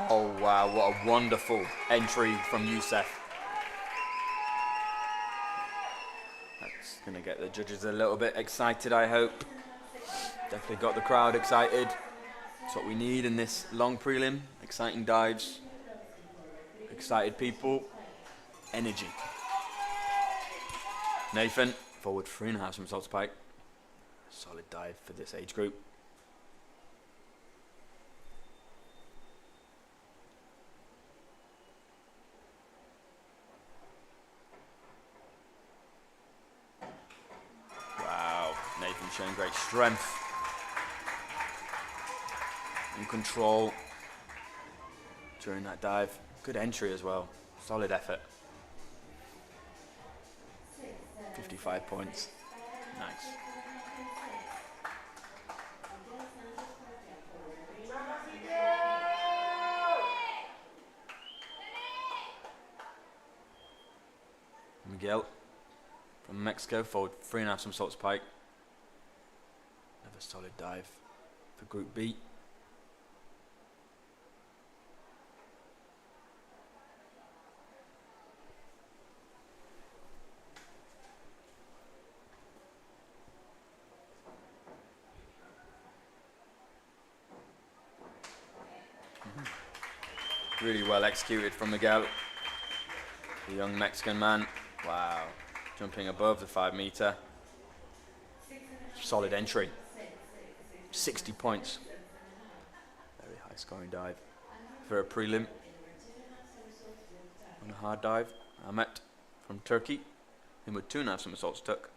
Oh wow, what a wonderful entry from Youssef. That's going to get the judges a little bit excited, I hope. Definitely got the crowd excited. That's what we need in this long prelim. Exciting dives, excited people, energy. Nathan, forward 3.5 somersaults pike. Solid dive for this age group. Wow, Nathan showing great strength and control during that dive. Good entry as well. Solid effort. 55 points. Nice. Miguel from Mexico, forward 3.5 somersaults pike. Another solid dive for Group B. Really well executed from Miguel, the young Mexican man. Wow, jumping above the 5 meter. Solid entry. 60 points. Very high scoring dive for a prelim. On a hard dive, Ahmet from Turkey, him with 2.5 somersaults tuck.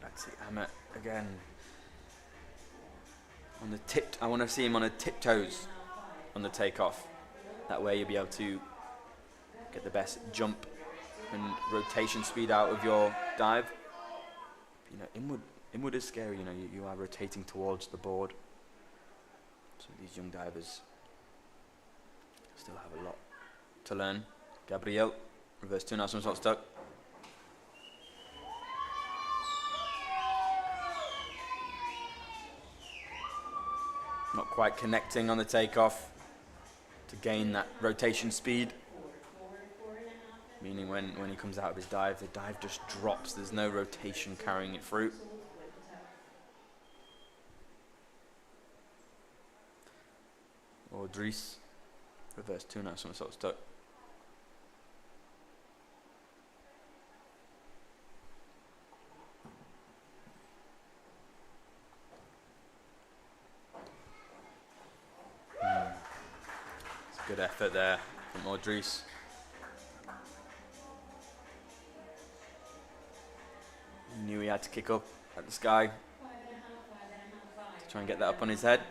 Let's see Ahmet again. On the tip, I want to see him on the tiptoes on the takeoff. That way you'll be able to get the best jump and rotation speed out of your dive. You know, inward is scary. You know, you are rotating towards the board. So these young divers still have a lot to learn. Gabriel, reverse 2.5 somersaults tuck. Not quite connecting on the takeoff to gain that rotation speed. Meaning when he comes out of his dive, the dive just drops. There's no rotation carrying it through. Dries. Reverse 2.5 somersaults tuck. It's a good effort there from Dries. He knew he had to kick up at the sky to try and get that up on his head.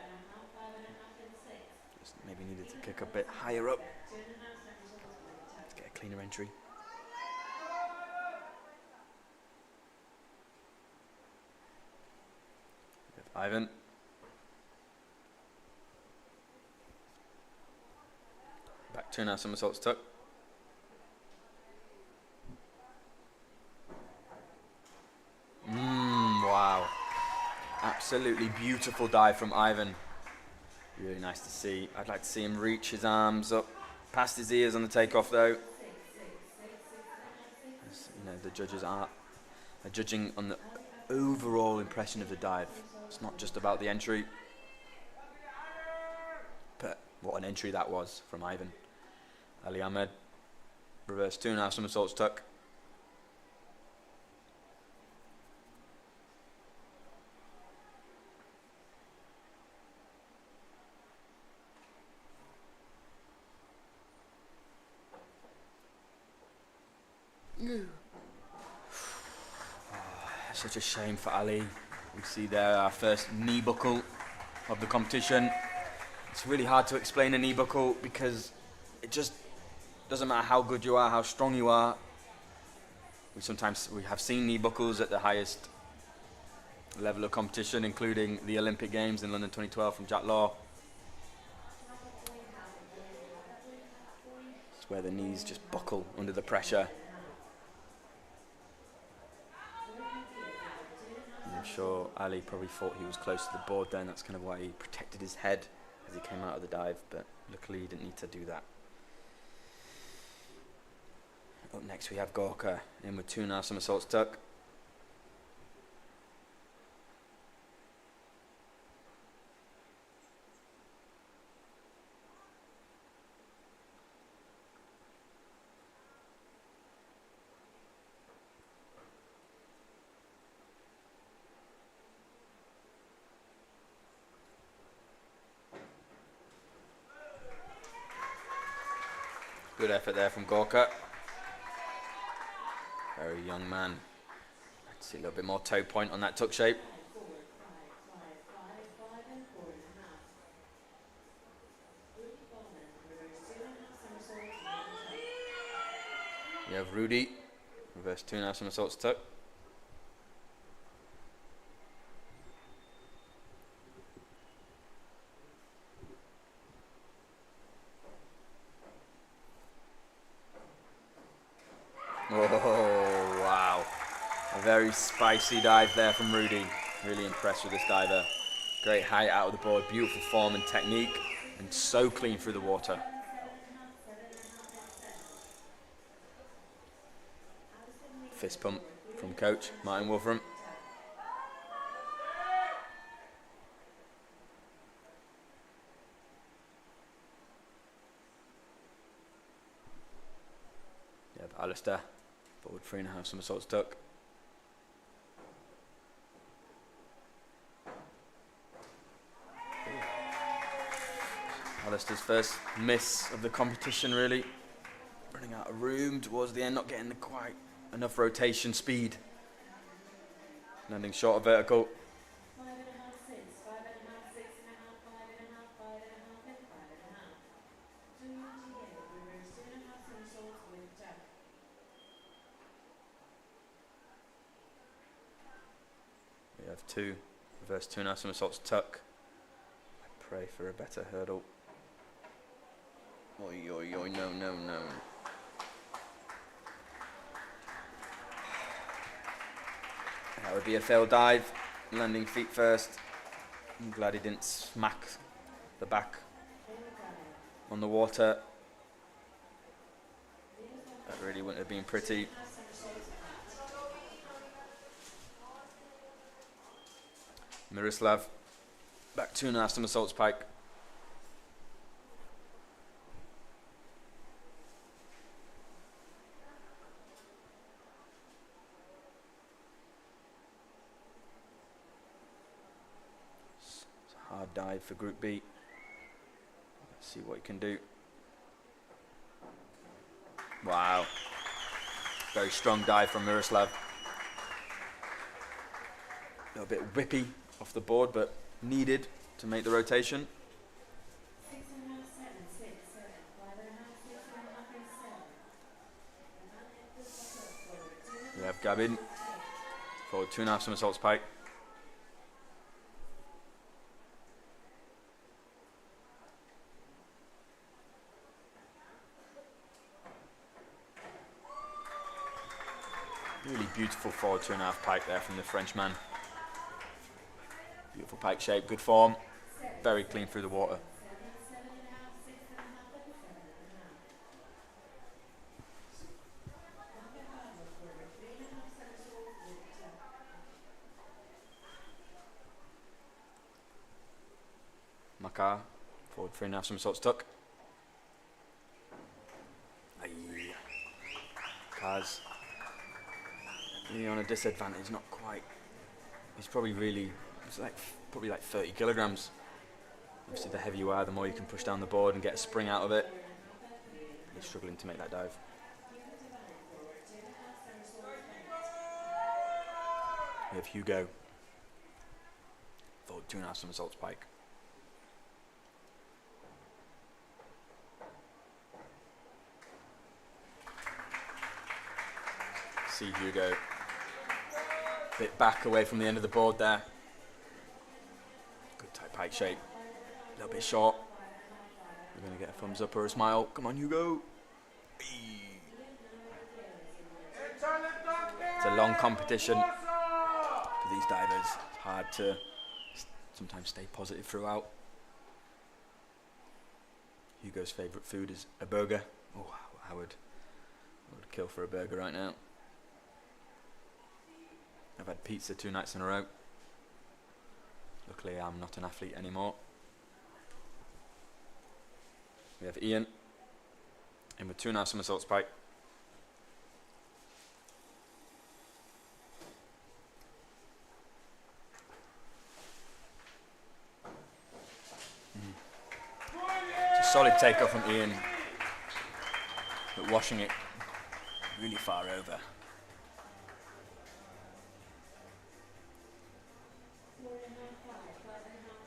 Just maybe needed to kick a bit higher up to get a cleaner entry. We have Ivan. Back 2.5 somersaults tuck. Wow. Absolutely beautiful dive from Ivan. Really nice to see. I'd like to see him reach his arms up past his ears on the takeoff though. As, you know, the judges are judging on the overall impression of the dive. It's not just about the entry. But what an entry that was from Ivan. Ali Ahmed, reverse 2.5 somersaults tuck. Such a shame for Ali. We see there our first knee buckle of the competition. It's really hard to explain a knee buckle because it just doesn't matter how good you are, how strong you are. We have seen knee buckles at the highest level of competition, including the Olympic Games in London 2012 from Jack Law. It's where the knees just buckle under the pressure. I'm sure Ali probably thought he was close to the board then. That's kind of why he protected his head as he came out of the dive, but luckily he didn't need to do that. Up next we have Gorka in with 2.5 somersaults tuck. Good effort there from Gorka. Very young man. Let's see a little bit more toe point on that tuck shape. You have Rudy, reverse 2.5 somersaults tuck. Oh, wow. A very spicy dive there from Rudy. Really impressed with this diver. Great height out of the board, beautiful form and technique, and so clean through the water. Fist pump from coach Martin Wolfram. Yeah, but Alistair, forward 3.5 somersaults tuck. Alistair's first miss of the competition, really. Running out of room towards the end, not getting quite enough rotation speed. Landing short of vertical. We have 2, reverse 2.5 somersaults tuck. I pray for a better hurdle. Oi, oi, oi, no, no, no. That would be a failed dive, landing feet first. I'm glad he didn't smack the back on the water. That really wouldn't have been pretty. Miroslav, back 2.5 somersaults pike. Hard dive for Group B. Let's see what he can do. Wow. Very strong dive from Miroslav. A little bit whippy off the board, but needed to make the rotation. 6.5, 7, 6, 7, 5.5, 6.5, and 7. We have Gavin. Forward 2.5 somersaults pike. Really beautiful forward 2.5 pike there from the Frenchman. Beautiful pike shape, good form, very clean through the water. 7, 7.5, 6.5, and 7.5. Makar, forward 3.5 somersaults tuck. Aye. Kaz. Really on a disadvantage, not quite. He's probably probably like 30 kilograms. Obviously the heavier you are, the more you can push down the board and get a spring out of it. He's struggling to make that dive. We have Hugo. Forward 2.5 somersaults pike. See Hugo. Bit back away from the end of the board there. Good tight pike shape. A little bit short. We're going to get a thumbs up or a smile. Come on, Hugo. It's a long competition for these divers. It's hard to sometimes stay positive throughout. Hugo's favourite food is a burger. Oh, I would kill for a burger right now. I've had pizza 2 nights in a row. Luckily I'm not an athlete anymore. We have Ian in with 2.5 somersaults pike. It's a solid takeoff from Ian, but washing it really far over. 4.5, 5, 5.5,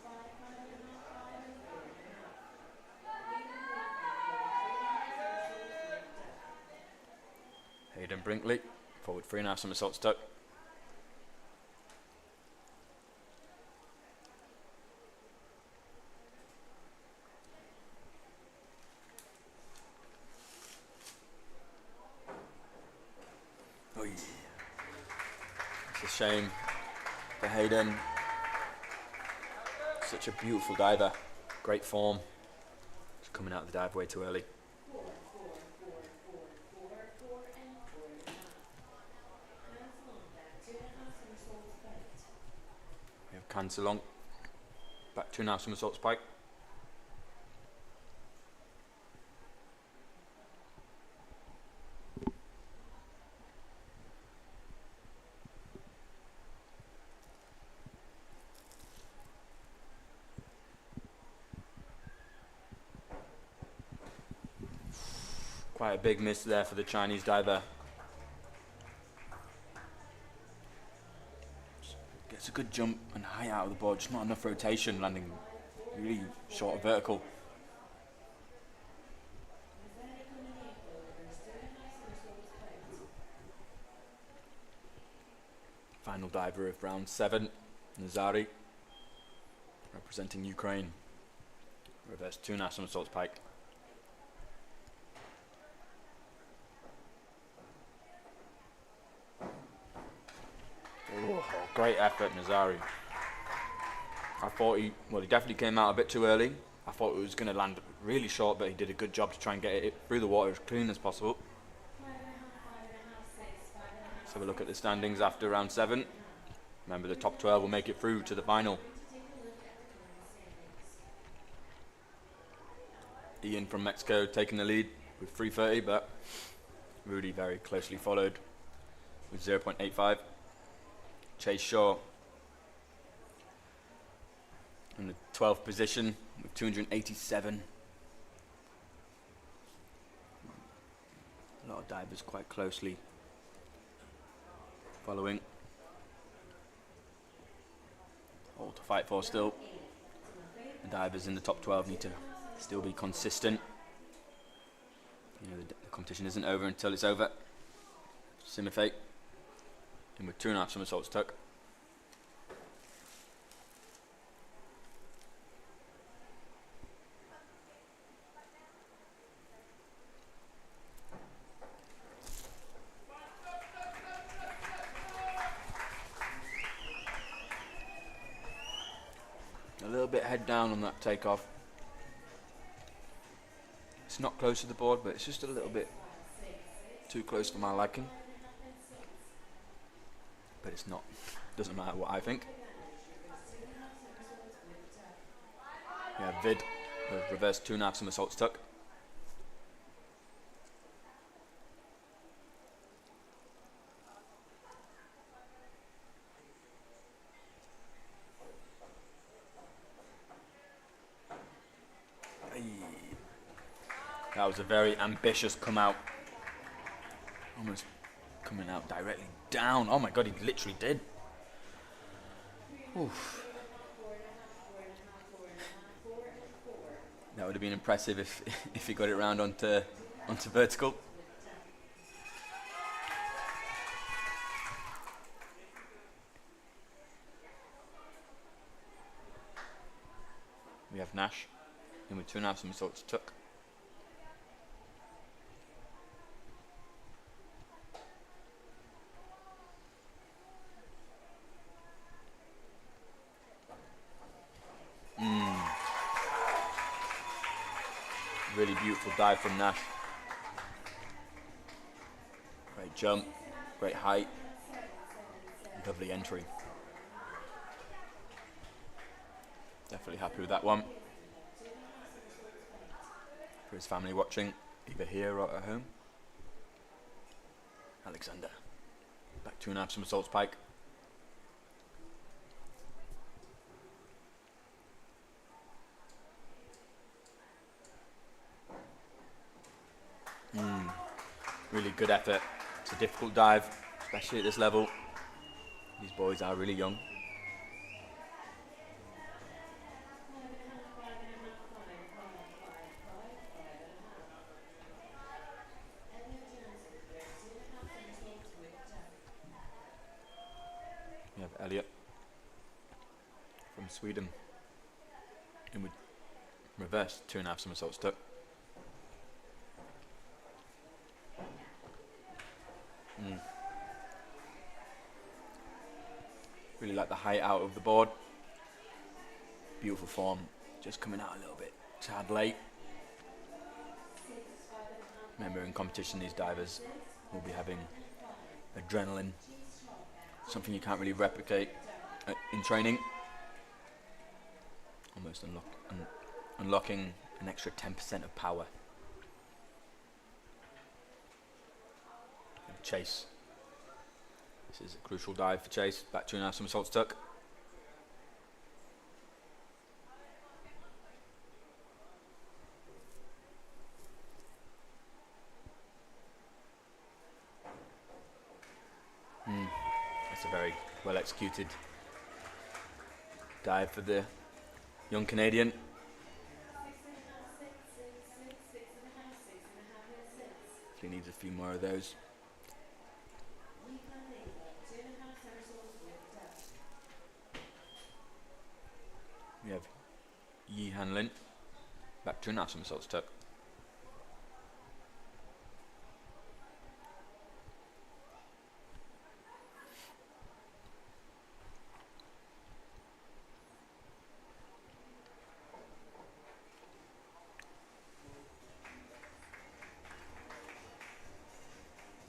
5, 5.5, 5.5. Hayden Brinkley, forward 3.5 somersaults tuck. Oh yeah. It's a shame for Hayden. Such a beautiful diver, great form. Just coming out of the dive way too early. 4, 4, 4, 4, 4, 4, and 4.5. Hands long back, 2.5 somersaults bent. We have Cancelon, back 2.5 somersaults pike. Quite a big miss there for the Chinese diver. Gets a good jump and high out of the board, just not enough rotation, landing really short of vertical. Final diver of round 7, Nazari, representing Ukraine. Reverse 2.5 somersaults pike. Oh, great effort, Nazari. I thought he definitely came out a bit too early. I thought it was going to land really short, but he did a good job to try and get it through the water as clean as possible. 5.5, 5.5, 6, 5.5. Let's have a look at the standings after round 7. Remember, the top 12 will make it through to the final. Take a look at the current standings. Ian from Mexico taking the lead with 3:30, but Rudy very closely followed with 0.85. Chase Shaw in the 12th position with 287. A lot of divers quite closely following. All to fight for still. The divers in the top 12 need to still be consistent. You know, the competition isn't over until it's over. Simifate in with 2.5 somersaults tuck. A little bit head down on that takeoff. It's not close to the board, but it's just a little bit too close for my liking. But it's not. Doesn't matter what I think. Yeah, Vid, reverse 2.5 somersaults tuck. That was a very ambitious come out. Almost coming out directly down. Oh my god, he literally did. Oof. That would have been impressive if he got it round onto vertical. We have Nash in with 2.5 somersaults tuck. Really beautiful dive from Nash. Great jump, great height, lovely entry. Definitely happy with that one. For his family watching, either here or at home. Alexander, back 2.5 somersaults pike. Really good effort. It's a difficult dive, especially at this level. These boys are really young. We have Elliot from Sweden in with reverse 2.5 somersaults tuck. Really like the height out of the board. Beautiful form, just coming out a little bit tad late. Remember, in competition these divers will be having adrenaline, something you can't really replicate in training. Almost unlocking an extra 10% of power. And Chase. This is a crucial dive for Chase. Back 2.5 somersaults tuck. That's a very well executed dive for the young Canadian. He needs a few more of those. We have Yi Hanlin, back 2.5 somersaults tuck.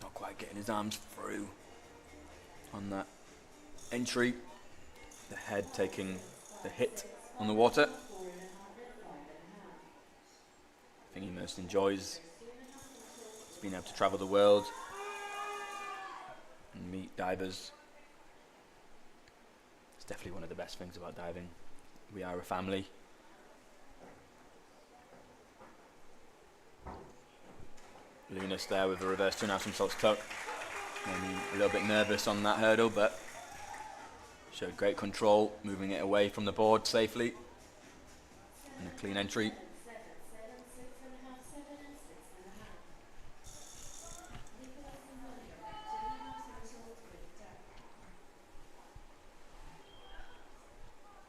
Not quite getting his arms through on that entry. The head taking the hit on the water. The thing he most enjoys is being able to travel the world and meet divers. It's definitely one of the best things about diving. We are a family. Lunas there with a reverse 2.5 somersaults tuck. Maybe a little bit nervous on that hurdle, but showed great control, moving it away from the board safely. And a clean entry.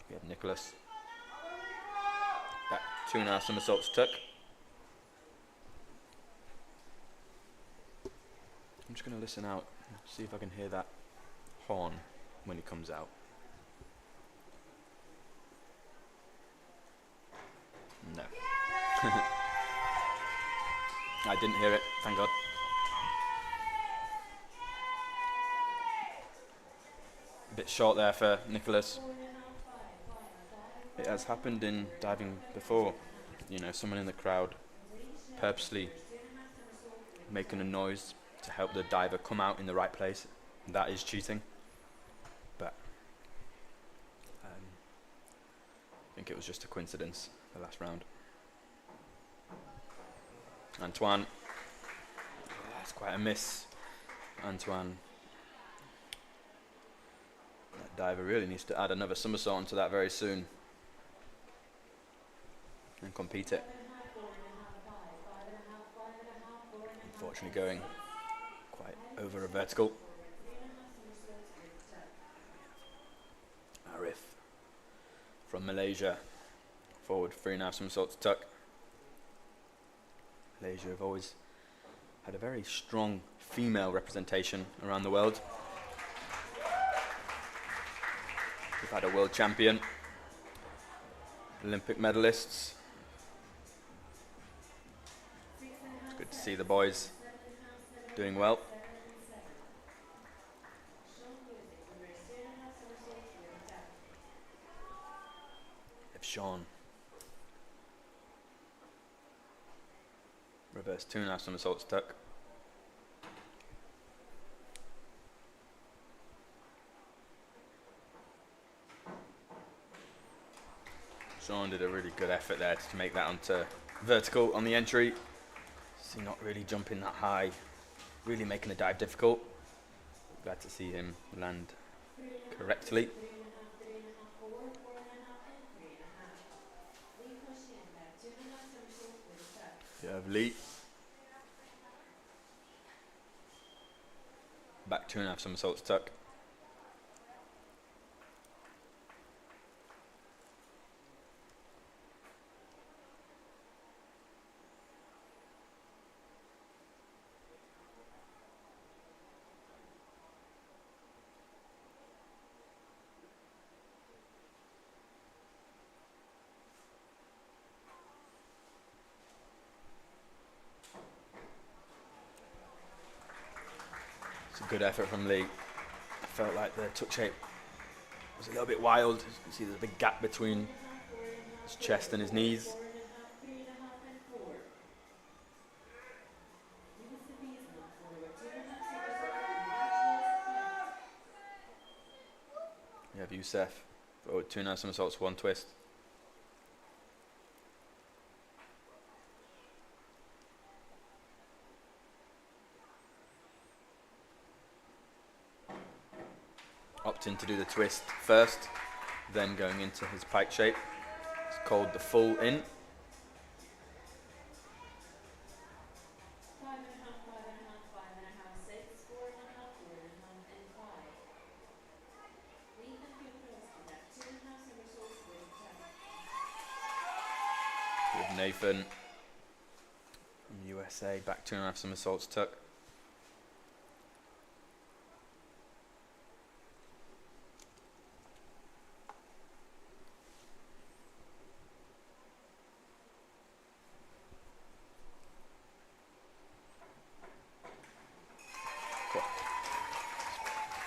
We have Nicholas. Back 2.5 somersaults tuck. I'm just going to listen out, see if I can hear that horn when he comes out. No. I didn't hear it, thank God. A bit short there for Nicholas. It has happened in diving before. You know, someone in the crowd purposely making a noise to help the diver come out in the right place. That is cheating. But I think it was just a coincidence, the last round. Antoine. That's quite a miss. Antoine. That diver really needs to add another somersault onto that very soon. And compete it. Unfortunately going quite over a vertical. Arif from Malaysia. Forward 3.5 somersaults tuck. Malaysia have always had a very strong female representation around the world. We've had a world champion, Olympic medalists. It's good to see the boys doing well. If Sean. Reverse 2.5 somersaults tuck. Sean did a really good effort there to make that onto vertical on the entry. See, not really jumping that high, really making the dive difficult. Glad to see him land correctly. You have Lee. Back 2.5 somersaults tuck. Good effort from Lee. I felt like the tuck shape was a little bit wild. You can see there's a big gap between his chest and his knees. You have Youssef forward 2.5 somersaults, 1 twist. Opting to do the twist first, then going into his pike shape. It's called the full in. With Nathan from USA, back 2.5 somersaults tuck.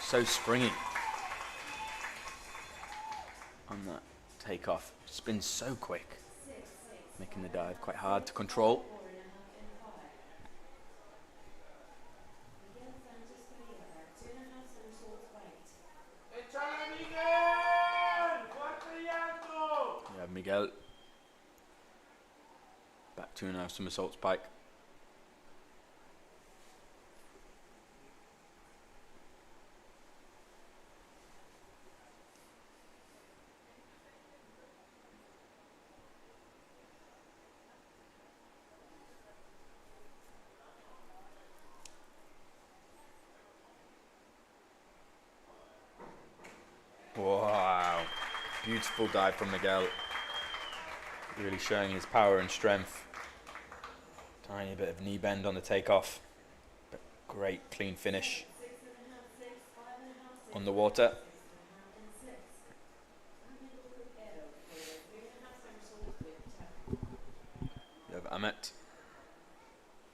So springy on that takeoff. Spins so quick, making the dive quite hard to control. Back 2.5 somersaults pike. Wow, beautiful dive from Miguel. Really showing his power and strength. Tiny bit of knee bend on the takeoff, but great clean finish on the water. We have Ahmet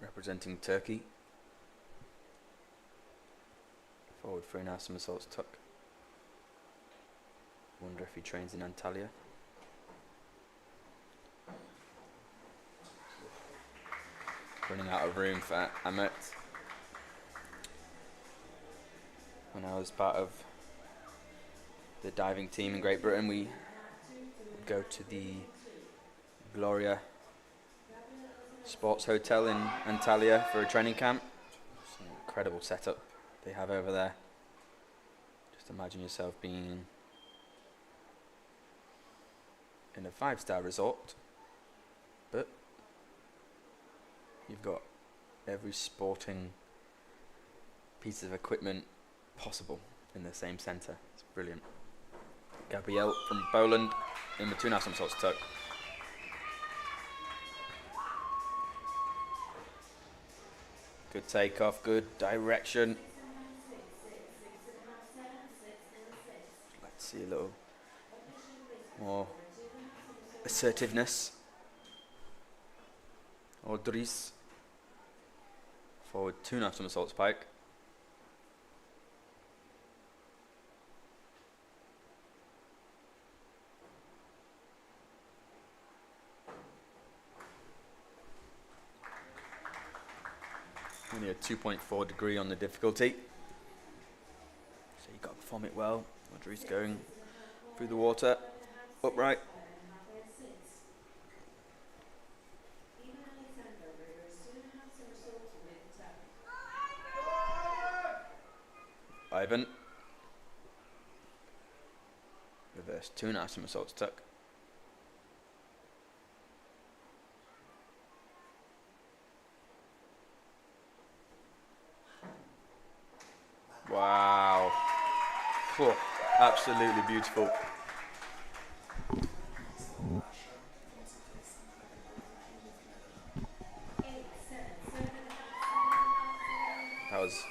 representing Turkey. Forward 3.5 somersaults tuck. Wonder if he trains in Antalya. Running out of room for Ahmet. When I was part of the diving team in Great Britain, we go to the Gloria Sports Hotel in Antalya for a training camp. It's an incredible setup they have over there. Just imagine yourself being in a 5-star resort, but you've got every sporting piece of equipment possible in the same centre. It's brilliant. Gabriel from Poland in the 2.5 somersaults tuck. Good takeoff, good direction. Let's see a little more assertiveness. Odris. Forward 2.5 somersaults pike. Only a 2.4 degree on the difficulty. So you've got to perform it well. Odris going through the water. Upright. Ivan. Reverse 2.5 somersaults tuck. Wow. Whew. Absolutely beautiful. That was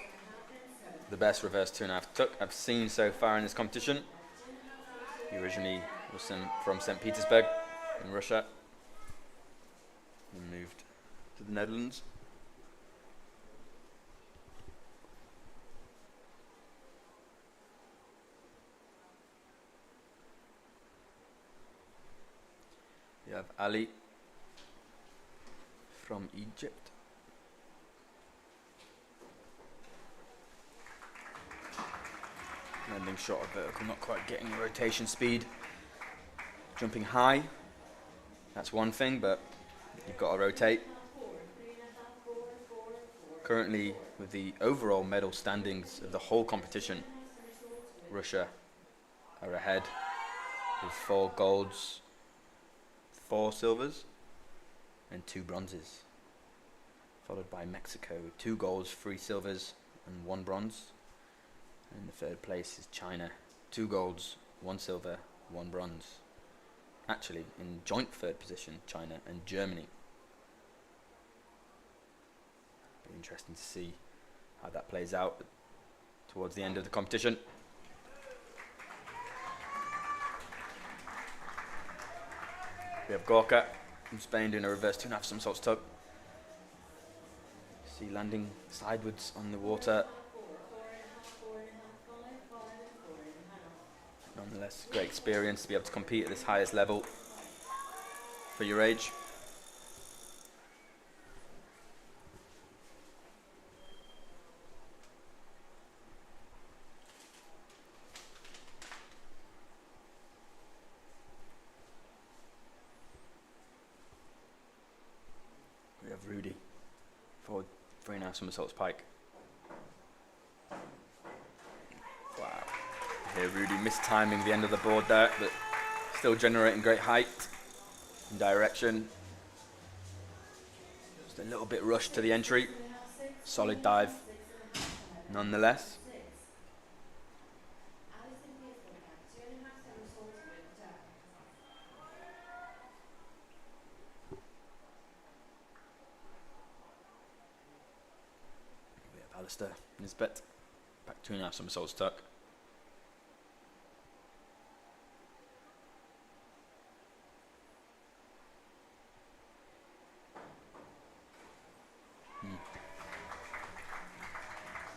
the best reverse 2.5 tuck I've seen so far in this competition. He originally was from St. Petersburg in Russia and moved to the Netherlands. We have Ali from Egypt. Landing short of vertical, not quite getting the rotation speed. Jumping high, that's one thing, but you've got to rotate. Currently, with the overall medal standings of the whole competition, Russia are ahead with 4 golds, 4 silvers, and 2 bronzes. Followed by Mexico with 2 golds, 3 silvers, and 1 bronze. And the 3rd place is China, 2 golds, 1 silver, 1 bronze. Actually, in joint 3rd position, China and Germany. Be interesting to see how that plays out towards the end of the competition. We have Gorka from Spain doing a reverse 2.5 somersaults tuck. See landing sideways on the water. Nonetheless, great experience to be able to compete at this highest level for your age. have Rudy. Forward 3.5 somersaults pike. Wow. Here Rudy mistiming the end of the board there, but still generating great height and direction. Just a little bit rushed to the entry. Solid dive nonetheless. We have Alistair Nisbet. Back 2.5 somersaults tuck.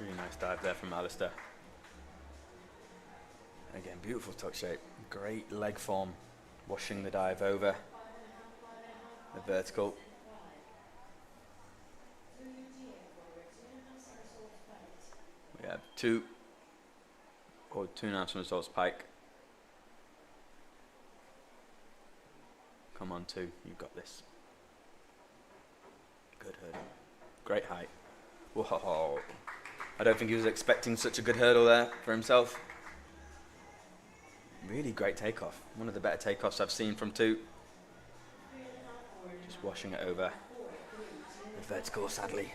Really nice dive there from Alistair. Again, beautiful tuck shape. Great leg form. Washing the dive over the vertical. We have 2.5 somersaults pike. Come on, 2. You've got this. Good hurdle. Great height. Whoa. I don't think he was expecting such a good hurdle there for himself. Really great takeoff. One of the better takeoffs I've seen from 2. Just washing it over the vertical, sadly.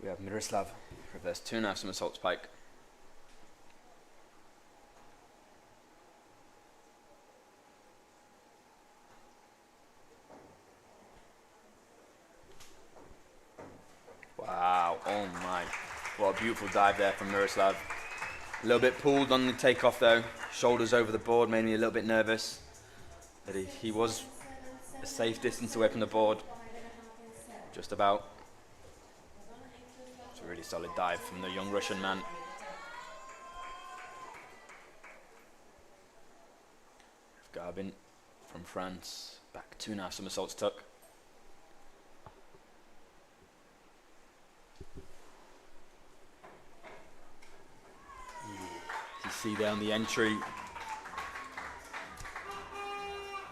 We have Miroslav, reverse 2.5 somersaults pike. Wow, oh my. What a beautiful dive there from Miroslav. A little bit pulled on the takeoff though. Shoulders over the board made me a little bit nervous. But he was a safe distance away from the board. Just about. It's a really solid dive from the young Russian man. Garbin from France. Back 2.5 somersaults tuck. You see there on the entry,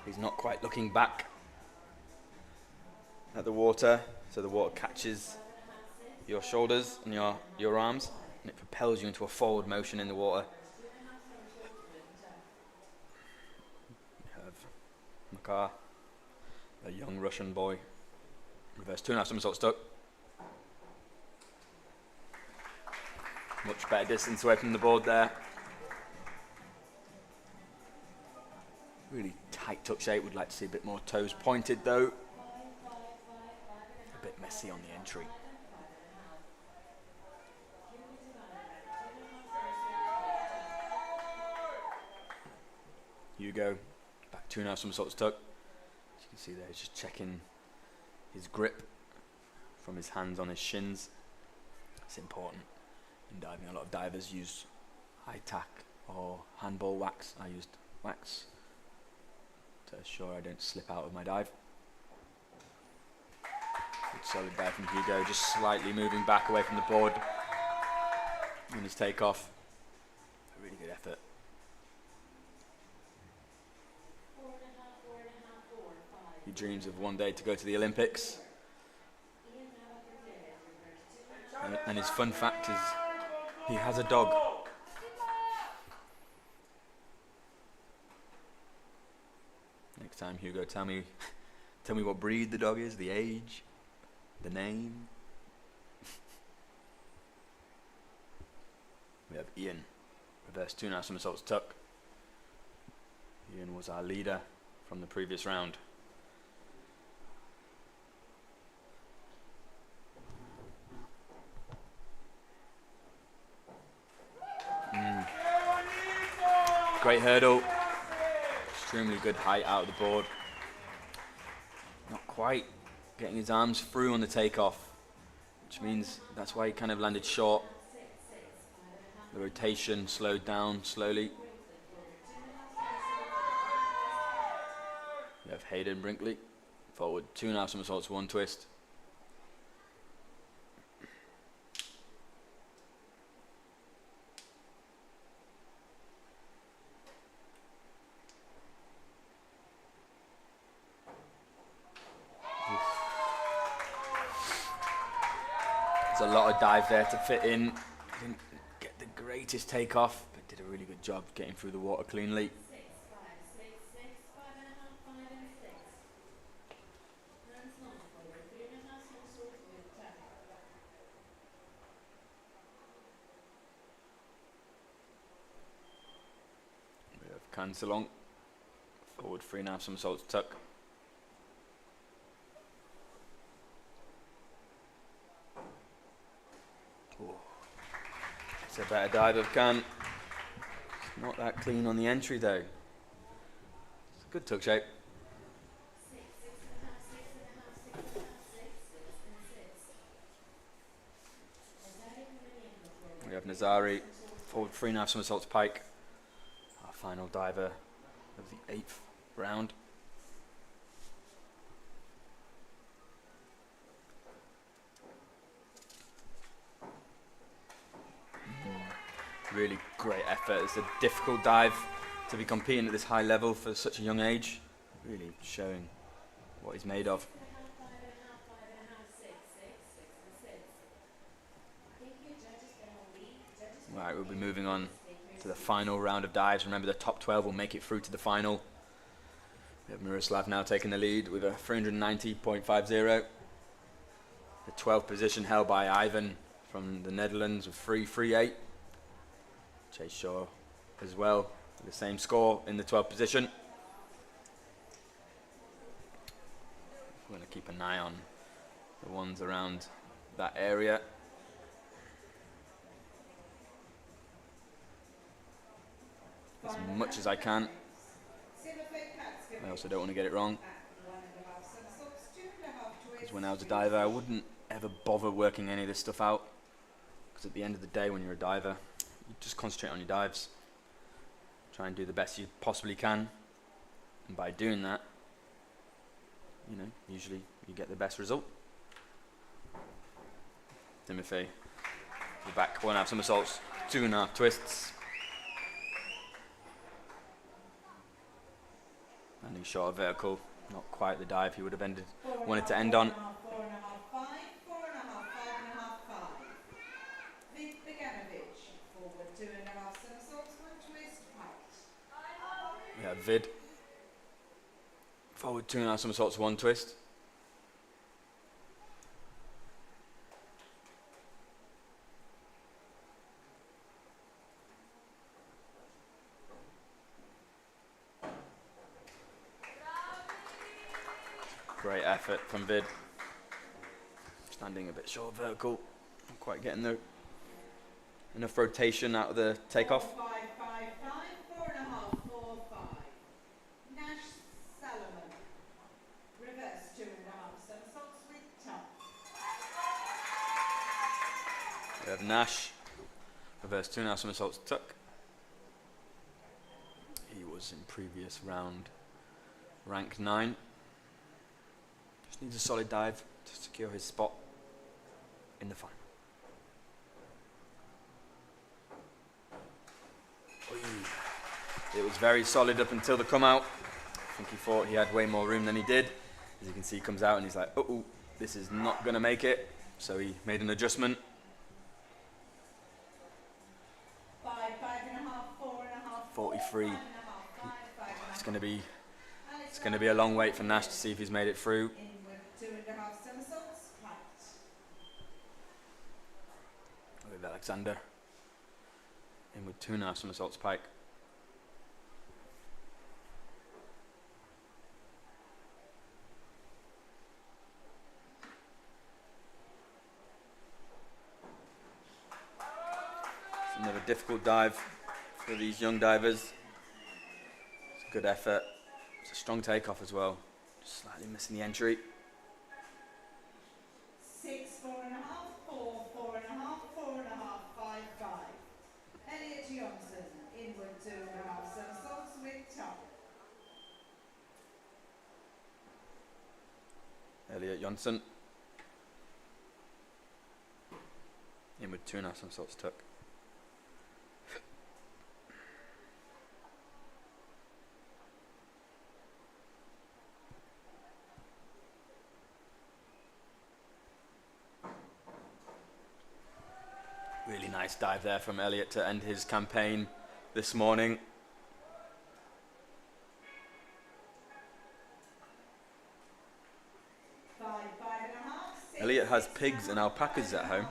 he's not quite looking back at the water, so the water catches your shoulders and your arms, and it propels you into a forward motion in the water. We have Makar, a young Russian boy, reverse 2.5 somersaults tuck. Much better distance away from the board there. Really tight tuck shape. Would like to see a bit more toes pointed though. A bit messy on the entry. Hugo, back 2.5 somersaults tuck. As you can see there, he's just checking his grip from his hands on his shins. It's important in diving. A lot of divers use high tack or handball wax. I used wax to ensure I don't slip out of my dive. Good solid dive from Hugo, just slightly moving back away from the board in his takeoff. A really good effort. He dreams of one day to go to the Olympics. And his fun fact is he has a dog. Next time, Hugo, tell me what breed the dog is, the age, the name. We have Ian, reverse 2.5 somersaults tuck. Ian was our leader from the previous round. Great hurdle, extremely good height out of the board. Not quite getting his arms through on the takeoff, which means that's why he kind of landed short. The rotation slowed down slowly. We have Hayden Brinkley, forward 2.5 somersaults, 1 twist. lot of dive there to fit in. Didn't get the greatest takeoff, but did a really good job getting through the water cleanly. 6, 5, 6, 6, 5.5, 5 and 6. Hands long forward, 3.5 somersaults with tap. We have cancel on. Forward 3.5 somersaults tuck. Oh. It's a better dive of can. It's not that clean on the entry though. It's a good tuck shape. 6, 6.5, 6.5, 6.5, 6, 6 and 6. We have Nazari, forward 3.5 somersaults pike. Our final diver of the 8th round. Really great effort. It's a difficult dive to be competing at this high level for such a young age. Really showing what he's made of. 5.5, 5.5, 6, 6, 6 and 6. Thank you, judges, for the lead. Judges, Right, we'll be moving on to the final round of dives. Remember, the top 12 will make it through to the final. We have Miroslav now taking the lead with a 390.50. The 12th position held by Ivan from the Netherlands with 338. Chase Shaw as well with the same score in the 12th position. We're going to keep an eye on the ones around that area. As much as I can. I also don't want to get it wrong. Because when I was a diver, I wouldn't ever bother working any of this stuff out. Because at the end of the day, when you're a diver, you just concentrate on your dives. Try and do the best you possibly can. And by doing that, you know, usually you get the best result. Timothy, you're back, 1.5 somersaults, 2.5 twists. And he shot a vertical, not quite the dive he would have wanted to end on. 4.5, 5, 4.5, 5.5, 5. Vid Beganovic, forward 2.5 somersaults, 1 twist, pike. We have Vid. Forward 2.5 somersaults, 1 twist. Great effort from Vid. Standing a bit short vertical. Not quite getting there. Enough rotation out of the takeoff. 5, 5, 5, 4.5, 4, 5. Nash Salomon. Reverse 2.5 somersaults with top. We have Nash. Reverse 2.5 somersaults tuck. He was in previous round rank 9. Just needs a solid dive to secure his spot in the final. It was very solid up until the come out. I think he thought he had way more room than he did. As you can see, he comes out and he's like, uh-oh, this is not going to make it. So he made an adjustment. 5, 5.5, 4.5, 43. 5.5, 5, It's going to be a long wait for Nash to see if he's made it through. in with 2.5 somersaults, pike. With Alexander. In with 2.5 somersaults pike. It's another difficult dive for these young divers. It's a good effort. It's a strong takeoff as well. Just slightly missing the entry. 6, 4.5, 4, 4.5, 4.5, 5, 5. Elliot Johnson, inward 2.5 somersaults with top. Elliot Jonsson. In with 2.5 somersaults tuck. Really nice dive there from Elliot to end his campaign this morning. Elliot has pigs and alpacas at home.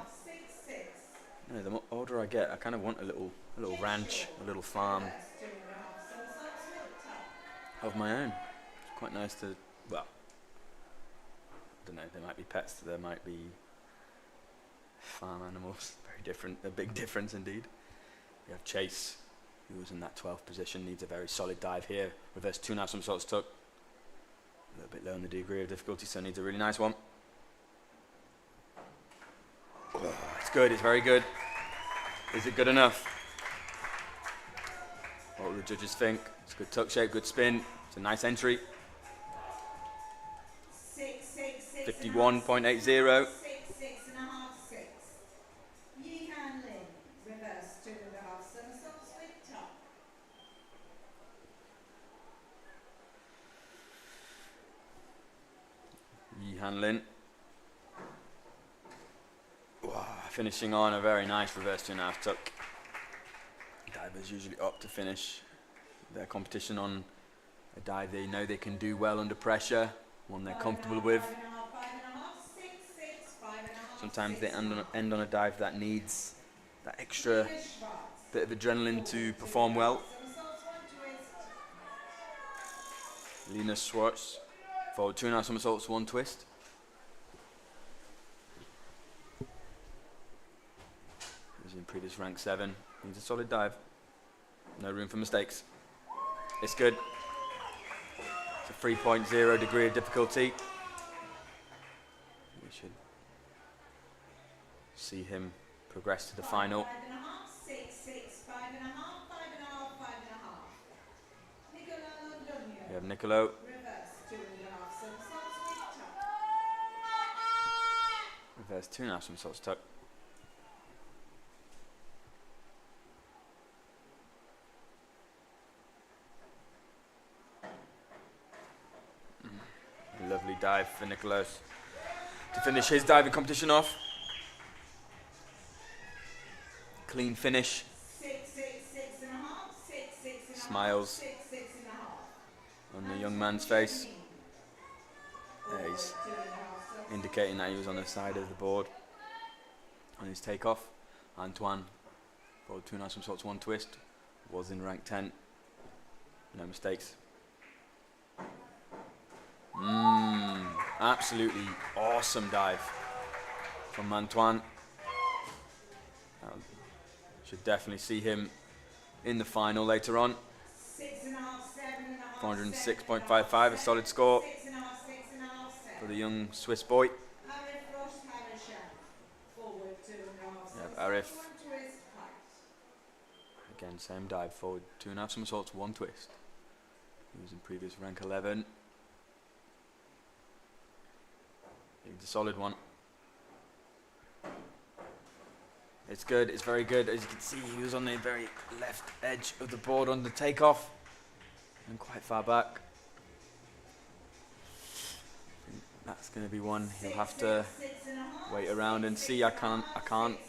You know, the older I get, I kind of want a little ranch, a little farm of my own. It's quite nice to, well, I don't know, there might be pets, there might be farm animals. Very different, a big difference indeed. We have Chase, who was in that 12th position, needs a very solid dive here. Reverse 2.5 somersaults tuck. A little bit low in the degree of difficulty, so needs a really nice one. Oh, it's good, it's very good. Is it good enough? What will the judges think? It's a good tuck shape, good spin. It's a nice entry. 51.80. Hanlin. Wow, finishing on a very nice reverse 2.5 tuck. Divers usually opt to finish their competition on a dive they know they can do well under pressure, one they're comfortable with. Sometimes they end on a dive that needs that extra bit of adrenaline to perform well. Linus Schwartz, forward 2.5 somersaults, 1 twist. He was in previous rank 7. Needs a solid dive. No room for mistakes. It's good. It's a 3.0 degree of difficulty. We should see him progress to the final. We have Nicolo. Reverse 2.5 somersaults tuck. Lovely dive for Nicolas to finish his diving competition off. Clean finish. Smiles on the young man's face. He's indicating that he was on the side of the board on his takeoff. Antoine, forward 2.5 somersaults, 1 twist, was in rank 10. No mistakes. Absolutely awesome dive from Antoine. Should definitely see him in the final later on. 406.55, a solid score for the young Swiss boy. We have Arif. Again, same dive, forward 2.5 somersaults, 1 twist. He was in previous rank 11. It's a solid one. It's good, it's very good. As you can see, he was on the very left edge of the board on the takeoff and quite far back. That's going to be one he'll have to wait around and see. I can't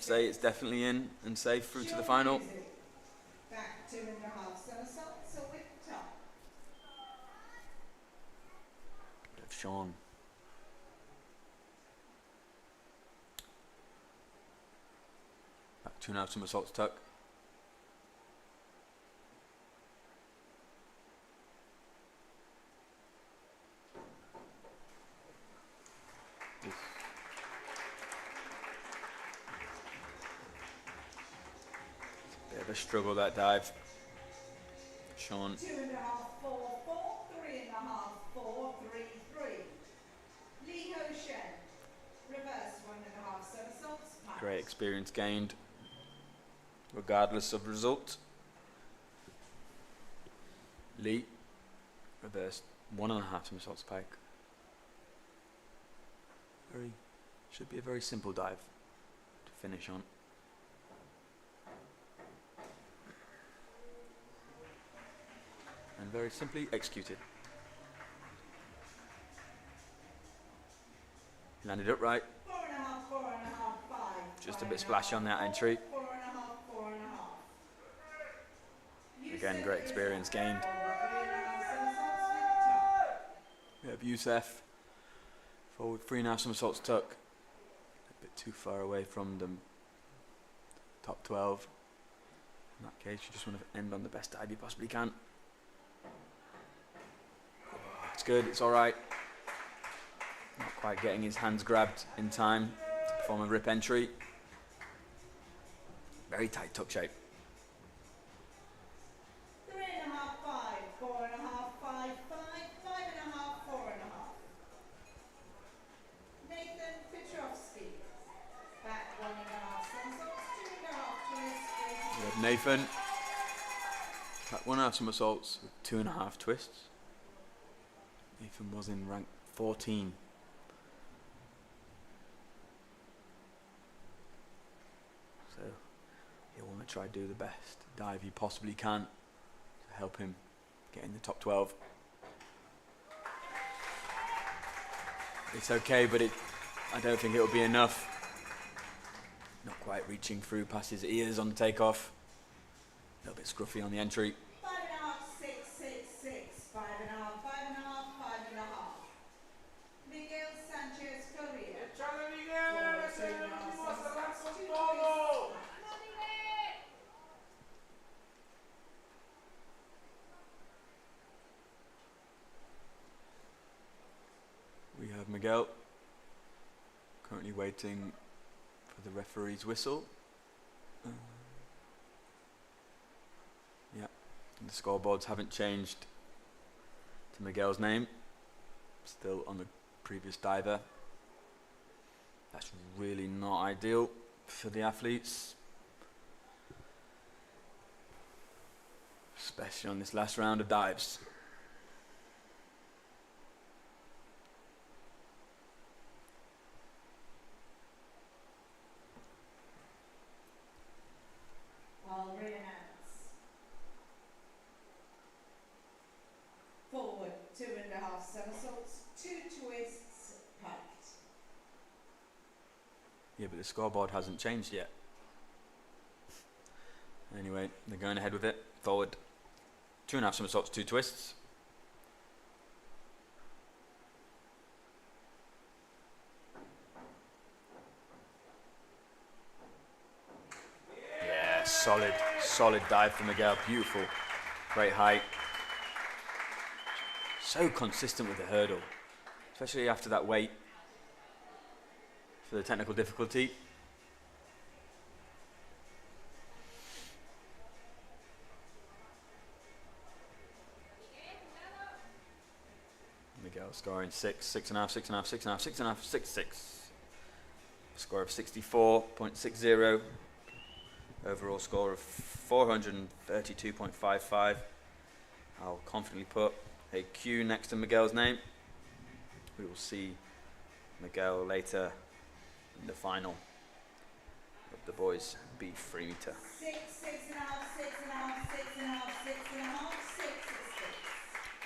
say it's definitely in and safe through to the final. Back 2.5 somersaults, so with top. We have Sean. Back 2.5 somersaults tuck. Bit of a struggle, that dive. Sean. 2.5, 4, 4, 3.5, 4, 3, 3. Lee Ho Shen. Reverse 1.5 somersaults. Great experience gained, regardless of result. Lee, reverse 1.5 somersaults pike. Should be a very simple dive to finish on. And very simply executed. Landed upright. 4.5, 4.5, 5. Just a bit splashy on that entry. 4.5, 4.5. Again, great experience gained. Over 3.5 somersaults with tuck. We have Youssef, forward 3.5 somersaults tuck. A bit too far away from the top 12. In that case, you just want to end on the best dive you possibly can. It's good, it's alright. Not quite getting his hands grabbed in time to perform a rip entry. Very tight tuck shape. 3.5, 5, 4.5, 5, 5, 5.5, 4.5. Nathan Petrovsky. Back 1.5 somersaults, 2.5 twists. We have Nathan. Back 1.5 somersaults with 2.5 twists. Nathan was in rank 14. So he'll want to try to do the best dive he possibly can to help him get in the top 12. It's okay, but I don't think it'll be enough. Not quite reaching through past his ears on the takeoff. A little bit scruffy on the entry. 5.5, 6, 6, 6. 5.5, 5.5, 5.5. Miguel Sanchez Correa. Echale, Miguel, ese es el último a cerrar con todo. We have Miguel currently waiting for the referee's whistle. Yeah, and the scoreboards haven't changed to Miguel's name. Still on the previous diver. That's really not ideal for the athletes, especially on this last round of dives. I'll re-announce. Forward 2.5 somersaults, 2 twists, piked. Yeah, but the scoreboard hasn't changed yet. Anyway, they're going ahead with it. Forward 2.5 somersaults, 2 twists. Yeah, solid dive from Miguel. Beautiful, great height. So consistent with the hurdle, especially after that weight for the technical difficulty. Miguel scoring 6, 6.5, 6.5, 6.5, 6.5, 6.6. Score of 64.60. Overall score of 432.55. I'll confidently put a Q next to Miguel's name. We will see Miguel later in the final of the boys B 3 meter. 6, 6.5, 6.5, 6.5, 6.5, 6, 6.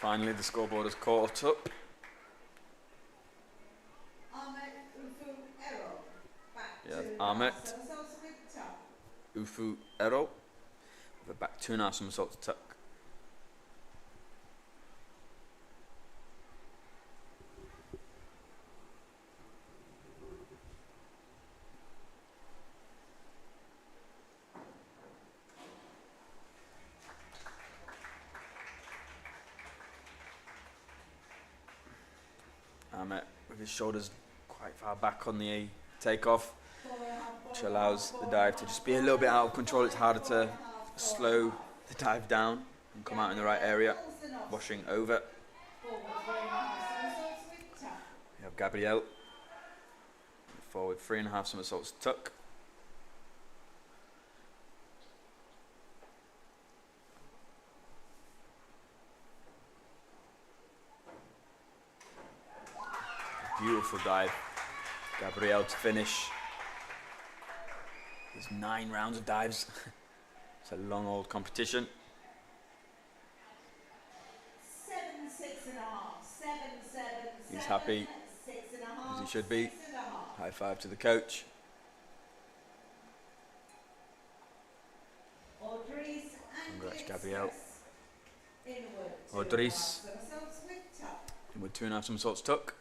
Finally, the scoreboard has caught up. Ahmed Ufu Errol. Back Yeah, 2.5 Ahmed. somersaults with tuck. Ufu Ero with a back 2.5 somersaults tuck. Ahmed with his shoulders quite far back on the takeoff, which allows the dive to just be a little bit out of control. It's harder to slow the dive down and come out in the right area, washing over. Forward 3.5 somersaults with tuck. We have Gabrielle, forward 3.5 somersaults tuck. Beautiful dive. Gabrielle to finish. There's 9 rounds of dives. It's a long old competition. 7, 6.5, 7, 7, He's happy, 6.5, as he should be. 6.5. High five to the coach. Gabriel. Inward, Odris. somersaults with tuck. Inward 2.5 somersaults tuck.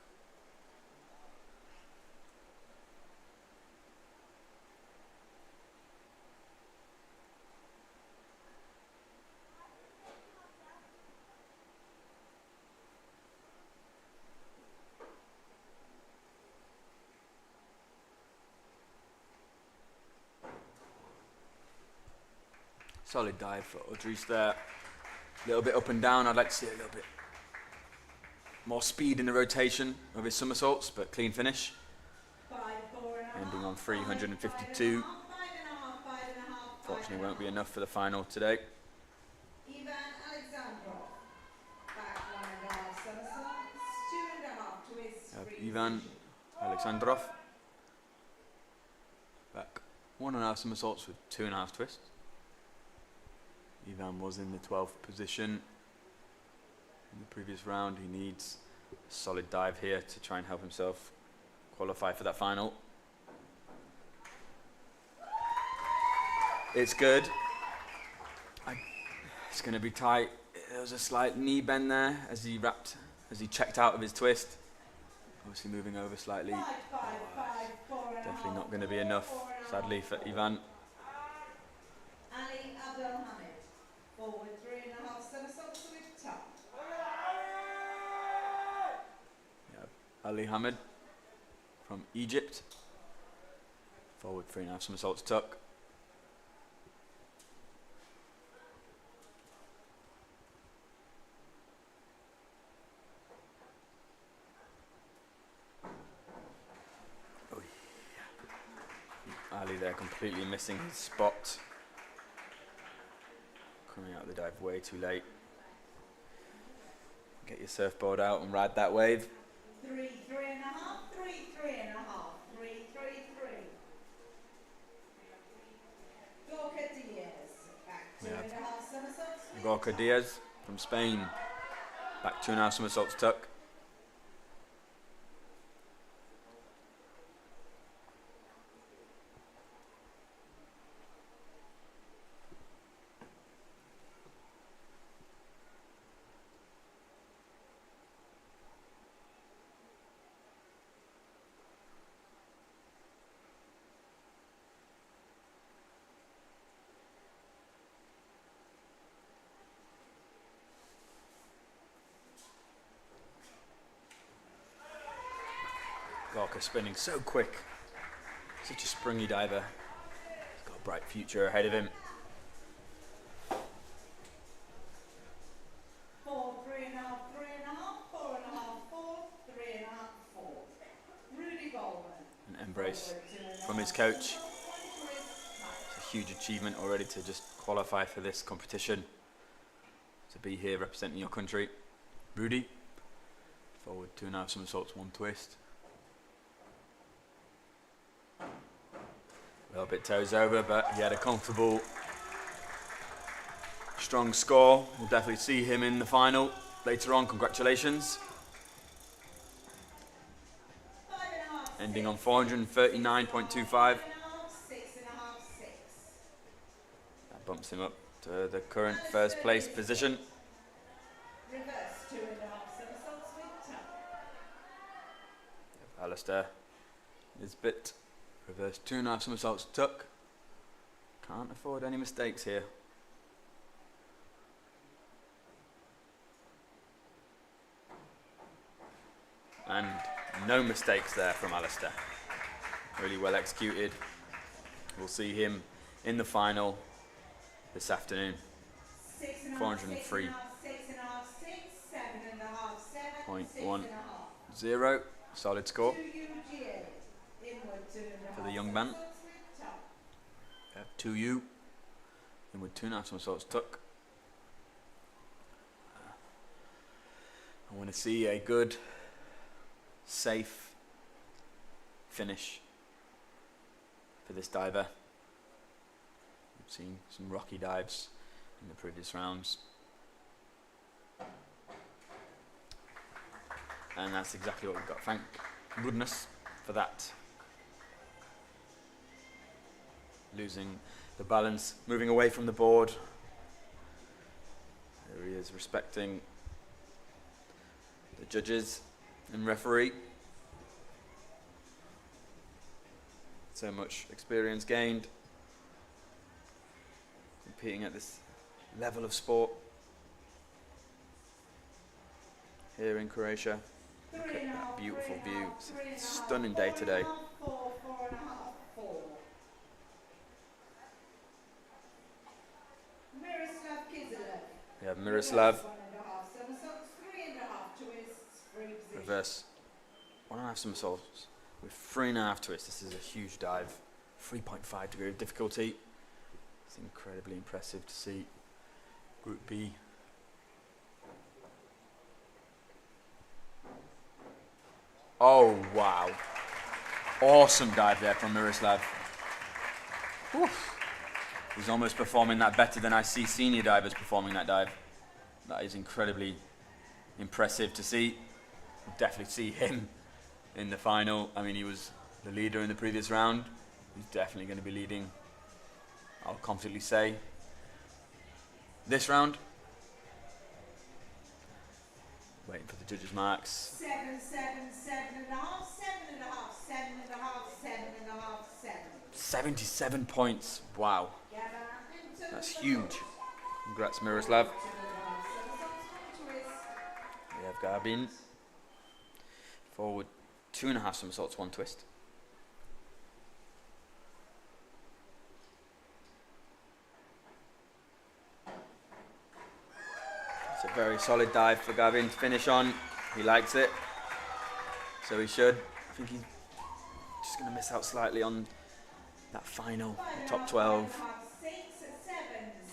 Solid dive for Odris there. A little bit up and down. I'd like to see a little bit more speed in the rotation of his somersaults, but clean finish. 5, 4.5. Ending on 352. 5.5. Fortunately, won't be enough for the final today. Ivan Alexandrov. Back 1.5 somersaults, 2.5 twists. Ivan Alexandrov. Back 1.5 somersaults with 2.5 twists. Ivan was in the 12th position in the previous round. He needs a solid dive here to try and help himself qualify for that final. It's good. It's going to be tight. There was a slight knee bend there as he checked out of his twist. Obviously moving over slightly. 5, 5, 4.5. Definitely not going to be enough, sadly, for Ivan. Ali Abdelhamid. Forward 3.5 somersaults with tuck. Ali Hamid from Egypt. Forward 3.5 somersaults tuck. Oh, yeah. Ali there completely missing his spot. Coming out of the dive way too late. Get your surfboard out and ride that wave. 3, 3.5, 3, 3.5, 3, 3, 3. Gorka Diaz. Back 2.5 somersaults with Gorka tuck. Diaz from Spain. Back 2.5 somersaults tuck. Gorka spinning so quick. Such a springy diver. He's got a bright future ahead of him. 4, 3.5, 3.5, 4.5, 4, 3.5, 4. Rudy Bowman. An embrace from his coach. It's a huge achievement already to just qualify for this competition. To be here representing your country. Rudy. Forward 2.5 somersaults, 1 twist. A little bit toes over, but he had a comfortable, strong score. We'll definitely see him in the final later on. Congratulations. 5.5. Ending on 439.25. 6.5, 6. That bumps him up to the current first place position. Reverse 2.5 somersaults with tuck. Alistair Nisbet. Reverse 2.5 somersaults tuck. Can't afford any mistakes here. And no mistakes there from Alistair. Really well executed. We'll see him in the final this afternoon. 6.5, 403. 6.5, 6.5, 7.5, 7, 0.10. 6.5. Solid score 2UGA. Inward 2.5 for the young man. somersaults with tuck. 2U. Inward 2.5 somersaults tuck. I want to see a good, safe finish for this diver. We've seen some rocky dives in the previous rounds. And that's exactly what we've got. Thank goodness for that. Losing the balance, moving away from the board. There he is, respecting the judges and referee. So much experience gained, competing at this level of sport here in Croatia. Look at that beautiful view. It's a stunning day today. We have Miroslav, reverse 1.5 somersaults with 3.5 twists. This is a huge dive, 3.5 degree of difficulty. It's incredibly impressive to see. Group B. Oh wow, awesome dive there from Miroslav. Oof. He's almost performing that better than I see senior divers performing that dive. That is incredibly impressive to see. We'll definitely see him in the final. I mean, he was the leader in the previous round. He's definitely going to be leading, I'll confidently say, this round. Waiting for the judges' marks. 7, 7, 7.5, 7.5, 7.5, 7.5, 7. 77 points. Wow. That's huge. Congrats, Miroslav. We have Garbin. Forward 2.5 somersaults, 1 twist. It's a very solid dive for Gavin to finish on. He likes it, so he should. I think he's just going to miss out slightly on that final, the top 12. 6, 7,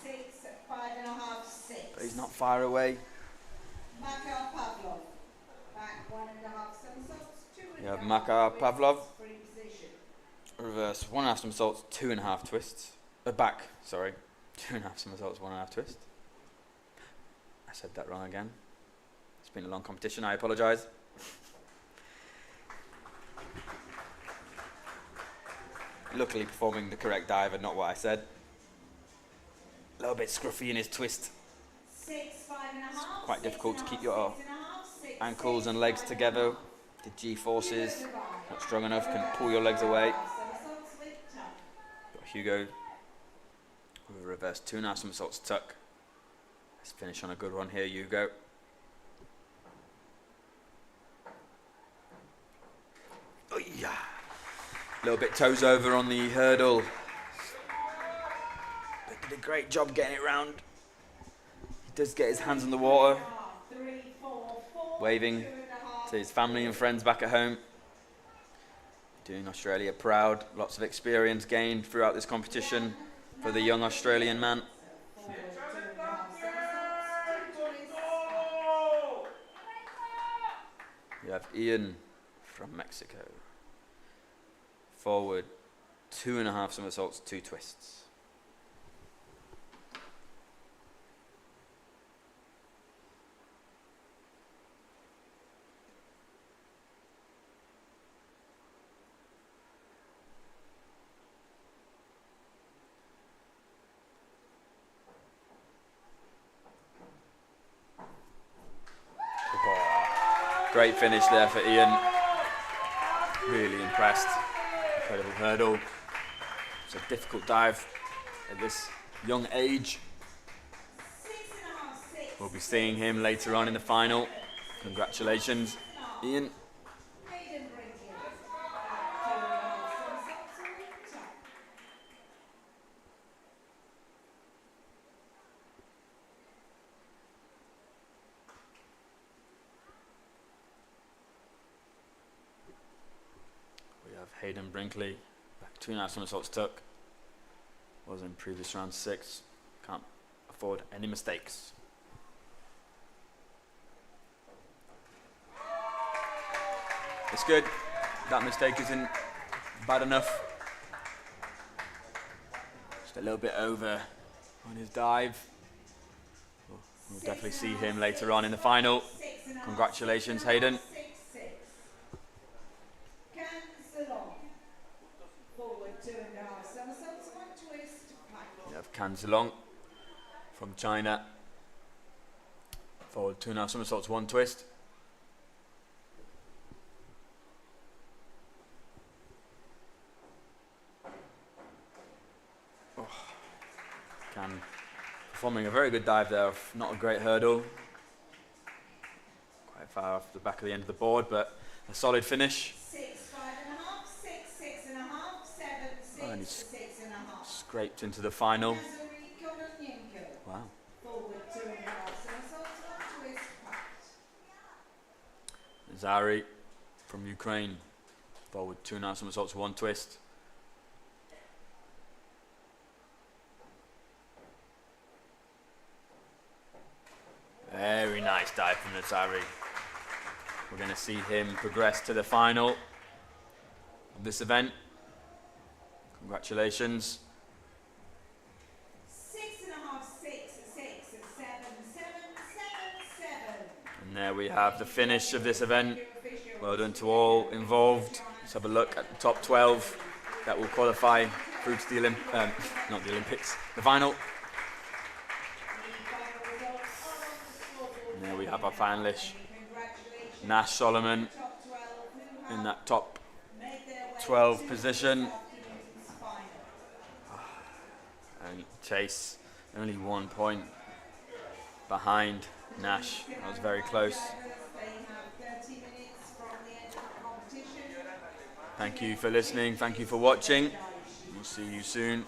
6, 5.5, 6. But he's not far away. Makar Pavlov. Back 1.5 somersaults, 2.5. You have Makar Pavlov. Free position. Reverse 1.5 somersaults, 2.5 twists. Back, sorry. 2.5 somersaults, 1.5 twist. I said that wrong again. It's been a long competition, I apologise. Luckily performing the correct dive and not what I said. A little bit scruffy in his twist. 6, 5.5. Quite difficult to keep your ankles and legs together. The G-forces, not strong enough, can pull your legs away. Got Hugo with a reverse 2.5 somersaults tuck. Let's finish on a good one here, Hugo. Oh yeah. A little bit toes over on the hurdle. But did a great job getting it round. He does get his hands on the water. Waving to his family and friends back at home. Doing Australia proud. Lots of experience gained throughout this competition for the young Australian man. You have Ian from Mexico. Forward 2.5 somersaults, 2 twists. Great finish there for Ian. Really impressed. Incredible hurdle. It's a difficult dive at this young age. We'll be seeing him later on in the final. Congratulations, Ian. Hayden Brinkley, back 2.5 somersaults tuck. Was in previous round 6. Can't afford any mistakes. It's good. That mistake isn't bad enough. Just a little bit over on his dive. We'll definitely see him later on in the final. Congratulations, Hayden. You have Kan Zilong from China. Forward 2.5 somersaults, 1 twist. Oh. Performing a very good dive there, not a great hurdle. Quite far off the back of the end of the board, but a solid finish. 6, 5.5, 6, 6.5, 7, And 6, he's 6.5. scraped into the final. Wow. Forward 2.5 somersaults, 1 twist, packed. Zari from Ukraine. Forward 2.5 somersaults, 1 twist. Very nice dive from Zari. We're going to see him progress to the final of this event. Congratulations. 6.5, 6, 6, 7, 7, 7, 7. And there we have the finish of this event. Well done to all involved. Let's have a look at the top 12 that will qualify through to the not the Olympics, the final. And there we have our finalists. Nash Solomon in that top 12 position. And Chase only 1 point behind Nash. That was very close. Thank you for listening. Thank you for watching. We'll see you soon.